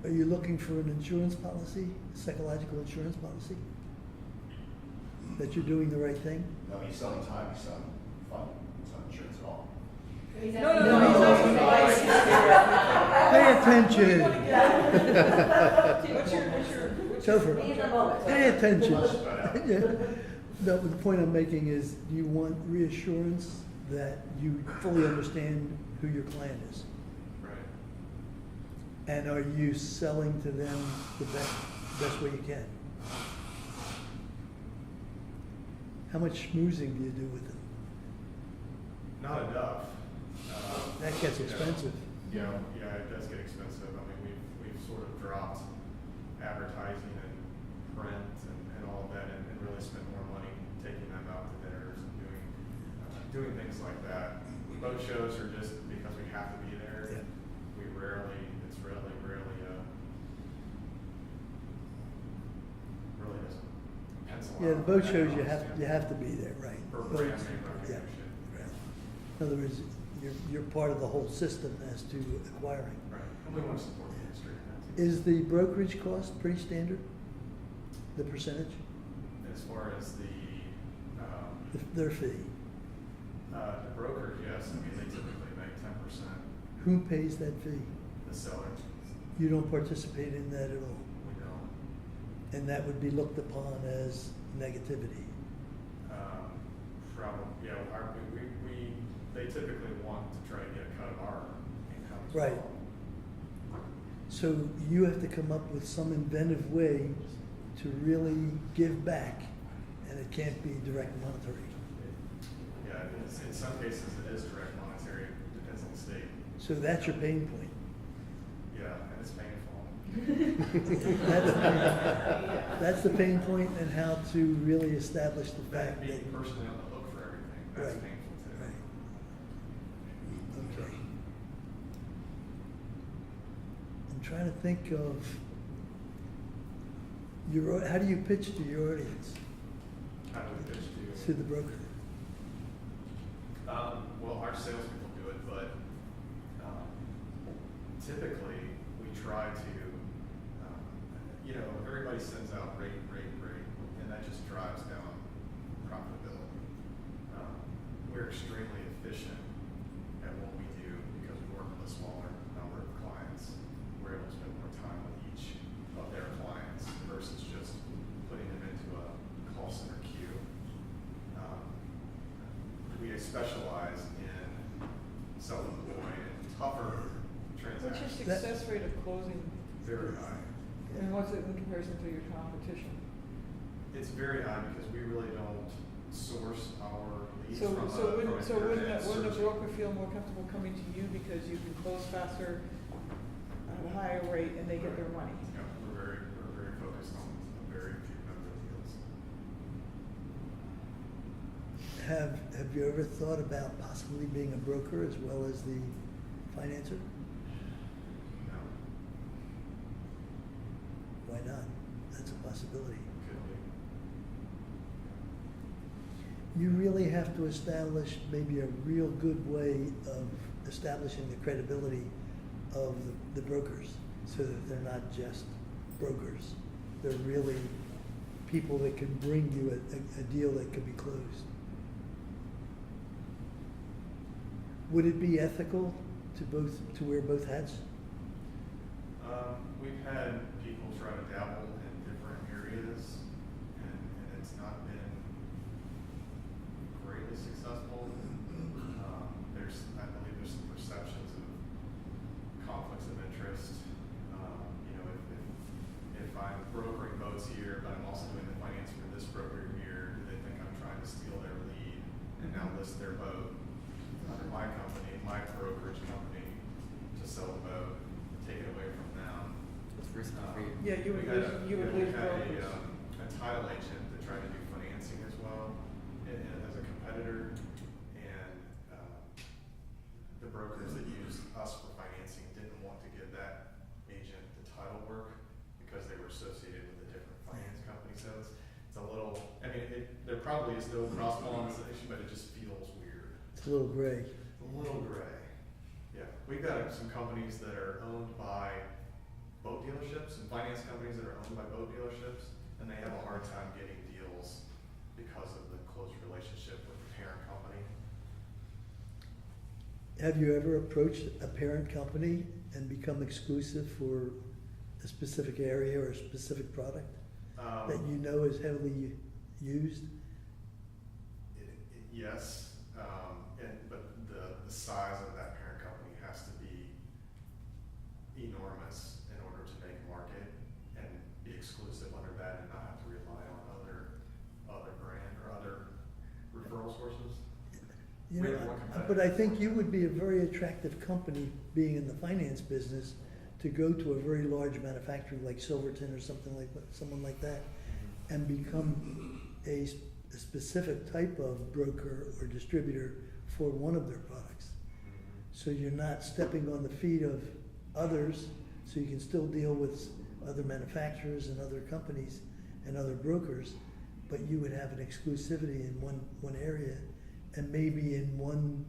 Are you looking for an insurance policy, psychological insurance policy? That you're doing the right thing? No, he's selling time, he's selling fun, it's not insurance at all. He's No, asking- Pay attention, What's your? Topher, pay attention. But, Yeah. No, the point I'm making is, do you want reassurance that you fully understand who your client is? right. And are you selling to them the best way you can? How much schmoozing do you do with them? Not enough. That gets You know, expensive. Yeah, it does get expensive. I mean, we've sort of dropped advertising and print and all of that and really spent more money taking them out to dinners and doing things like that. Boat shows are just because we have to be there. Yeah. It's really doesn't pencil out. Yeah, the boat shows economically. you have to be there, right? For Boats, brand name yeah, recognition. right. In other words, you're part of the whole system as to acquiring. Right, and we want to support the industry in that too. Is the brokerage cost pretty standard? The percentage? As far as Their fee? the broker, yes, I mean, they typically make 10%. Who pays that fee? The seller, You don't participate in that at all? we don't. And that would be looked upon as negativity? Probably, yeah, they typically want to try to get a cut of our income as Right. well. So you have to come up with some inventive way to really give back, and it can't be direct monetary. Yeah, in some cases it is direct monetary, depends on the state. So that's your pain point. Yeah, and it's painful. That's the pain point, and how to really establish the That fact that. being personally on the hook for everything, that's Right. painful too. Right. Okay. I'm trying to think of how do you pitch to your audience, How do we pitch to the broker? our salespeople do it, but typically we try to, everybody sends out rate, and that just drives down profitability. We're extremely efficient at what we do because we work with a smaller number of clients. We're able to spend more time with each of their clients versus just putting them into a call center queue. We specialize in self-employed and tougher What's your transactions. success rate of closing? Very high. And what's it in comparison to your competition? It's very high because we really don't source our leads So, from so wouldn't, from so wouldn't, internet wouldn't a search. broker feel more comfortable coming to you because you can close faster at a higher rate and they get their money? Yeah, we're very focused on a very few number of deals. Have you ever thought about possibly being a broker as well as the financer? No, Why not? That's a possibility. could be. You really have to establish maybe a real good way of establishing the credibility of the brokers so that they're not just brokers. They're really people that can bring you a deal that could be closed. Would it be ethical to wear both hats? We've had people try to dabble in different areas, and it's not been greatly successful. I believe there's some perceptions of conflicts of interest. If I'm brokering boats here, but I'm also doing the finance for this broker here, do they think I'm trying to steal their lead and now list their boat under my company, my brokerage company, to sell the boat, take it away from them? It's risky for you. Yeah, you would We had lose, you would lose we had brokers. a title agent that tried to do financing as well, as a competitor, and the brokers that used us for financing didn't want to give that agent the title work because they were associated with a different finance company. So it's a little, there probably is no cross pollination, but it just feels weird. It's a little gray. A little gray. Yeah, we've got some companies that are owned by boat dealerships and finance companies that are owned by boat dealerships, and they have a hard time getting deals because of the close relationship with the parent company. Have you ever approached a parent company and become exclusive for a specific area or a specific product that you know is heavily used? Yes, but the size of that parent company has to be enormous in order to make market and be exclusive under that and not have to rely on other brand or other referral sources. You We know, have one competitor. but I think you would be a very attractive company, being in the finance business, to go to a very large manufacturer like Silverton or someone like that, and become a specific type of broker or distributor for one of their products. So you're not stepping on the feet of others, so you can still deal with other manufacturers and other companies and other brokers, but you would have an exclusivity in one area, and maybe in one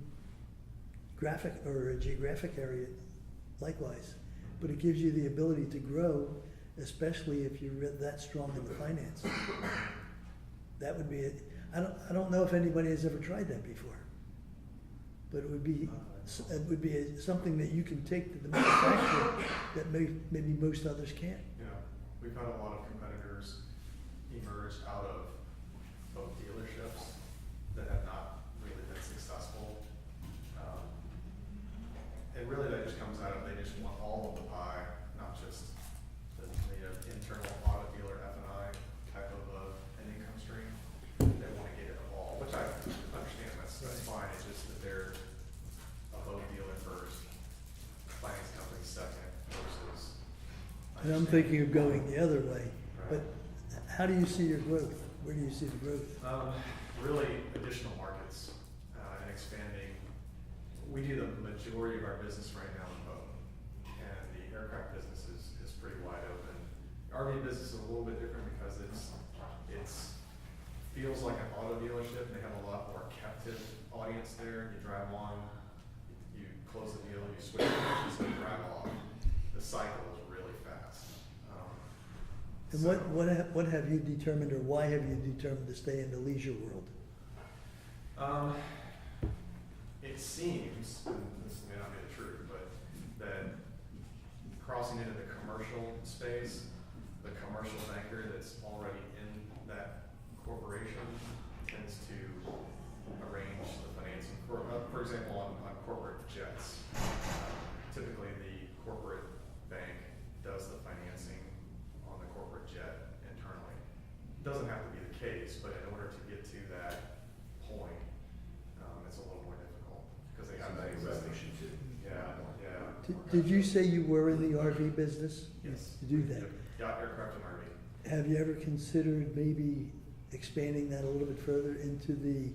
graphic or a geographic area likewise. But it gives you the ability to grow, especially if you're that strong in the finance. That would be it. I don't know if anybody has ever tried that before, but it would be something that you can take to the manufacturer that maybe most others can't. Yeah, we've had a lot of competitors emerge out of boat dealerships that have not really been successful. And really that just comes out of they just want all of the pie, not just the internal auto dealer F&I type of an income stream. They want to get it all, which I understand, that's fine. It's just that they're a boat dealer first, finance company second versus. And I'm thinking of going the other way. But how do you see your growth? Where do you see the growth? Really additional markets and expanding. We do the majority of our business right now in boat, and the aircraft business is pretty wide open. RV business is a little bit different because it's feels like an auto dealership. They have a lot more captive audience there. You drive on, you close the deal, you switch dealers, and you drive off. The cycle is really fast. And So- what have you determined, or why have you determined to stay in the leisure world? It seems, and this may not be the truth, but that crossing into the commercial space, the commercial banker that's already in that corporation tends to arrange the financing. For example, on corporate jets, typically the corporate bank does the financing on the corporate jet internally. Doesn't have to be the case, but in order to get to that point, it's a little more difficult because they have that existing. Yeah, yeah. Did you say you were in the RV business? Yes. To do that? Yacht, aircraft, and RV. Have you ever considered maybe expanding that a little bit further into the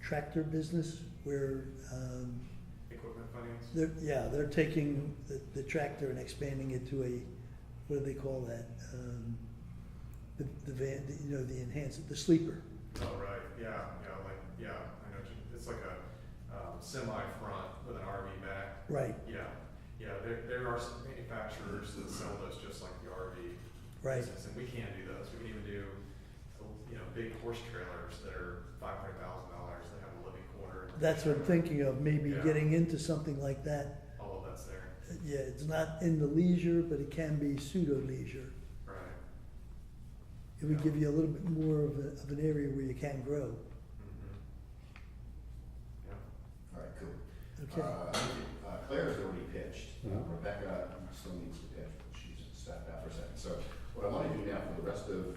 tractor business where, Equipment finance. they're taking the tractor and expanding it to a, what do they call that? The van, the enhanced, the sleeper. Oh, right, yeah, I know, it's like a semi-front with an RV back. Right, Yeah, there are some manufacturers that sell those just like the RV right. business, and we can't do those. We can even do, big horse trailers that are $500,000 that have a living quarter. That's what I'm thinking of, maybe Yeah. getting into something like that. All of that's there, Yeah, it's not in the leisure, but it can be pseudo leisure. right. It would give you a little bit more of an area where you can grow. Mm-hmm. Yeah. All right, cool. Okay. Claire's already pitched. Rebecca still needs to pitch, but she's stepped out for a second. So what I want to do now for the rest of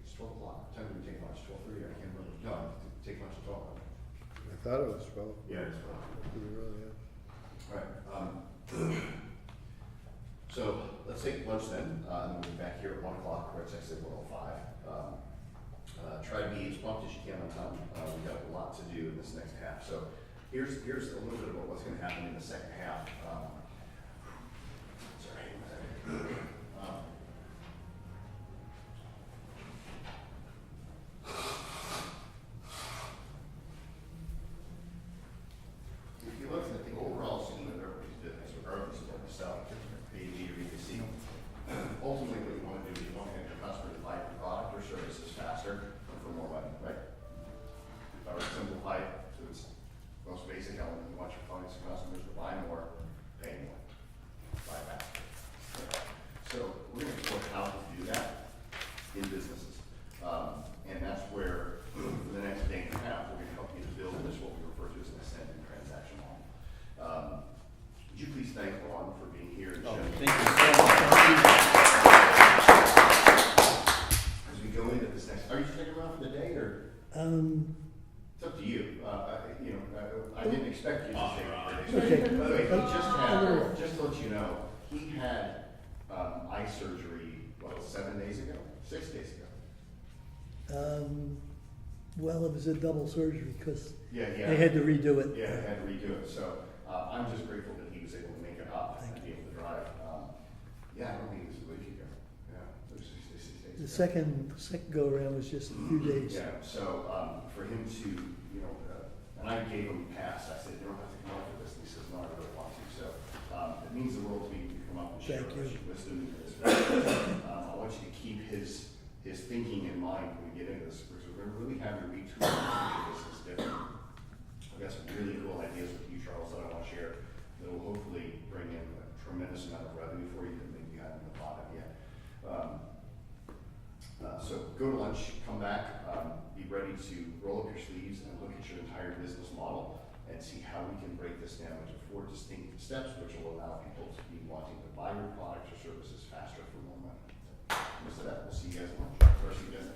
it's 12 o'clock. What time do we take lunch? 12:30? I can't remember. No, take lunch at 12. I thought it was 12. Yeah, it's 12. Pretty early, yeah. All right. So let's take lunch then, and we'll be back here at 1 o'clock, or it's actually 1:05. Try to be as prompt as you can on time. We've got a lot to do in this next half. So here's a little bit about what's going to happen in the second half. If you look at the overall scheme of everybody's business, regardless of what you sell, B2B or B2C, ultimately what you want to do is you want to get your customer to buy your product or services faster and for more money, right? If I were to simplify it to its most basic element, you want your clients and customers to buy more, pay more, buy faster. So we're going to explore how to do that in businesses. And that's where, for the next day and a half, we're going to help you to build this, what we refer to as an ascending transaction model. Would you please thank Ron for being here and sharing? Thank you so much. As we go into this next, are you sticking around for the day, or? It's up to you. I didn't expect you to stay for the day. Okay. By the way, just to let you know, he had eye surgery, 7 days ago? 6 days ago? Well, it was a double surgery because Yeah. they had to redo it. Yeah, I had to redo it, so I'm just grateful that he was able to make it up and Thank be able to drive. I don't think it was a week ago. Yeah, it was 6 days The ago. second go around was just a few days. Yeah, so for him to, and I gave him a pass. I said, you don't have to come up with this. And he says, no, I really want to. So it means the world to me to come up and share Thank you. wisdom in this. I want you to keep his thinking in mind when we get into this, because we're going to really have to retool and make this different. I've got some really cool ideas with you, Charles, that I want to share that will hopefully bring in a tremendous amount of revenue for you that maybe you haven't thought of yet. So go to lunch, come back, be ready to roll up your sleeves and look at your entire business model and see how we can break this down into 4 distinct steps, which will allow people to be wanting to buy your products or services faster for more money. So, with that, we'll see you guys at lunch. Or see you guys.